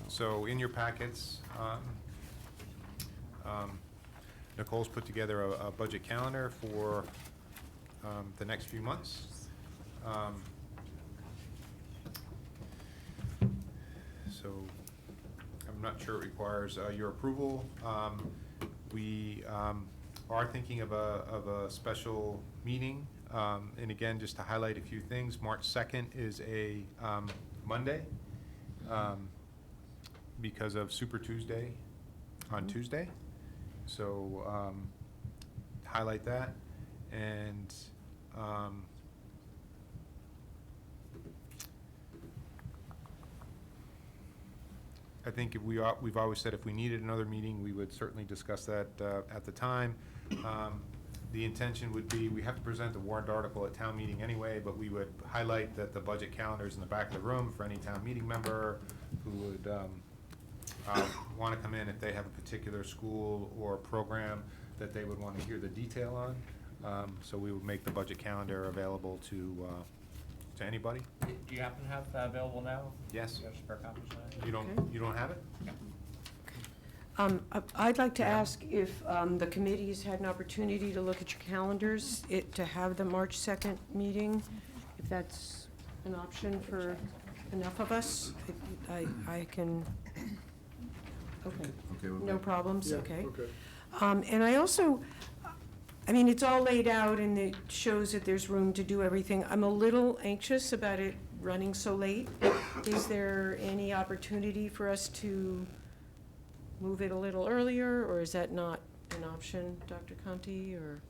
So in your packets, Nicole's put together a budget calendar for the next few months. So I'm not sure it requires your approval. We are thinking of a special meeting. And again, just to highlight a few things, March 2nd is a Monday because of Super Tuesday on Tuesday. So highlight that. And I think if we've always said if we needed another meeting, we would certainly discuss that at the time. The intention would be, we have to present the warrant article at town meeting anyway, but we would highlight that the budget calendar is in the back of the room for any town meeting member who would want to come in if they have a particular school or program that they would want to hear the detail on. So we would make the budget calendar available to anybody. Do you happen to have that available now? Yes. Do you have spare copies of that? You don't have it? I'd like to ask if the committee's had an opportunity to look at your calendars, to have the March 2nd meeting, if that's an option for enough of us. I can, okay, Okay, with no that? problems, okay. Okay. And I also, I mean, it's all laid out and it shows that there's room to do everything. I'm a little anxious about it running so late. Is there any opportunity for us to move it a little earlier, or is that not an option, Dr. Conti, or?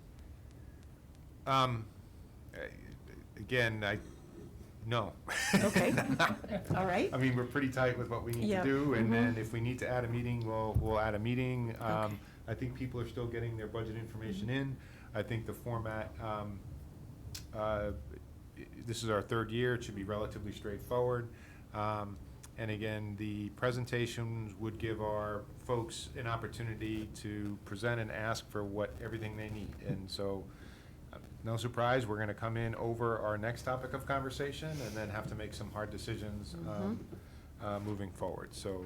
Again, no. Okay. All right. I mean, we're pretty tight with what we need Yeah. to do, and Mhm. then if we need to add a meeting, we'll add a meeting. Okay. I think people are still getting their budget information in. I think the format, this is our third year, it should be relatively straightforward. And again, the presentations would give our folks an opportunity to present and ask for everything they need. And so, no surprise, we're gonna come in over our next topic of conversation and then have to make some hard decisions moving forward. So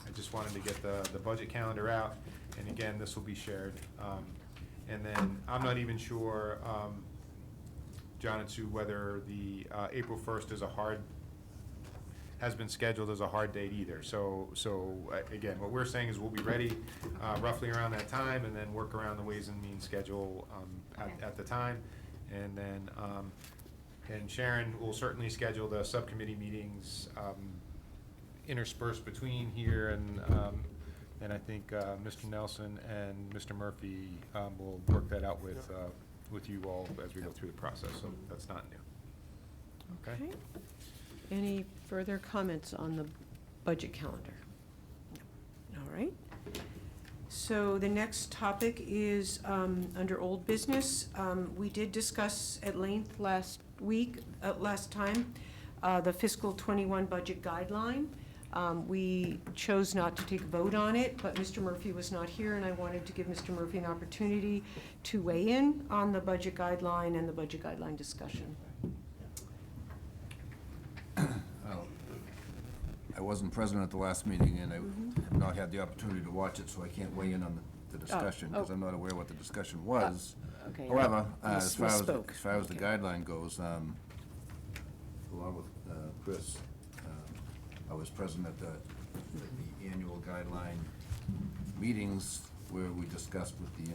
I just wanted to get the budget calendar out, and again, this will be shared. And then, I'm not even sure, John and Sue, whether the April 1st has been scheduled as a hard date either. So again, what we're saying is we'll be ready roughly around that time, and then work around the Ways and Means schedule at the time. And then, and Sharon will certainly schedule the subcommittee meetings interspersed between here, and I think Mr. Nelson and Mr. Murphy will work that out with you all as we go through the process, so that's not new. Okay? Any further comments on the budget calendar? No. All right. So the next topic is under old business. We did discuss at length last time, the fiscal '21 budget guideline. We chose not to take a vote on it, but Mr. Murphy was not here, and I wanted to give Mr. Murphy an opportunity to weigh in on the budget guideline and the budget guideline discussion. Well, I wasn't present at the last meeting, and I have not had the opportunity to watch it, so I can't weigh in on the discussion, because I'm not aware what the discussion was. Okay. However, as far Misspoke. as the Okay. guideline goes, along with Chris, I was present at the annual guideline meetings where we discussed with the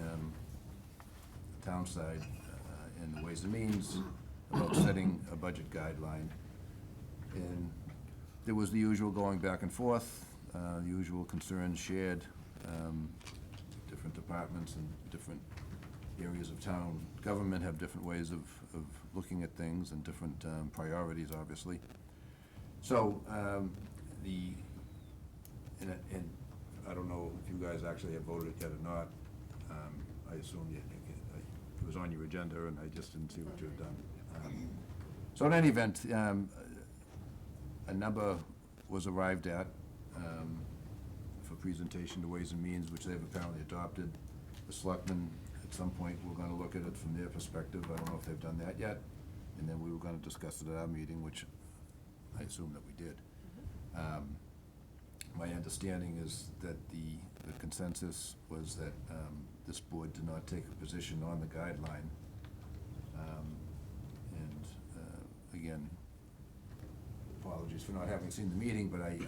town side and the Ways and Means about setting a budget guideline. And there was the usual going back and forth, the usual concerns shared, different departments and different areas of town government have different ways of looking at things and different priorities, obviously. So, and I don't know if you guys actually have voted yet or not. I assume it was on your agenda, and I just didn't see what you had done. So in any event, a number was arrived at for presentation to Ways and Means, which they've apparently adopted. The selectmen, at some point, were gonna look at it from their perspective. I don't know if they've done that yet. And then we were gonna discuss it at our meeting, which I assume that we did. My understanding is that the consensus was that this board did not take a position on the guideline. And again, apologies for not having seen the meeting, but I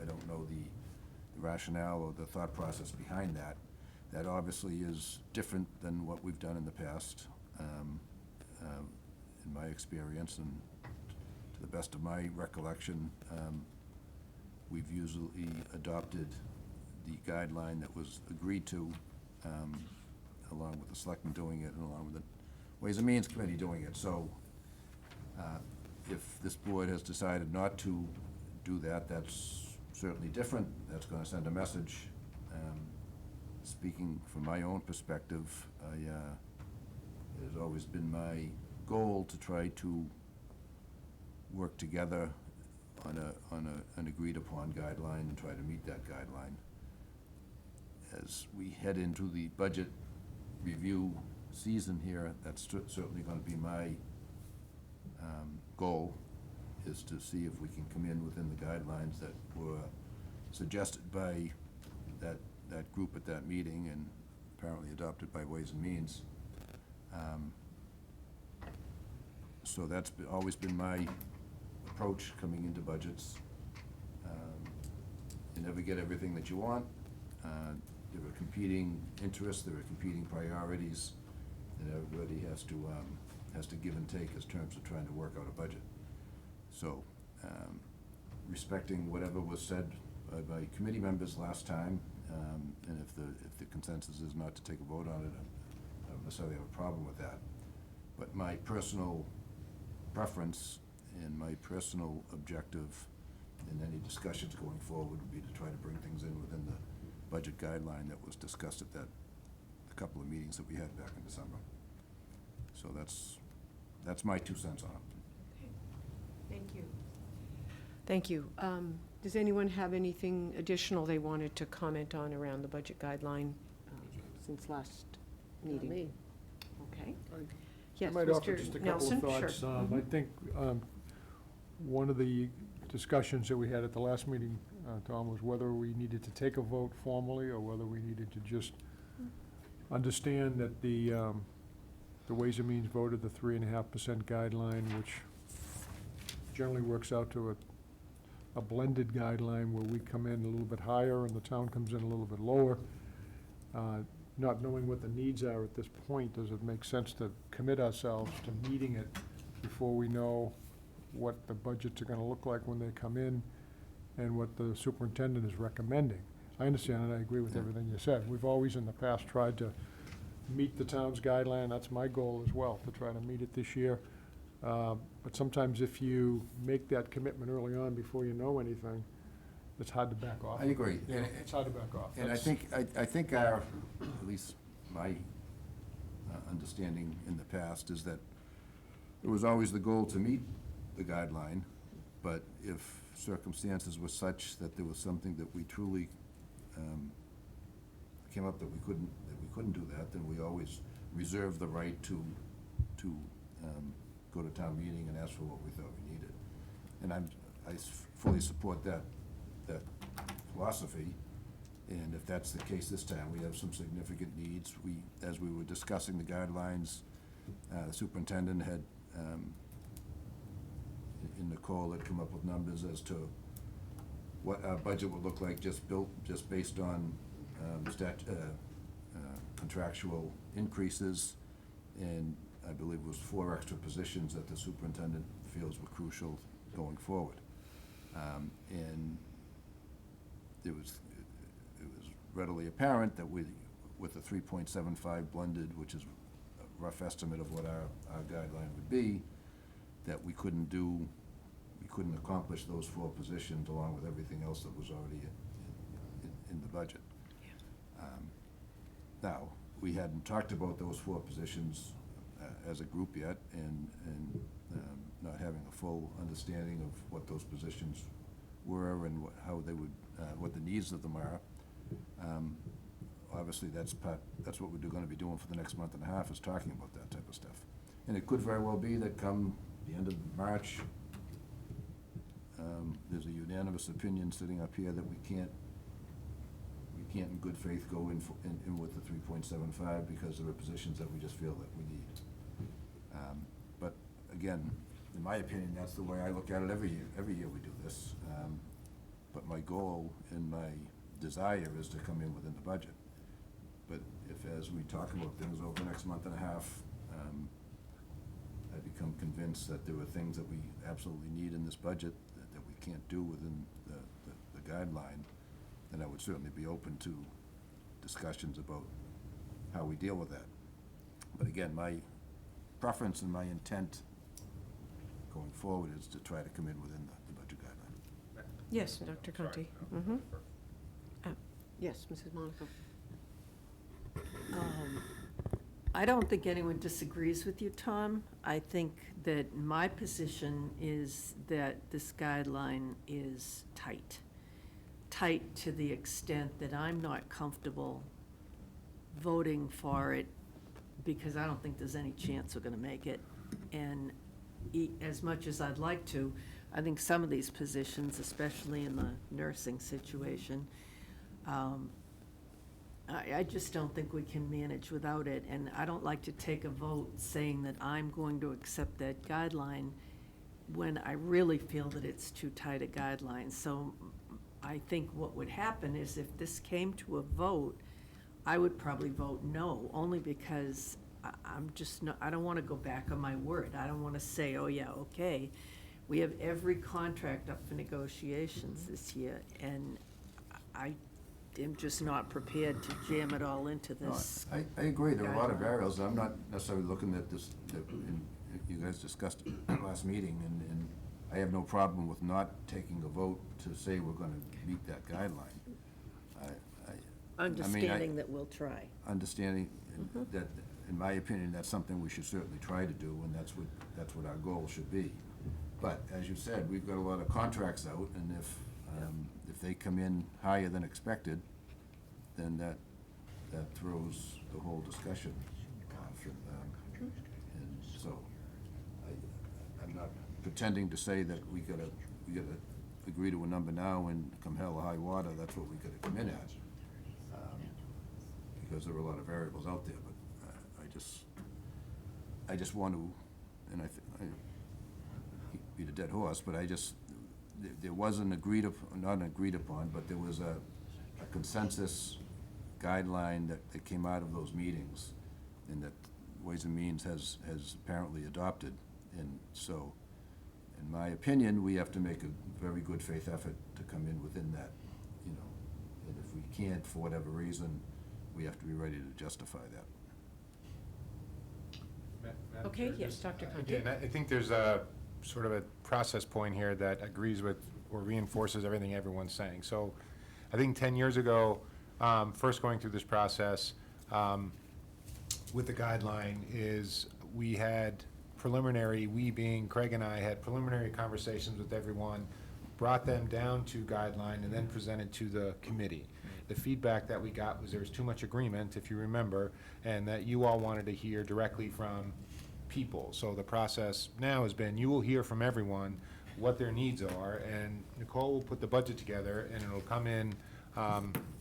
don't know the rationale or the thought process behind that. That obviously is different than what we've done in the past, in my experience, and to the best of my recollection, we've usually adopted the guideline that was agreed to, along with the selectmen doing it and along with the Ways and Means Committee doing it. So if this board has decided not to do that, that's certainly different. That's gonna send a message. Speaking from my own perspective, it has always been my goal to try to work together on an agreed-upon guideline and try to meet that guideline. As we head into the budget review season here, that's certainly going to be my goal, is to see if we can come in within the guidelines that were suggested by that group at that meeting and apparently adopted by Ways and Means. So that's always been my approach coming into budgets. You never get everything that you want. There are competing interests, there are competing priorities, and everybody has to give and take as terms of trying to work out a budget. So, respecting whatever was said by committee members last time, and if the consensus is not to take a vote on it, I don't necessarily have a problem with that. But my personal preference and my personal objective in any discussions going forward would be to try to bring things in within the budget guideline that was discussed at a couple of meetings that we had back in December. So that's my 2 cents on it. Okay. Thank you. Thank you. Does anyone have anything additional they wanted to comment on around the budget guideline since last meeting? me. Okay. I Yes, might offer Mr. just a couple Nelson? of thoughts. Sure. I think one of the discussions that we had at the last meeting, Tom, was whether we needed to take a vote formally or whether we needed to just understand that the Ways and Means voted the 3.5% guideline, which generally works out to a blended guideline where we come in a little bit higher and the town comes in a little bit lower. Not knowing what the needs are at this point, does it make sense to commit ourselves to meeting it before we know what the budgets are gonna look like when they come in and what the superintendent is recommending? I understand and I agree with everything you said. We've always in the past tried to meet the town's guideline. That's my goal as well, to try to meet it this year. But sometimes if you make that commitment early on before you know anything, it's hard to back off. I agree. You know, it's hard to back off. And I That's- think our, at least my understanding in the past is that it was always the goal to meet the guideline, but if circumstances were such that there was something that we truly came up that we couldn't do that, then we always reserved the right to go to town meeting and ask for what we thought we needed. And I fully support that philosophy. And if that's the case this time, we have some significant needs. As we were discussing the guidelines, the superintendent had, in Nicole, had come up with numbers as to what our budget would look like just based on contractual increases. And I believe it was 4 extra positions that the superintendent feels were crucial going forward. And it was readily apparent that with the 3.75 blended, which is a rough estimate of what our guideline would be, that we couldn't accomplish those 4 positions along with everything else that was already in the budget. Now, we hadn't talked about those 4 positions as a group yet, and not having a full understanding of what those positions were and how they would, what the needs of them are. Obviously, that's what we're gonna be doing for the next month and a half, is talking about that type of stuff. And it could very well be that come the end of March, there's a unanimous opinion sitting up here that we can't in good faith go in with the 3.75 because there are positions that we just feel that we need. But again, in my opinion, that's the way I look at it every year. Every year we do this. But my goal and my desire is to come in within the budget. But if, as we talk about things over the next month and a half, I become convinced that there are things that we absolutely need in this budget that we can't do within the guideline, then I would certainly be open to discussions about how we deal with that. But again, my preference and my intent going forward is to try to come in within the budget guideline. Yes, Dr. Conti. Mhm. Yes, Mrs. Monaco. I don't think anyone disagrees with you, Tom. I think that my position is that this guideline is tight. Tight to the extent that I'm not comfortable voting for it because I don't think there's any chance we're gonna make it. And as much as I'd like to, I think some of these positions, especially in the nursing situation, I just don't think we can manage without it, and I don't like to take a vote saying that I'm going to accept that guideline when I really feel that it's too tight a guideline. So I think what would happen is if this came to a vote, I would probably vote no, only because I'm just not, I don't want to go back on my word. I don't want to say, oh yeah, okay. We have every contract up for negotiations this year, and I am just not prepared to jam it all into No, this. I agree, there are a lot of guideline. variables. I'm not necessarily looking at this, you guys discussed it at last meeting, and I have no problem with not taking a vote to say we're gonna meet that guideline. Understanding that we'll try. Understanding that, in my opinion, that's something we should certainly try to do, and that's what our goal should be. But, as you said, we've got a lot of contracts out, and if they come in higher than expected, then that throws the whole discussion off. And so, I'm not pretending to say that we gotta agree to a number now, and come hell or high water, that's what we gotta come in at. Because there are a lot of variables out there, but I just want to, and I beat a dead horse, but there was not an agreed upon, but there was a consensus guideline that came out of those meetings, and that Ways and Means has apparently adopted. And so, in my opinion, we have to make a very good faith effort to come in within that, and if we can't, for whatever reason, we have to be ready to justify that. Madam Okay, Chair, yes, just, Dr. Conti. Again, I think there's a sort of a process point here that agrees with or reinforces everything everyone's saying. So I think 10 years ago, first going through this process with the guideline is we had preliminary, we being Craig and I, had preliminary conversations with everyone, brought them down to guideline, and then presented to the committee. The feedback that we got was there was too much agreement, if you remember, and that you all wanted to hear directly from people. So the process now has been, you will hear from everyone what their needs are, and Nicole will put the budget together, and it'll come in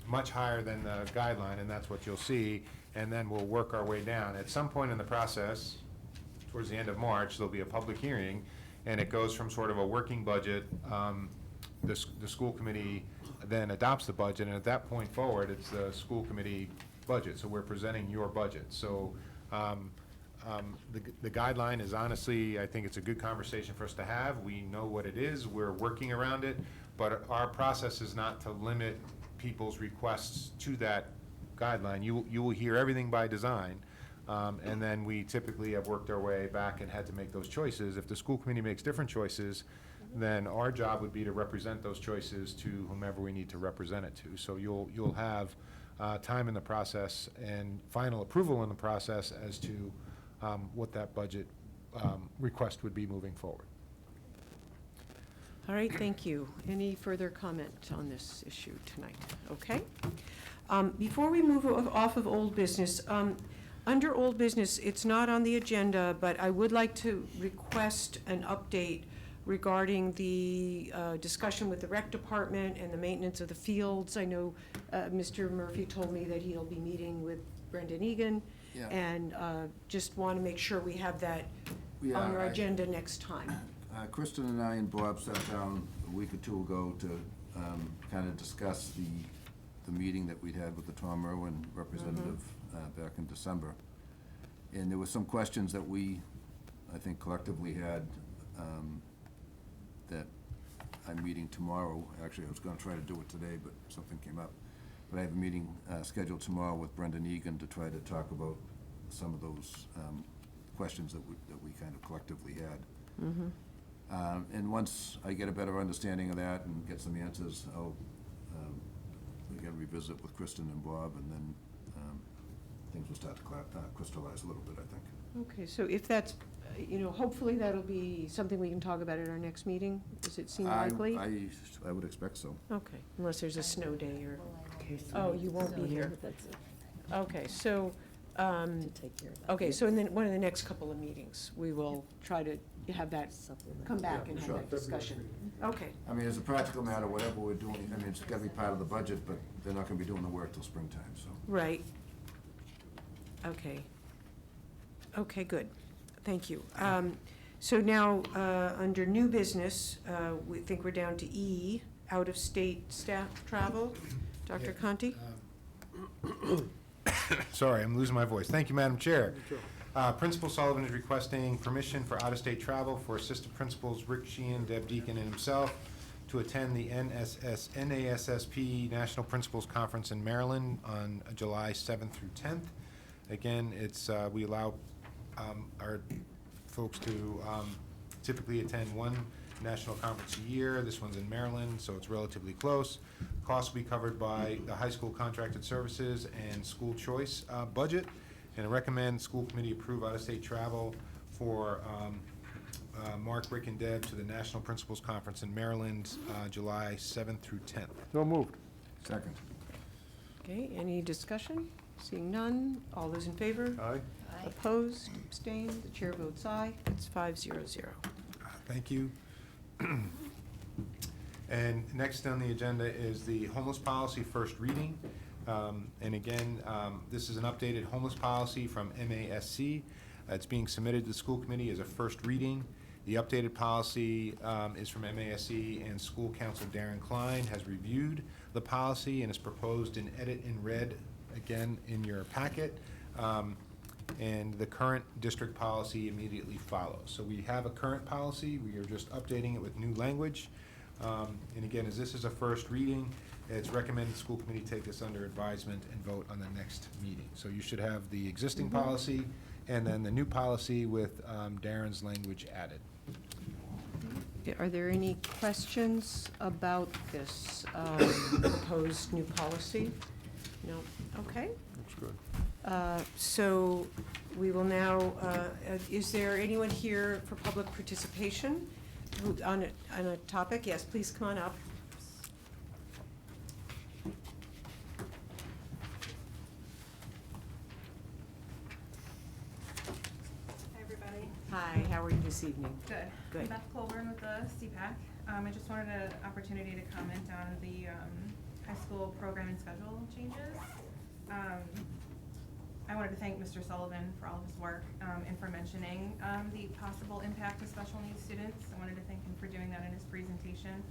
much higher than the guideline, and that's what you'll see, and then we'll work our way down. At some point in the process, towards the end of March, there'll be a public hearing, and it goes from sort of a working budget, the school committee then adopts the budget, and at that point forward, it's the school committee budget, so we're presenting your budget. So the guideline is honestly, I think it's a good conversation for us to have. We know what it is, we're working around it, but our process is not to limit people's requests to that guideline. You will hear everything by design, and then we typically have worked our way back and had to make those choices. If the school committee makes different choices, then our job would be to represent those choices to whomever we need to represent it to. So you'll have time in the process and final approval in the process as to what that budget request would be moving forward. All right, thank you. Any further comment on this issue tonight? Okay. Before we move off of old business, under old business, it's not on the agenda, but I would like to request an update regarding the discussion with the rec department and the maintenance of the fields. I know Mr. Murphy told me that he'll be meeting with Brendan Egan, Yeah. and just want to make sure we have that Yeah, on our I- agenda next time. Kristen and I and Bob sat down a week or two ago to kind of discuss the meeting that we'd had with the Tom Irwin representative back in December. And there were some questions that we, I think collectively had, that I'm meeting tomorrow. Actually, I was gonna try to do it today, but something came up. But I have a meeting scheduled tomorrow with Brendan Egan to try to talk about some of those questions that we kind of collectively had. And once I get a better understanding of that and get some answers, I'll again revisit with Kristen and Bob, and then things will start to crystallize a little bit, I think. Okay, so if that's, hopefully that'll be something we can talk about at our next meeting. Does it seem likely? I would expect so. Okay, unless there's a snow day or, Okay, so oh, you won't be here. That's it, Okay, so, to take care of that. okay, so in one of the next couple of meetings, we will try to have that, Supplement. come back Yeah, and have sure. that discussion. Okay, I mean, as a practical matter, whatever we're doing, I mean, it's gotta be part of the budget, but they're not gonna be doing the work till springtime, so. right. Okay. Okay, good. Thank you. So now, under new business, we think we're down to E, out-of-state staff travel. Dr. Conti? Sorry, I'm losing my voice. Thank you, Madam Chair. Principal Sullivan is requesting permission for out-of-state travel for assistant principals Rick Sheehan, Deb Deacon, and himself to attend the NASSP National Principals Conference in Maryland on July 7th through 10th. Again, it's, we allow our folks to typically attend one national conference a year. This one's in Maryland, so it's relatively close. Costs will be covered by the high school contracted services and school choice budget. And I recommend school committee approve out-of-state travel for Mark, Rick, and Deb to the National Principals Conference in Maryland, July 7th through 10th. So moved. Second. Okay, any discussion? Seeing none, all those in favor? Aye. Opposed, abstained, the chair votes aye. It's 5-0-0. Thank you. And next on the agenda is the homeless policy first reading. And again, this is an updated homeless policy from MASC. It's being submitted to the school committee as a first reading. The updated policy is from MASC, and school counsel Darren Klein has reviewed the policy and is proposed in edit in red, again, in your packet. And the current district policy immediately follows. So we have a current policy, we are just updating it with new language. And again, as this is a first reading, it's recommended the school committee take this under advisement and vote on the next meeting. So you should have the existing policy and then the new policy with Darren's language added. Are there any questions about this proposed new policy? No? Okay. Looks good. So we will now, is there anyone here for public participation on a topic? Yes, please come on up. Hi, everybody. Hi, how are you this evening? Good. Good. Beth Colburn with the CPAC. I just wanted an opportunity to comment on the high school program and schedule changes. I wanted to thank Mr. Sullivan for all of his work and for mentioning the possible impact of special needs students. I wanted to thank him for doing that in his presentation.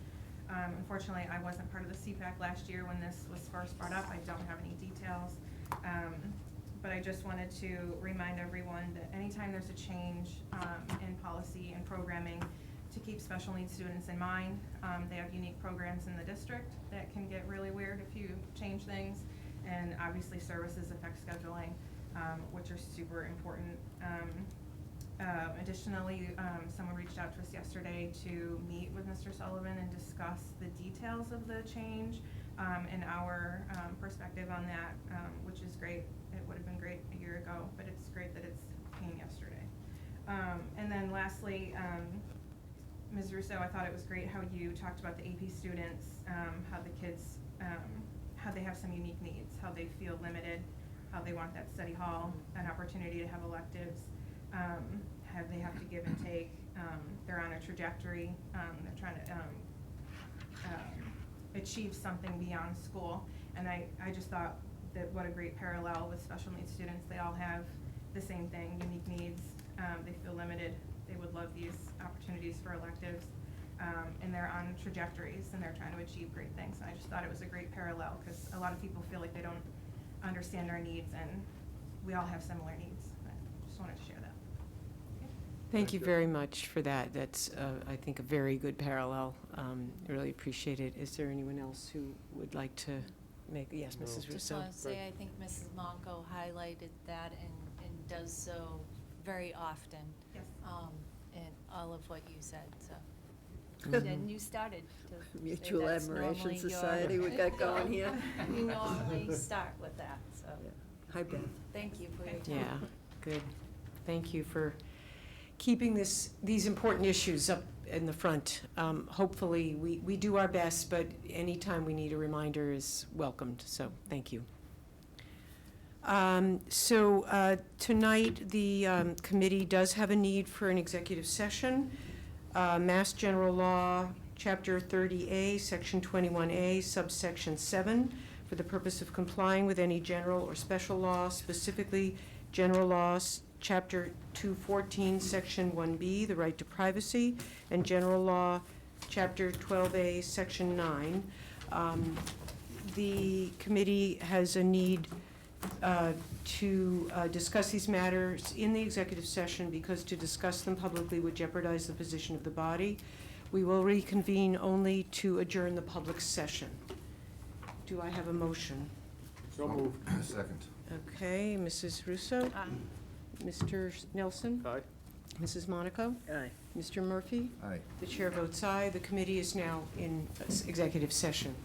Unfortunately, I wasn't part of the CPAC last year when this was first brought up. I don't have any details. But I just wanted to remind everyone that anytime there's a change in policy and programming, to keep special needs students in mind. They have unique programs in the district that can get really weird if you change things. And obviously services affect scheduling, which are super important. Additionally, someone reached out to us yesterday to meet with Mr. Sullivan and discuss the details of the change and our perspective on that, which is great. It would have been great a year ago, but it's great that it's came yesterday. And then lastly, Ms. Russo, I thought it was great how you talked about the AP students, how the kids, how they have some unique needs, how they feel limited, how they want that study hall, an opportunity to have electives, how they have to give and take. They're on a trajectory. They're trying to achieve something beyond school. And I just thought that what a great parallel with special needs students. They all have the same thing, unique needs. They feel limited. They would love these opportunities for electives. And they're on trajectories and they're trying to achieve great things. And I just thought it was a great parallel because a lot of people feel like they don't understand our needs, and we all have similar needs. I just wanted to share that. Thank you very much for that. That's, I think, a very good parallel. Really appreciate it. Is there anyone else who would like to make, yes, No. Mrs. Just Russo? want to say, I think Mrs. Monco highlighted that and does so very often. Yes. In all of what you said, so. Mhm. And you started to say Mutual that's Admiration normally your- Society we got going here. You normally start with that, so. Hi, Beth. Thank you for your time. Yeah, good. Thank you for keeping these important issues up in the front. Hopefully, we do our best, but anytime we need a reminder is welcomed, so thank you. Tonight, the committee does have a need for an executive session. Mass General Law, Chapter 30A, Section 21A, subsection 7, for the purpose of complying with any general or special law, specifically General Laws, Chapter 214, Section 1B, the right to privacy, and General Law, Chapter 12A, Section 9. The committee has a need to discuss these matters in the executive session because to discuss them publicly would jeopardize the position of the body. We will reconvene only to adjourn the public session. Do I have a motion? So moved. Second. Okay, Mrs. Russo? Mr. Nelson? Aye. Mrs. Monaco? Aye. Mr. Murphy? Aye. The chair votes aye. The committee is now in executive session.